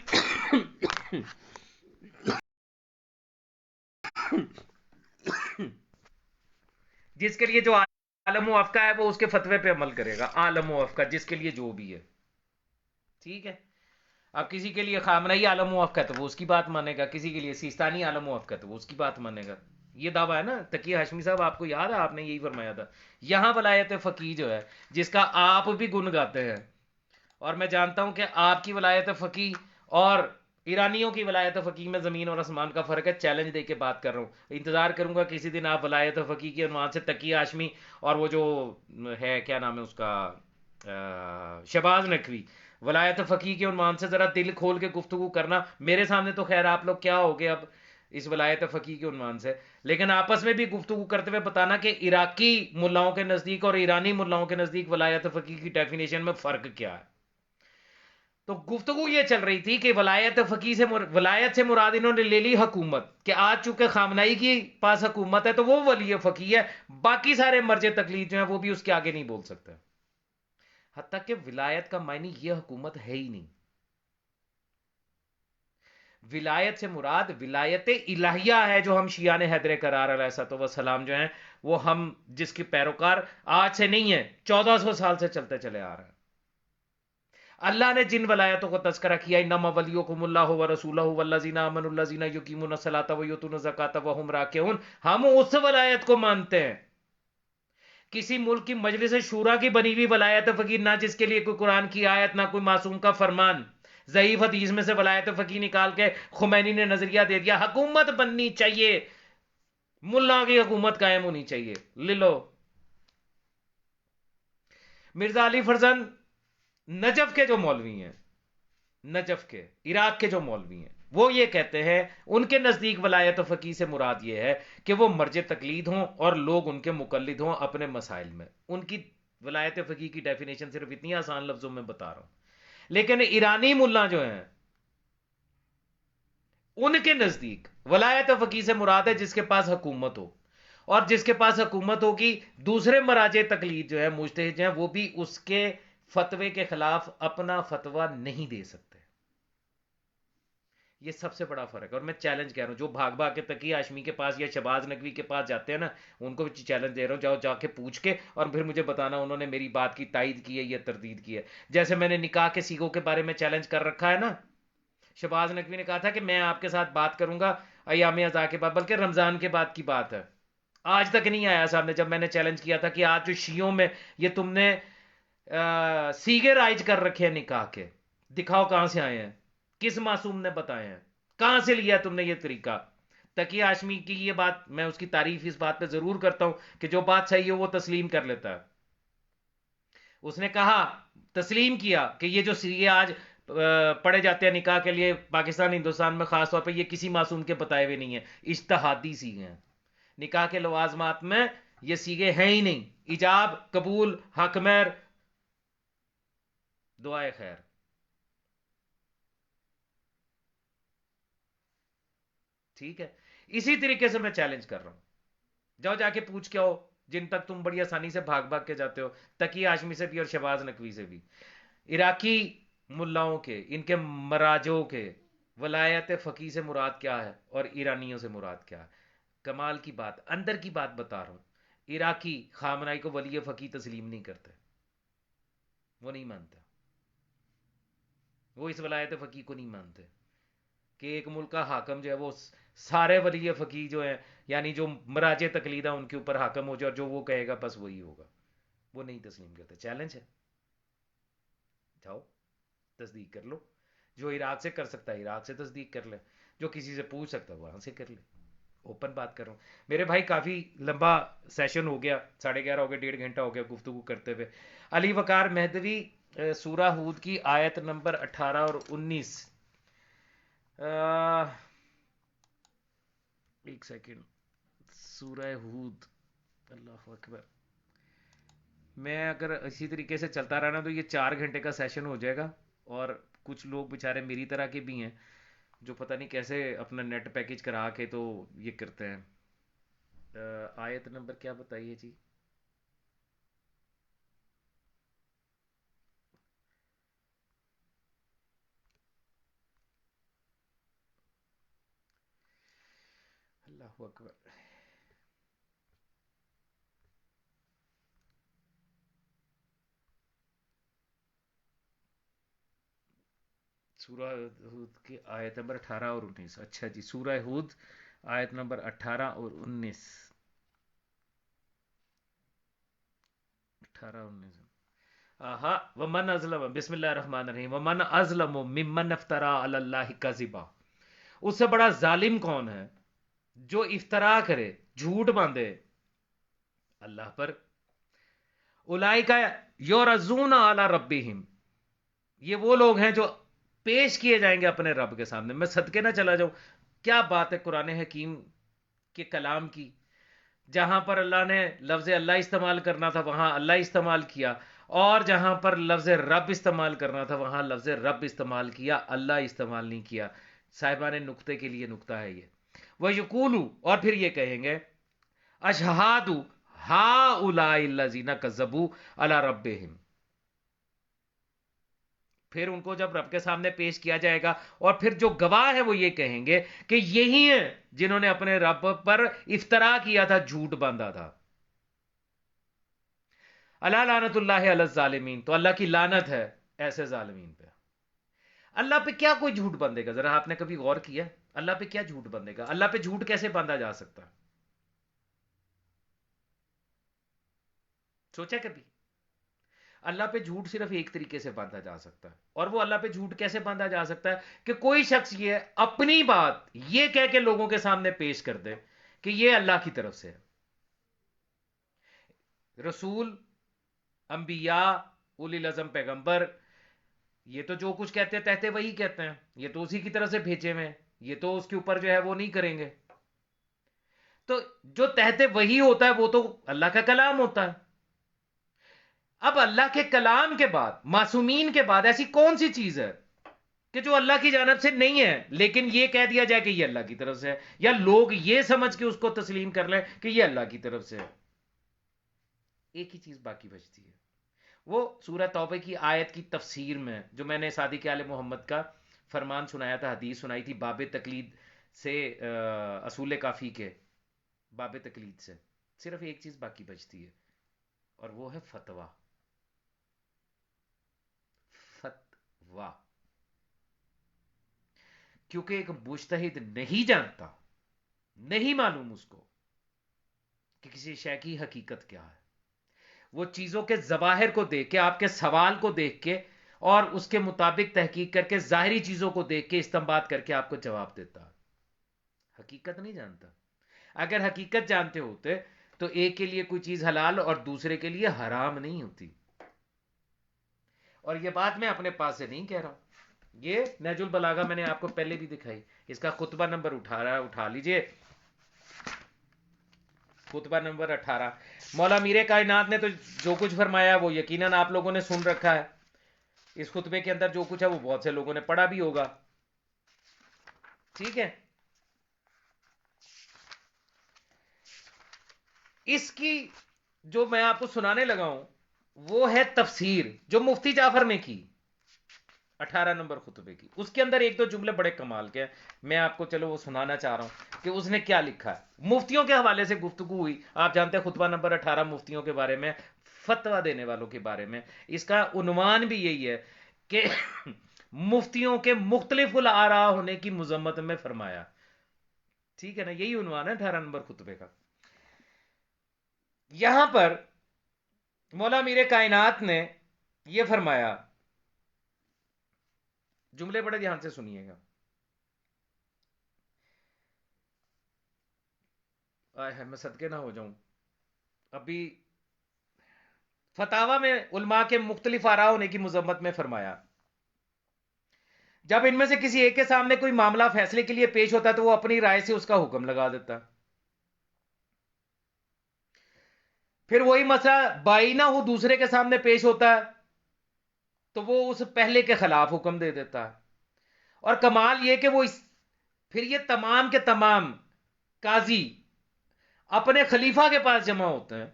جس کے لیے جو عالم موافقہ ہے وہ اس کے فتوے پہ عمل کرے گا. عالم موافقہ جس کے لیے جو بھی ہے، ٹھیک ہے. اب کسی کے لیے خامنئی عالم موافقہ تو وہ اس کی بات مانے گا، کسی کے لیے سیستانی عالم موافقہ تو وہ اس کی بات مانے گا. یہ دعویٰ ہے نا تقی ہاشمی صاحب، آپ کو یاد ہے آپ نے یہی فرمایا تھا. یہاں ولایت فقیہ جو ہے جس کا آپ بھی گن گاتے ہیں، اور میں جانتا ہوں کہ آپ کی ولایت فقیہ اور ایرانیوں کی ولایت فقیہ میں زمین اور آسمان کا فرق ہے. چیلنج دے کے بات کر رہا ہوں. انتظار کروں گا کسی دن آپ ولایت فقیہ کے عنوان سے تقی ہاشمی اور وہ جو ہے کیا نام ہے اس کا شہباز نقوی ولایت فقیہ کے عنوان سے ذرا دل کھول کے گفتگو کرنا. میرے سامنے تو خیر آپ لوگ کیا ہوگے اب اس ولایت فقیہ کے عنوان سے, لیکن آپس میں بھی گفتگو کرتے ہوئے بتانا کہ عراقی ملاؤں کے نزدیک اور ایرانی ملاؤں کے نزدیک ولایت فقیہ کی ڈیفینیشن میں فرق کیا ہے. تو گفتگو یہ چل رہی تھی کہ ولایت فقیہ سے ولایت سے مراد انہوں نے لے لی حکومت, کہ آج چونکہ خامنائی کی پاس حکومت ہے تو وہ ولی فقیہ ہے, باقی سارے مرج تقلید جو ہیں وہ بھی اس کے آگے نہیں بول سکتے. حتیٰ کہ ولایت کا معنی یہ حکومت ہے ہی نہیں. ولایت سے مراد ولایت الہیہ ہے جو ہم شیعان حیدر کرار علیہ السلام جو ہیں وہ ہم جس کے پیروکار آج سے نہیں ہیں 1400 سال سے چلتے چلے آ رہے ہیں. اللہ نے جن ولایتوں کو تذکرہ کیا انما ولیکم اللہ ورسولہ والذین آمنوا الذین یقیمون الصلاۃ ویؤتون الزکاۃ وهم راکعون, ہم اس ولایت کو مانتے ہیں. کسی ملک کی مجلس شورا کی بنی ہوئی ولایت فقیہ نہ جس کے لیے کوئی قرآن کی آیت نہ کوئی معصوم کا فرمان. ضعیف حدیث میں سے ولایت فقیہ نکال کے خمینی نے نظریہ دے دیا حکومت بننی چاہیے, ملا کی حکومت قائم ہونی چاہیے. لے لو مرزا علی فرزند نجف کے جو مولوی ہیں, نجف کے عراق کے جو مولوی ہیں وہ یہ کہتے ہیں ان کے نزدیک ولایت فقیہ سے مراد یہ ہے کہ وہ مرج تقلید ہوں اور لوگ ان کے مقلد ہوں اپنے مسائل میں. ان کی ولایت فقیہ کی ڈیفینیشن صرف اتنی آسان لفظوں میں بتا رہا ہوں. لیکن ایرانی ملا جو ہیں ان کے نزدیک ولایت فقیہ سے مراد ہے جس کے پاس حکومت ہو, اور جس کے پاس حکومت ہوگی دوسرے مراجع تقلید جو ہے مجتہد جو ہیں وہ بھی اس کے فتوے کے خلاف اپنا فتویٰ نہیں دے سکتے. یہ سب سے بڑا فرق ہے. اور میں چیلنج کہہ رہا ہوں جو بھاگ بھاگ کے تقی ہاشمی کے پاس یا شہباز نقوی کے پاس جاتے ہیں نا ان کو بھی چیلنج دے رہا ہوں, جاؤ جا کے پوچھ کے اور پھر مجھے بتانا انہوں نے میری بات کی تائید کی ہے یا تردید کی ہے. جیسے میں نے نکاح کے سیغوں کے بارے میں چیلنج کر رکھا ہے نا, شہباز نقوی نے کہا تھا کہ میں آپ کے ساتھ بات کروں گا ایام ازا کے بعد, بلکہ رمضان کے بعد کی بات ہے. آج تک نہیں آیا صاحب نے, جب میں نے چیلنج کیا تھا کہ آج جو شیعوں میں یہ تم نے سیگے رائج کر رکھے ہیں نکاح کے, دکھاؤ کہاں سے آئے ہیں, کس معصوم نے بتائے ہیں, کہاں سے لیا تم نے یہ طریقہ. تقی ہاشمی کی یہ بات میں اس کی تعریف اس بات پہ ضرور کرتا ہوں کہ جو بات صحیح ہے وہ تسلیم کر لیتا ہے. اس نے کہا تسلیم کیا کہ یہ جو سیگے آج پڑے جاتے ہیں نکاح کے لیے پاکستان ہندوستان میں خاص طور پہ یہ کسی معصوم کے بتائے ہوئے نہیں ہیں, اجتہادی سیگے ہیں. نکاح کے لوازمات میں یہ سیگے ہیں ہی نہیں, ایجاب قبول حق مہر دعائے خیر. ٹھیک ہے, اسی طریقے سے میں چیلنج کر رہا ہوں, جاؤ جا کے پوچھ کے آؤ جن تک تم بڑی آسانی سے بھاگ بھاگ کے جاتے ہو, تقی ہاشمی سے بھی اور شہباز نقوی سے بھی, عراقی ملاؤں کے ان کے مراجوں کے ولایت فقیہ سے مراد کیا ہے اور ایرانیوں سے مراد کیا ہے. کمال کی بات, اندر کی بات بتا رہا ہوں, عراقی خامنائی کو ولی فقیہ تسلیم نہیں کرتے, وہ نہیں مانتے, وہ اس ولایت فقیہ کو نہیں مانتے کہ ایک ملک کا حاکم جو ہے وہ سارے ولی فقیہ جو ہیں یعنی جو مراجع تقلیدہ ان کے اوپر حاکم ہو جائے اور جو وہ کہے گا بس وہی ہوگا, وہ نہیں تسلیم کرتے. چیلنج ہے, جاؤ تصدیق کر لو. جو عراق سے کر سکتا ہے عراق سے تصدیق کر لے, جو کسی سے پوچھ سکتا ہے وہاں سے کر لے. اوپن بات کر رہا ہوں میرے بھائی, کافی لمبا سیشن ہو گیا, 11:30 ہو گیا, 1.5 گھنٹہ ہو گیا گفتگو کرتے ہوئے. علی وقار مہدوی سورہ ہود کی آیت نمبر 18 اور 19. ایک سیکنڈ, سورہ ہود, اللہ اکبر. میں اگر اسی طریقے سے چلتا رہنا تو یہ 4 گھنٹے کا سیشن ہو جائے گا, اور کچھ لوگ بےچارے میری طرح کے بھی ہیں جو پتہ نہیں کیسے اپنا نیٹ پیکج کرا کے تو یہ کرتے ہیں. آیت نمبر کیا بتائیے جی؟ اللہ اکبر. سورہ ہود کی آیت نمبر 18 اور 19. اچھا جی, سورہ ہود آیت نمبر 18 اور 19. 18 19. آہا ومن ازلم، بسم اللہ الرحمن الرحیم، ومن ازلم ممن افترا علی اللہ کذبا، اس سے بڑا ظالم کون ہے جو افطرا کرے، جھوٹ باندھے اللہ پر. اولئک یرزون علی ربہم، یہ وہ لوگ ہیں جو پیش کیے جائیں گے اپنے رب کے سامنے. میں صدقے نہ چلا جاؤں، کیا بات ہے قرآن حکیم کے کلام کی. جہاں پر اللہ نے لفظ اللہ استعمال کرنا تھا وہاں اللہ استعمال کیا، اور جہاں پر لفظ رب استعمال کرنا تھا وہاں لفظ رب استعمال کیا، اللہ استعمال نہیں کیا. صاحبان نقطے کے لیے نقطہ ہے یہ. وہ یقولو، اور پھر یہ کہیں گے اشہادو ہا اولئک الذین کذبوا علی ربہم. پھر ان کو جب رب کے سامنے پیش کیا جائے گا، اور پھر جو گواہ ہے وہ یہ کہیں گے کہ یہی ہیں جنہوں نے اپنے رب پر افطرا کیا تھا، جھوٹ باندھا تھا. اللہ لعنت اللہ علی الظالمین، تو اللہ کی لعنت ہے ایسے ظالمین پہ. اللہ پہ کیا کوئی جھوٹ باندھے گا؟ ذرا آپ نے کبھی غور کیا اللہ پہ کیا جھوٹ باندھے گا؟ اللہ پہ جھوٹ کیسے باندھا جا سکتا؟ سوچا کبھی؟ اللہ پہ جھوٹ صرف ایک طریقے سے باندھا جا سکتا ہے، اور وہ اللہ پہ جھوٹ کیسے باندھا جا سکتا ہے کہ کوئی شخص یہ اپنی بات یہ کہہ کے لوگوں کے سامنے پیش کر دے کہ یہ اللہ کی طرف سے ہے. رسول، انبیاء، اولی العزم پیغمبر، یہ تو جو کچھ کہتے تہتے وہی کہتے ہیں، یہ تو اسی کی طرف سے بھیجے ہوئے ہیں، یہ تو اس کے اوپر جو ہے وہ نہیں کریں گے. تو جو تہتے وہی ہوتا ہے وہ تو اللہ کا کلام ہوتا ہے. اب اللہ کے کلام کے بعد، معصومین کے بعد ایسی کون سی چیز ہے کہ جو اللہ کی جانب سے نہیں ہے لیکن یہ کہہ دیا جائے کہ یہ اللہ کی طرف سے ہے، یا لوگ یہ سمجھ کے اس کو تسلیم کر لیں کہ یہ اللہ کی طرف سے ہے. ایک ہی چیز باقی بچتی ہے، وہ سورہ توبہ کی آیت کی تفسیر میں جو میں نے صادق آل محمد کا فرمان سنایا تھا، حدیث سنائی تھی باب تقلید سے، اصول کافی کے باب تقلید سے صرف ایک چیز باقی بچتی ہے، اور وہ ہے فتویٰ. فتویٰ، کیونکہ ایک مجتہد نہیں جانتا، نہیں معلوم اس کو کہ کسی شے کی حقیقت کیا ہے. وہ چیزوں کے ظواہر کو دیکھ کے، آپ کے سوال کو دیکھ کے، اور اس کے مطابق تحقیق کر کے، ظاہری چیزوں کو دیکھ کے استنباط کر کے آپ کو جواب دیتا ہے. حقیقت نہیں جانتا. اگر حقیقت جانتے ہوتے تو ایک کے لیے کوئی چیز حلال اور دوسرے کے لیے حرام نہیں ہوتی. اور یہ بات میں اپنے پاس سے نہیں کہہ رہا ہوں، یہ نہج البلاغہ میں نے آپ کو پہلے بھی دکھائی. اس کا خطبہ نمبر اٹھا لیجئے، خطبہ نمبر 18. مولا میر کائنات نے تو جو کچھ فرمایا وہ یقیناً آپ لوگوں نے سن رکھا ہے. اس خطبے کے اندر جو کچھ ہے وہ بہت سے لوگوں نے پڑھا بھی ہوگا. ٹھیک ہے، اس کی جو میں آپ کو سنانے لگا ہوں وہ ہے تفسیر جو مفتی جعفر نے کی 18 نمبر خطبے کی. اس کے اندر ایک دو جملے بڑے کمال کے ہیں، میں آپ کو چلو وہ سنانا چاہ رہا ہوں کہ اس نے کیا لکھا ہے. مفتیوں کے حوالے سے گفتگو ہوئی، آپ جانتے ہیں خطبہ نمبر 18 مفتیوں کے بارے میں، فتویٰ دینے والوں کے بارے میں. اس کا عنوان بھی یہی ہے کہ مفتیوں کے مختلف الآراء ہونے کی مذمت میں فرمایا. ٹھیک ہے نا، یہی عنوان ہے 18 نمبر خطبے کا. یہاں پر مولا میر کائنات نے یہ فرمایا، جملے بڑے دھیان سے سنیے گا. میں صدقے نہ ہو جاؤں. ابھی فتاوی میں علماء کے مختلف آراء ہونے کی مذمت میں فرمایا، جب ان میں سے کسی ایک کے سامنے کوئی معاملہ فیصلے کے لیے پیش ہوتا ہے تو وہ اپنی رائے سے اس کا حکم لگا دیتا ہے. پھر وہی مسئلہ بائینہ ہو دوسرے کے سامنے پیش ہوتا ہے تو وہ اس پہلے کے خلاف حکم دے دیتا ہے. اور کمال یہ کہ وہ پھر یہ تمام کے تمام قاضی اپنے خلیفہ کے پاس جمع ہوتے ہیں،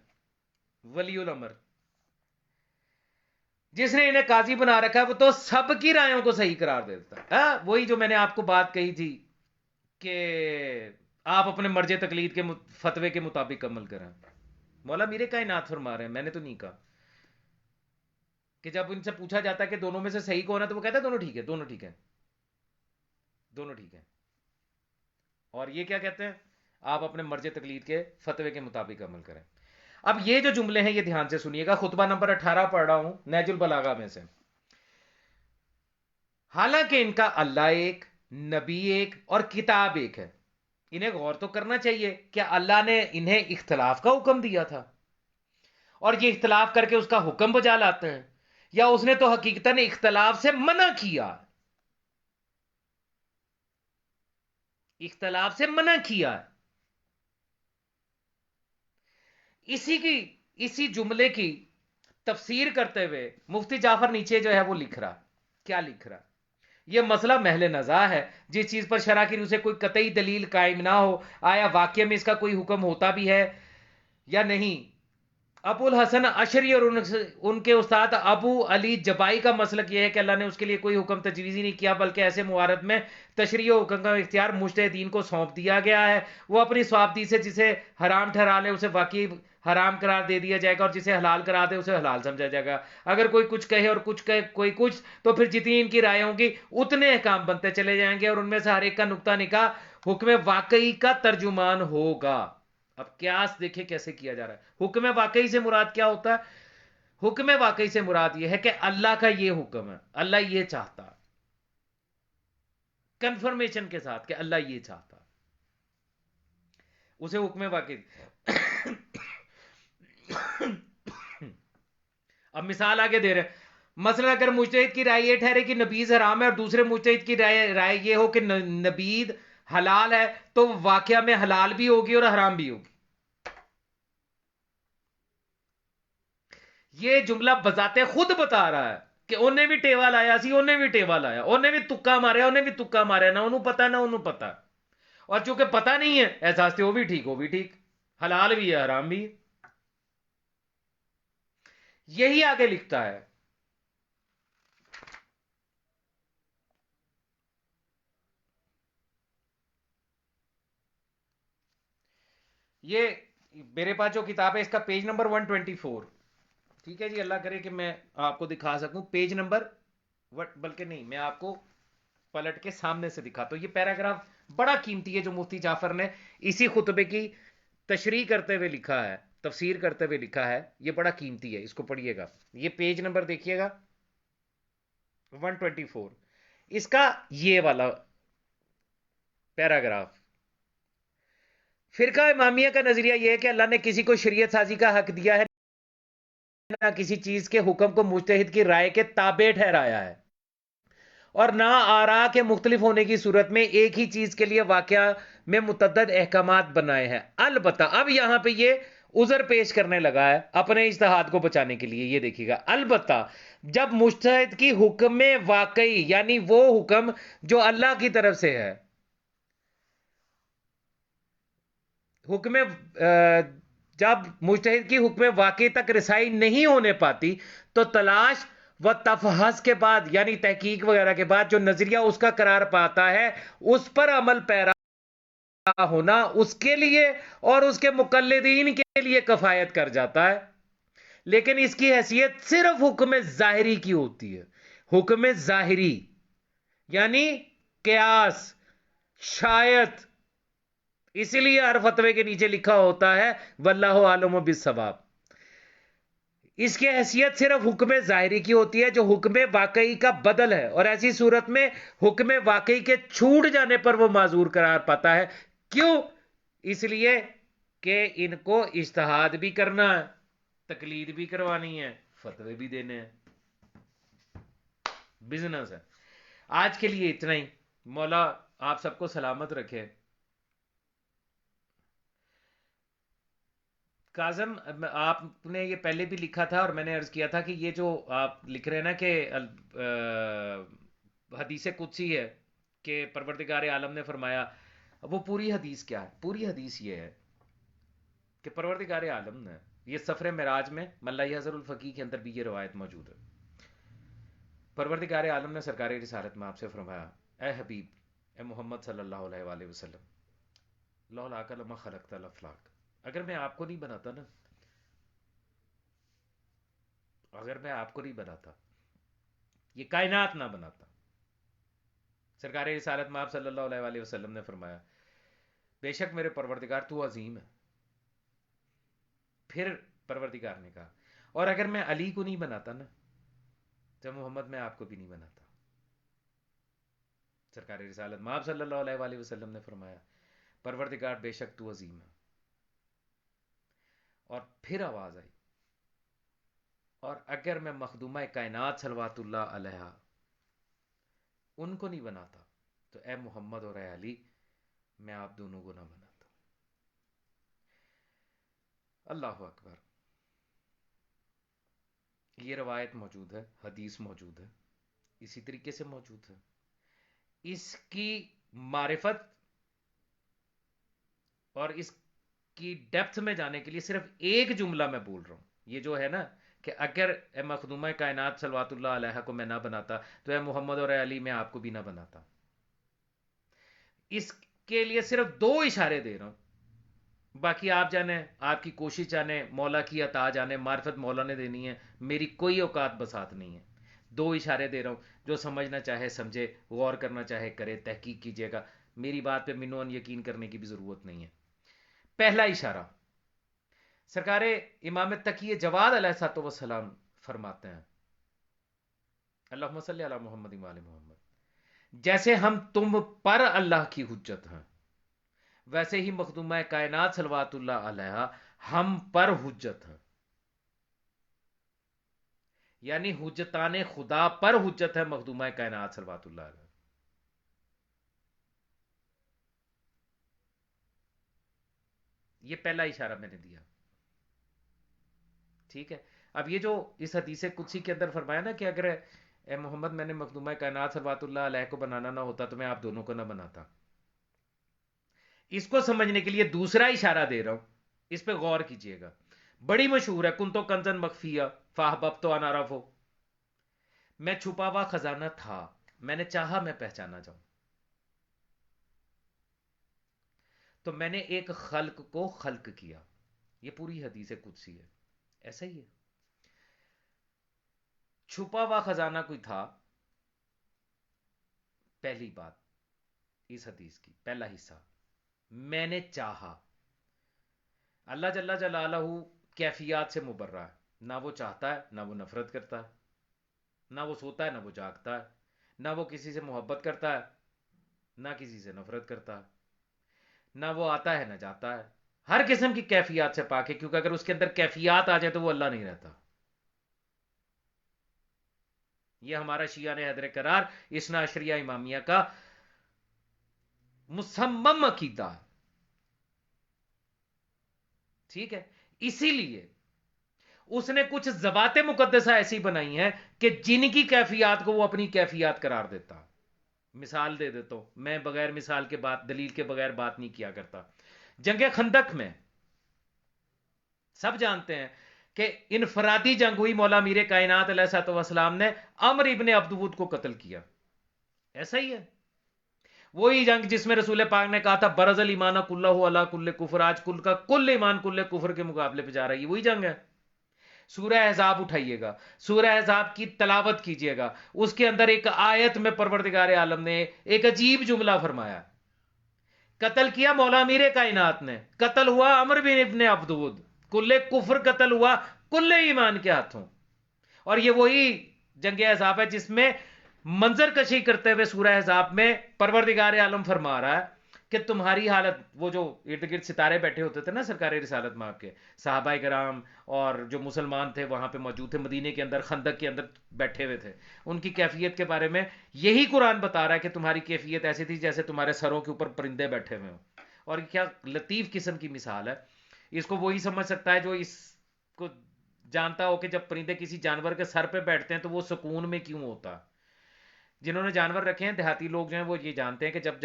ولی الامر جس نے انہیں قاضی بنا رکھا ہے، وہ تو سب کی رائےوں کو صحیح قرار دیتا ہے. وہی جو میں نے آپ کو بات کہی تھی کہ آپ اپنے مرج تقلید کے فتوے کے مطابق عمل کریں. مولا میرے کائنات فرما رہے ہیں، میں نے تو نہیں کہا. کہ جب ان سے پوچھا جاتا ہے کہ دونوں میں سے صحیح کون ہے تو وہ کہتا ہے دونوں ٹھیک ہے، دونوں ٹھیک ہے، دونوں ٹھیک ہے. اور یہ کیا کہتے ہیں؟ آپ اپنے مرج تقلید کے فتوے کے مطابق عمل کریں. اب یہ جو جملے ہیں یہ دھیان سے سنیے گا، خطبہ نمبر 18 پڑھ رہا ہوں نہج البلاغہ میں سے. حالانکہ ان کا اللہ ایک، نبی ایک اور کتاب ایک ہے. انہیں غور تو کرنا چاہیے کہ اللہ نے انہیں اختلاف کا حکم دیا تھا اور یہ اختلاف کر کے اس کا حکم بجا لاتے ہیں، یا اس نے تو حقیقتاً اختلاف سے منع کیا، اختلاف سے منع کیا ہے. اسی جملے کی تفسیر کرتے ہوئے مفتی جعفر نیچے جو ہے وہ لکھ رہا، کیا لکھ رہا؟ یہ مسئلہ محل نزاع ہے جس چیز پر شرع کی روح سے کوئی قطعی دلیل قائم نہ ہو، آیا واقعہ میں اس کا کوئی حکم ہوتا بھی ہے یا نہیں. ابو الحسن اشری اور ان کے استاد ابو علی جبائی کا مسلک یہ ہے کہ اللہ نے اس کے لیے کوئی حکم تجویزی نہیں کیا، بلکہ ایسے موارد میں تشریع و حکم کا اختیار مجتہدین کو سونپ دیا گیا ہے. وہ اپنی صوابدید سے جسے حرام ٹھہرا لے اسے واقعی حرام قرار دے دیا جائے گا، اور جسے حلال کرا دے اسے حلال سمجھا جائے گا. اگر کوئی کچھ کہے اور کچھ کہے کوئی کچھ، تو پھر جتنی ان کی رائے ہوں گی اتنے احکام بنتے چلے جائیں گے، اور ان میں سے ہر ایک کا نقطہ نگاہ حکم واقعی کا ترجمان ہوگا. اب قیاس دیکھیں کیسے کیا جا رہا ہے. حکم واقعی سے مراد کیا ہوتا ہے؟ حکم واقعی سے مراد یہ ہے کہ اللہ کا یہ حکم ہے، اللہ یہ چاہتا، کنفرمیشن کے ساتھ کہ اللہ یہ چاہتا، اسے حکم واقعی. اب مثال آگے دے رہے، مثلا اگر مجتہد کی رائے یہ ٹھہرے کہ نبیذ حرام ہے اور دوسرے مجتہد کی رائے یہ ہو کہ نبیذ حلال ہے، تو واقعہ میں حلال بھی ہوگی اور حرام بھی ہوگی. یہ جملہ بذات خود بتا رہا ہے کہ انہیں بھی ٹیوا لایا سی، انہیں بھی ٹیوا لایا، انہیں بھی تکا ماریا، انہیں بھی تکا ماریا، نہ انہوں پتا نہ انہوں پتا. اور چونکہ پتا نہیں ہے احساس سے وہ بھی ٹھیک، وہ بھی ٹھیک، حلال بھی ہے حرام بھی ہے. یہی آگے لکھتا ہے، یہ میرے پاس جو کتاب ہے اس کا پیج نمبر 124. ٹھیک ہے جی، اللہ کرے کہ میں آپ کو دکھا سکوں پیج نمبر، بلکہ نہیں، میں آپ کو پلٹ کے سامنے سے دکھاتا ہوں. یہ پیراگراف بڑا قیمتی ہے جو مفتی جعفر نے اسی خطبے کی تشریح کرتے ہوئے لکھا ہے، تفسیر کرتے ہوئے لکھا ہے. یہ بڑا قیمتی ہے، اس کو پڑھیے گا. یہ پیج نمبر دیکھیے گا 124، اس کا یہ والا پیراگراف. فرقہ امامیہ کا نظریہ یہ ہے کہ اللہ نے کسی کو شریعت سازی کا حق دیا ہے، نہ کسی چیز کے حکم کو مجتہد کی رائے کے تابع ٹھہرایا ہے، اور نہ آراء کے مختلف ہونے کی صورت میں ایک ہی چیز کے لیے واقعہ میں متعدد احکامات بنائے ہیں. البتہ اب یہاں پہ یہ عذر پیش کرنے لگا ہے اپنے اجتہاد کو بچانے کے لیے. یہ دیکھیے گا، البتہ جب مجتہد کی حکم واقعی یعنی وہ حکم جو اللہ کی طرف سے ہے، حکم جب مجتہد کی حکم واقعی تک رسائی نہیں ہونے پاتی، تو تلاش و تفحص کے بعد یعنی تحقیق وغیرہ کے بعد جو نظریہ اس کا قرار پاتا ہے، اس پر عمل پیرا ہونا اس کے لیے اور اس کے مقلدین کے لیے کفایت کر جاتا ہے. لیکن اس کی حیثیت صرف حکم ظاہری کی ہوتی ہے. حکم ظاہری یعنی قیاس، شاید اسی لیے ہر فتوے کے نیچے لکھا ہوتا ہے واللہ عالم بالصواب. اس کی حیثیت صرف حکم ظاہری کی ہوتی ہے جو حکم واقعی کا بدل ہے، اور ایسی صورت میں حکم واقعی کے چھوٹ جانے پر وہ معذور قرار پاتا ہے. کیوں؟ اس لیے کہ ان کو اجتہاد بھی کرنا ہے، تقلید بھی کروانی ہے، فتوے بھی دینے ہیں، بزنس ہے. آج کے لیے اتنا ہی. مولا آپ سب کو سلامت رکھے. کاظم، آپ نے یہ پہلے بھی لکھا تھا اور میں نے عرض کیا تھا کہ یہ جو آپ لکھ رہے ہیں نا کہ حدیث قدسی ہے کہ پروردگار عالم نے فرمایا، وہ پوری حدیث کیا ہے؟ پوری حدیث یہ ہے کہ پروردگار عالم نے، یہ سفر معراج میں ملا حضر الفقی کے اندر بھی یہ روایت موجود ہے، پروردگار عالم نے سرکار رسالت میں آپ سے فرمایا، اے حبیب، اے محمد صلی اللہ علیہ وآلہ وسلم، لولاک لما خلقت الافلاک، اگر میں آپ کو نہیں بناتا نا، اگر میں آپ کو نہیں بناتا، یہ کائنات نہ بناتا. سرکار رسالت میں آپ صلی اللہ علیہ وآلہ وسلم نے فرمایا، بے شک میرے پروردگار تو عظیم ہے. پھر پروردگار نے کہا، اور اگر میں علی کو نہیں بناتا نا تو محمد میں آپ کو بھی نہیں بناتا. سرکار رسالت مآب صلی اللہ علیہ وآلہ وسلم نے فرمایا پروردگار بے شک تو عظیم ہے. اور پھر آواز آئی، اور اگر میں مخدومہ کائنات صلوات اللہ علیہ ان کو نہیں بناتا تو اے محمد اور اے علی میں آپ دونوں کو نہ بناتا. اللہ اکبر. یہ روایت موجود ہے، حدیث موجود ہے، اسی طریقے سے موجود ہے. اس کی معرفت اور اس کی ڈیپتھ میں جانے کے لیے صرف ایک جملہ میں بول رہا ہوں، یہ جو ہے نا کہ اگر اے مخدومہ کائنات صلوات اللہ علیہ کو میں نہ بناتا تو اے محمد اور اے علی میں آپ کو بھی نہ بناتا. اس کے لیے صرف 2 اشارے دے رہا ہوں، باقی آپ جانے، آپ کی کوشش جانے، مولا کی عطا جانے، معرفت مولا نے دینی ہے، میری کوئی اوقات بسات نہیں ہے. 2 اشارے دے رہا ہوں، جو سمجھنا چاہے سمجھے، غور کرنا چاہے کرے، تحقیق کیجیے گا. میری بات پہ منون یقین کرنے کی بھی ضرورت نہیں ہے. پہلا اشارہ، سرکار امام تقی جواد علیہ الصلوۃ والسلام فرماتے ہیں اللہم صلی علی محمد و آل محمد، جیسے ہم تم پر اللہ کی حجت ہیں ویسے ہی مخدومہ کائنات صلوات اللہ علیہ ہم پر حجت ہیں. یعنی حجتان خدا پر حجت ہے مخدومہ کائنات صلوات اللہ علیہ. یہ پہلا اشارہ میں نے دیا. ٹھیک ہے. اب یہ جو اس حدیث قدسی کے اندر فرمایا نا کہ اگر اے محمد میں نے مخدومہ کائنات صلوات اللہ علیہ کو بنانا نہ ہوتا تو میں آپ دونوں کو نہ بناتا، اس کو سمجھنے کے لیے دوسرا اشارہ دے رہا ہوں، اس پہ غور کیجئے گا. بڑی مشہور ہے، کن تو کنزن مخفیہ فاحببت تو ان اعرفہ، میں چھپا ہوا خزانہ تھا، میں نے چاہا میں پہچانا جاؤں. تو میں نے ایک خلق کو خلق کیا. یہ پوری حدیث قدسی ہے، ایسا ہی ہے. چھپا ہوا خزانہ کوئی تھا، پہلی بات اس حدیث کی پہلا حصہ، میں نے چاہا. اللہ جل جلالہ کیفیات سے مبرہ ہے، نہ وہ چاہتا ہے نہ وہ نفرت کرتا ہے، نہ وہ سوتا ہے نہ وہ جاگتا ہے، نہ وہ کسی سے محبت کرتا ہے نہ کسی سے نفرت کرتا ہے، نہ وہ آتا ہے نہ جاتا ہے. ہر قسم کی کیفیات سے پاک ہے، کیونکہ اگر اس کے اندر کیفیات آ جائے تو وہ اللہ نہیں رہتا. یہ ہمارا شیعہ نے حیدر قرار اثنا عشریہ امامیہ کا مصمم عقیدہ ہے. ٹھیک ہے. اسی لیے اس نے کچھ ذوات مقدسہ ایسی بنائی ہیں کہ جن کی کیفیات کو وہ اپنی کیفیات قرار دیتا. مثال دے دیتا ہوں، میں بغیر مثال کے بات، دلیل کے بغیر بات نہیں کیا کرتا. جنگ خندق میں سب جانتے ہیں کہ انفرادی جنگ ہوئی، مولا میر کائنات علیہ الصلوۃ والسلام نے عمرو ابن عبدود کو قتل کیا. ایسا ہی ہے. وہی جنگ جس میں رسول پاک نے کہا تھا برز الایمان کلہ علی کل کفر، آج کل کا کل ایمان کل کفر کے مقابلے پہ جا رہا ہے. یہ وہی جنگ ہے. سورہ احزاب اٹھائیے گا، سورہ احزاب کی تلاوت کیجئے گا، اس کے اندر ایک آیت میں پروردگار عالم نے ایک عجیب جملہ فرمایا، قتل کیا مولا میر کائنات نے، قتل ہوا عمرو بن ابن عبدود، کل کفر قتل ہوا کل ایمان کے ہاتھوں. اور یہ وہی جنگ احزاب ہے جس میں منظر کشی کرتے ہوئے سورہ احزاب میں پروردگار عالم فرما رہا ہے کہ تمہاری حالت، وہ جو ارد گرد ستارے بیٹھے ہوتے تھے نا سرکار رسالت مآب کے، صحابہ کرام اور جو مسلمان تھے وہاں پہ موجود تھے، مدینے کے اندر خندق کے اندر بیٹھے ہوئے تھے، ان کی کیفیت کے بارے میں یہی قرآن بتا رہا ہے کہ تمہاری کیفیت ایسی تھی جیسے تمہارے سروں کے اوپر پرندے بیٹھے ہوئے ہوں. اور کیا لطیف قسم کی مثال ہے. اس کو وہی سمجھ سکتا ہے جو اس کو جانتا ہو کہ جب پرندے کسی جانور کے سر پہ بیٹھتے ہیں تو وہ سکون میں کیوں ہوتا. جنہوں نے جانور رکھے ہیں، دیہاتی لوگ جو ہیں وہ یہ جانتے ہیں کہ جب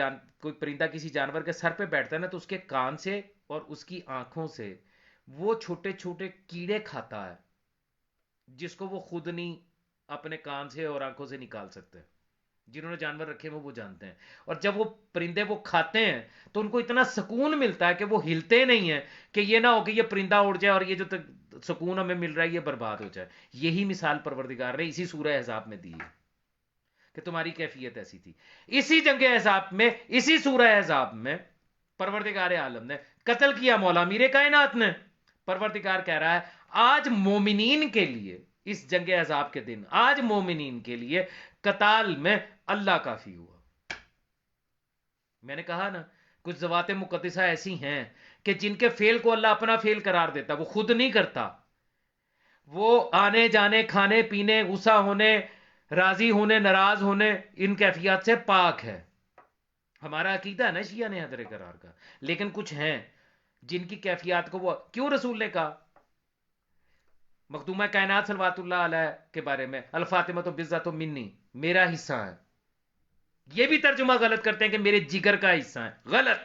کوئی پرندہ کسی جانور کے سر پہ بیٹھتا ہے نا تو اس کے کان سے اور اس کی آنکھوں سے وہ چھوٹے چھوٹے کیڑے کھاتا ہے جس کو وہ خود نہیں اپنے کان سے اور آنکھوں سے نکال سکتے. جنہوں نے جانور رکھے ہیں وہ جانتے ہیں. اور جب وہ پرندے وہ کھاتے ہیں تو ان کو اتنا سکون ملتا ہے کہ وہ ہلتے نہیں ہیں کہ یہ نہ ہو کہ یہ پرندہ اڑ جائے اور یہ جو سکون ہمیں مل رہا ہے یہ برباد ہو جائے. یہی مثال پروردگار نے اسی سورہ احزاب میں دی ہے کہ تمہاری کیفیت ایسی تھی. اسی جنگ احزاب میں، اسی سورہ احزاب میں پروردگار عالم نے قتل کیا مولا میر کائنات نے. پروردگار کہہ رہا ہے آج مومنین کے لیے اس جنگ احزاب کے دن آج مومنین کے لیے قتال میں اللہ کافی ہوا. میں نے کہا نا کچھ ذوات مقدسہ ایسی ہیں کہ جن کے فعل کو اللہ اپنا فعل قرار دیتا، وہ خود نہیں کرتا، وہ آنے جانے کھانے پینے غصہ ہونے راضی ہونے ناراض ہونے ان کیفیات سے پاک ہے. ہمارا عقیدہ ہے نا شیعہ نے حیدر قرار کا، لیکن کچھ ہیں جن کی کیفیات کو وہ کیوں رسول نے کہا مخدومہ کائنات صلوات اللہ علیہ کے بارے میں الفاطمہ تو بزت و منی، میرا حصہ ہے. یہ بھی ترجمہ غلط کرتے ہیں کہ میرے جگر کا حصہ ہے، غلط.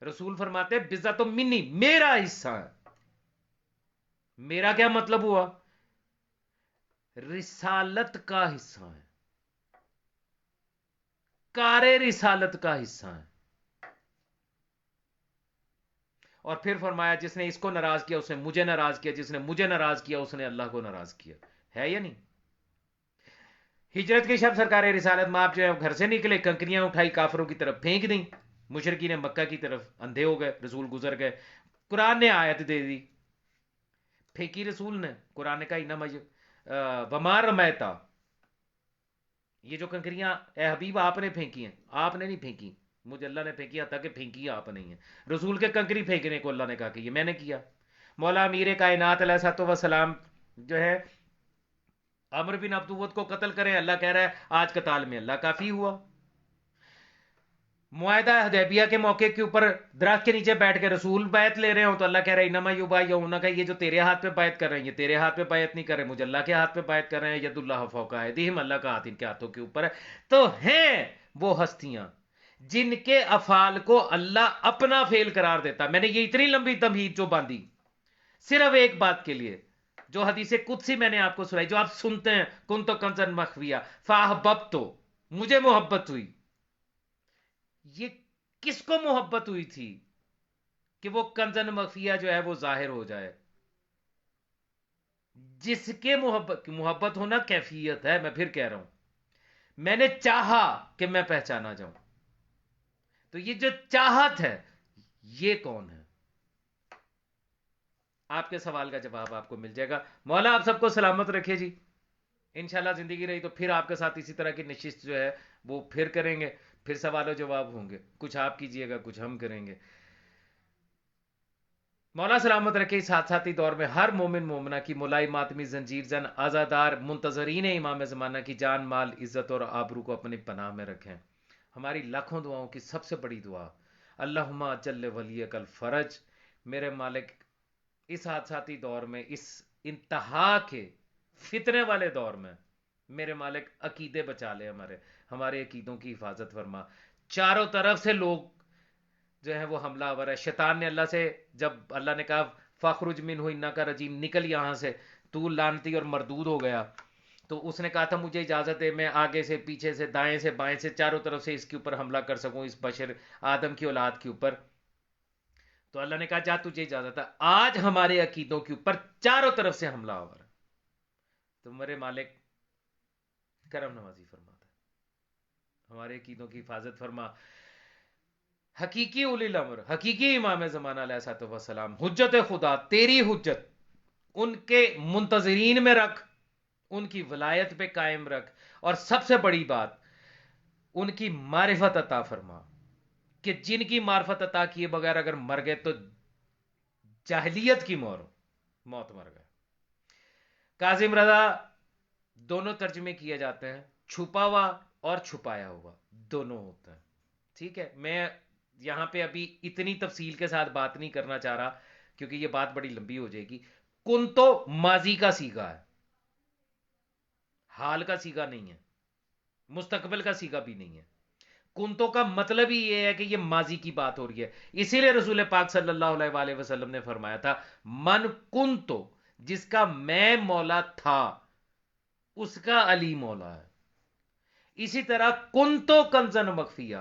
رسول فرماتے ہیں بزت و منی، میرا حصہ ہے. میرا کیا مطلب ہوا؟ رسالت کا حصہ ہے، کار رسالت کا حصہ ہے. اور پھر فرمایا جس نے اس کو ناراض کیا اس نے مجھے ناراض کیا، جس نے مجھے ناراض کیا اس نے اللہ کو ناراض کیا. ہے یا نہیں؟ ہجرت کے شب سرکار رسالت میں آپ جو ہے گھر سے نکلے، کنکریاں اٹھائی کافروں کی طرف پھینک دیں، مشرکین مکہ کی طرف اندھے ہو گئے، رسول گزر گئے. قرآن نے آیت دے دی، پھینکی رسول نے. قرآن نے کہا انما وما رمیتا، یہ جو کنکریاں اے حبیب آپ نے پھینکی ہیں، آپ نے نہیں پھینکی، مجھے اللہ نے پھینکی، حتیٰ کہ پھینکی آپ نہیں ہے. رسول کے کنکری پھینکنے کو اللہ نے کہا کہ یہ میں نے کیا. مولا امیر کائنات علیہ الصلوۃ والسلام جو ہے عمر بن عبدوت کو قتل کریں، اللہ کہہ رہا ہے آج قتال میں اللہ کافی ہوا. معاہدہ حدیبیہ کے موقع کے اوپر درخت کے نیچے بیٹھ کے رسول بیعت لے رہے ہوں تو اللہ کہہ رہا ہے انما یبایعونک، یہ جو تیرے ہاتھ پہ بیعت کر رہے ہیں یہ تیرے ہاتھ پہ بیعت نہیں کر رہے، مجھے اللہ کے ہاتھ پہ بیعت کر رہے ہیں. ید اللہ فوق ایدیہم، اللہ کا ہاتھ ان کے ہاتھوں کے اوپر ہے. تو ہیں وہ ہستیاں جن کے افعال کو اللہ اپنا فعل قرار دیتا. میں نے یہ اتنی لمبی تمہید جو باندھی صرف ایک بات کے لیے، جو حدیث قدسی میں نے آپ کو سنائی، جو آپ سنتے ہیں کن تو کنزن مخفیہ فاحببتو، مجھے محبت ہوئی. یہ کس کو محبت ہوئی تھی کہ وہ کنزن مخفیہ جو ہے وہ ظاہر ہو جائے؟ جس کے محبت ہونا کیفیت ہے. میں پھر کہہ رہا ہوں میں نے چاہا کہ میں پہچانا جاؤں. تو یہ جو چاہت ہے یہ کون ہے؟ آپ کے سوال کا جواب آپ کو مل جائے گا. مولا آپ سب کو سلامت رکھے جی. انشاءاللہ زندگی رہی تو پھر آپ کے ساتھ اسی طرح کی نشست جو ہے وہ پھر کریں گے، پھر سوال و جواب ہوں گے، کچھ آپ کیجئے گا کچھ ہم کریں گے. مولا سلامت رکھے اس حادثاتی دور میں ہر مومن مومنہ کی مولائی ماتمی زنجیر زن آزادار منتظرین امام زمانہ کی جان مال عزت اور آبرو کو اپنی پناہ میں رکھیں. ہماری لاکھوں دعاؤں کی سب سے بڑی دعا اللہم اجل ولیک الفرج. میرے مالک اس حادثاتی دور میں، اس انتہا کے فتنے والے دور میں میرے مالک عقیدے بچا لے، ہمارے عقیدوں کی حفاظت فرما. چاروں طرف سے لوگ جو ہے وہ حملہ آور ہے. شیطان نے اللہ سے، جب اللہ نے کہا فخرج منہ انک رجیم، نکل یہاں سے تو لعنتی اور مردود ہو گیا، تو اس نے کہا تھا مجھے اجازت ہے میں آگے سے پیچھے سے دائیں سے بائیں سے چاروں طرف سے اس کے اوپر حملہ کر سکوں، اس بشر آدم کی اولاد کے اوپر. تو اللہ نے کہا جا تجھے اجازت ہے. آج ہمارے عقیدوں کے اوپر چاروں طرف سے حملہ آور ہے. تو میرے مالک کرم نوازی فرماتا ہے، ہمارے عقیدوں کی حفاظت فرما. حقیقی اولی الامر، حقیقی امام زمانہ علیہ الصلوۃ والسلام، حجت خدا، تیری حجت ان کے منتظرین میں رکھ، ان کی ولایت پہ قائم رکھ، اور سب سے بڑی بات ان کی معرفت عطا فرما کہ جن کی معرفت عطا کیے بغیر اگر مر گئے تو جاہلیت کی موت مر گئے. کاظم رضا دونوں ترجمے کیے جاتے ہیں، چھپا ہوا اور چھپایا ہوا دونوں ہوتا ہے. ٹھیک ہے، میں یہاں پہ ابھی اتنی تفصیل کے ساتھ بات نہیں کرنا چاہ رہا کیونکہ یہ بات بڑی لمبی ہو جائے گی. کن تو ماضی کا سیگا ہے، حال کا سیگا نہیں ہے، مستقبل کا سیگا بھی نہیں ہے. کنتو کا مطلب ہی یہ ہے کہ یہ ماضی کی بات ہو رہی ہے. اسی لیے رسول پاک صلی اللہ علیہ وآلہ وسلم نے فرمایا تھا من کنتو، جس کا میں مولا تھا اس کا علی مولا ہے. اسی طرح کنتو کنزن مخفیہ،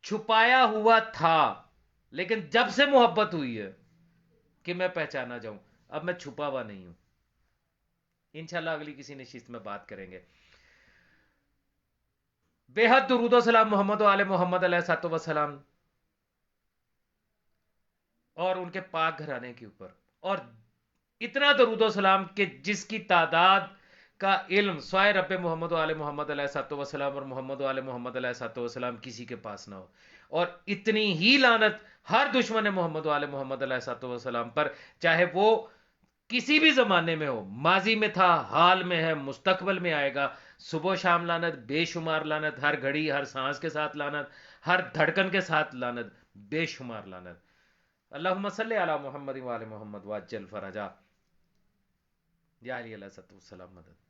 چھپایا ہوا تھا لیکن جب سے محبت ہوئی ہے کہ میں پہچانا جاؤں، اب میں چھپا ہوا نہیں ہوں. انشاءاللہ اگلی کسی نشست میں بات کریں گے. بے حد درود و سلام محمد و آل محمد علیہ الصلوۃ والسلام اور ان کے پاک گھرانے کے اوپر، اور اتنا درود و سلام کہ جس کی تعداد کا علم سوائے رب محمد و آل محمد علیہ الصلوۃ والسلام اور محمد و آل محمد علیہ الصلوۃ والسلام کسی کے پاس نہ ہو، اور اتنی ہی لعنت ہر دشمن محمد و آل محمد علیہ الصلوۃ والسلام پر، چاہے وہ کسی بھی زمانے میں ہو، ماضی میں تھا، حال میں ہے، مستقبل میں آئے گا، صبح و شام لعنت، بے شمار لعنت، ہر گھڑی ہر سانس کے ساتھ لعنت، ہر دھڑکن کے ساتھ لعنت، بے شمار لعنت۔ اللہم صلی علی محمد و آل محمد وعجل فرجا، یا علی علیہ السلام مدد۔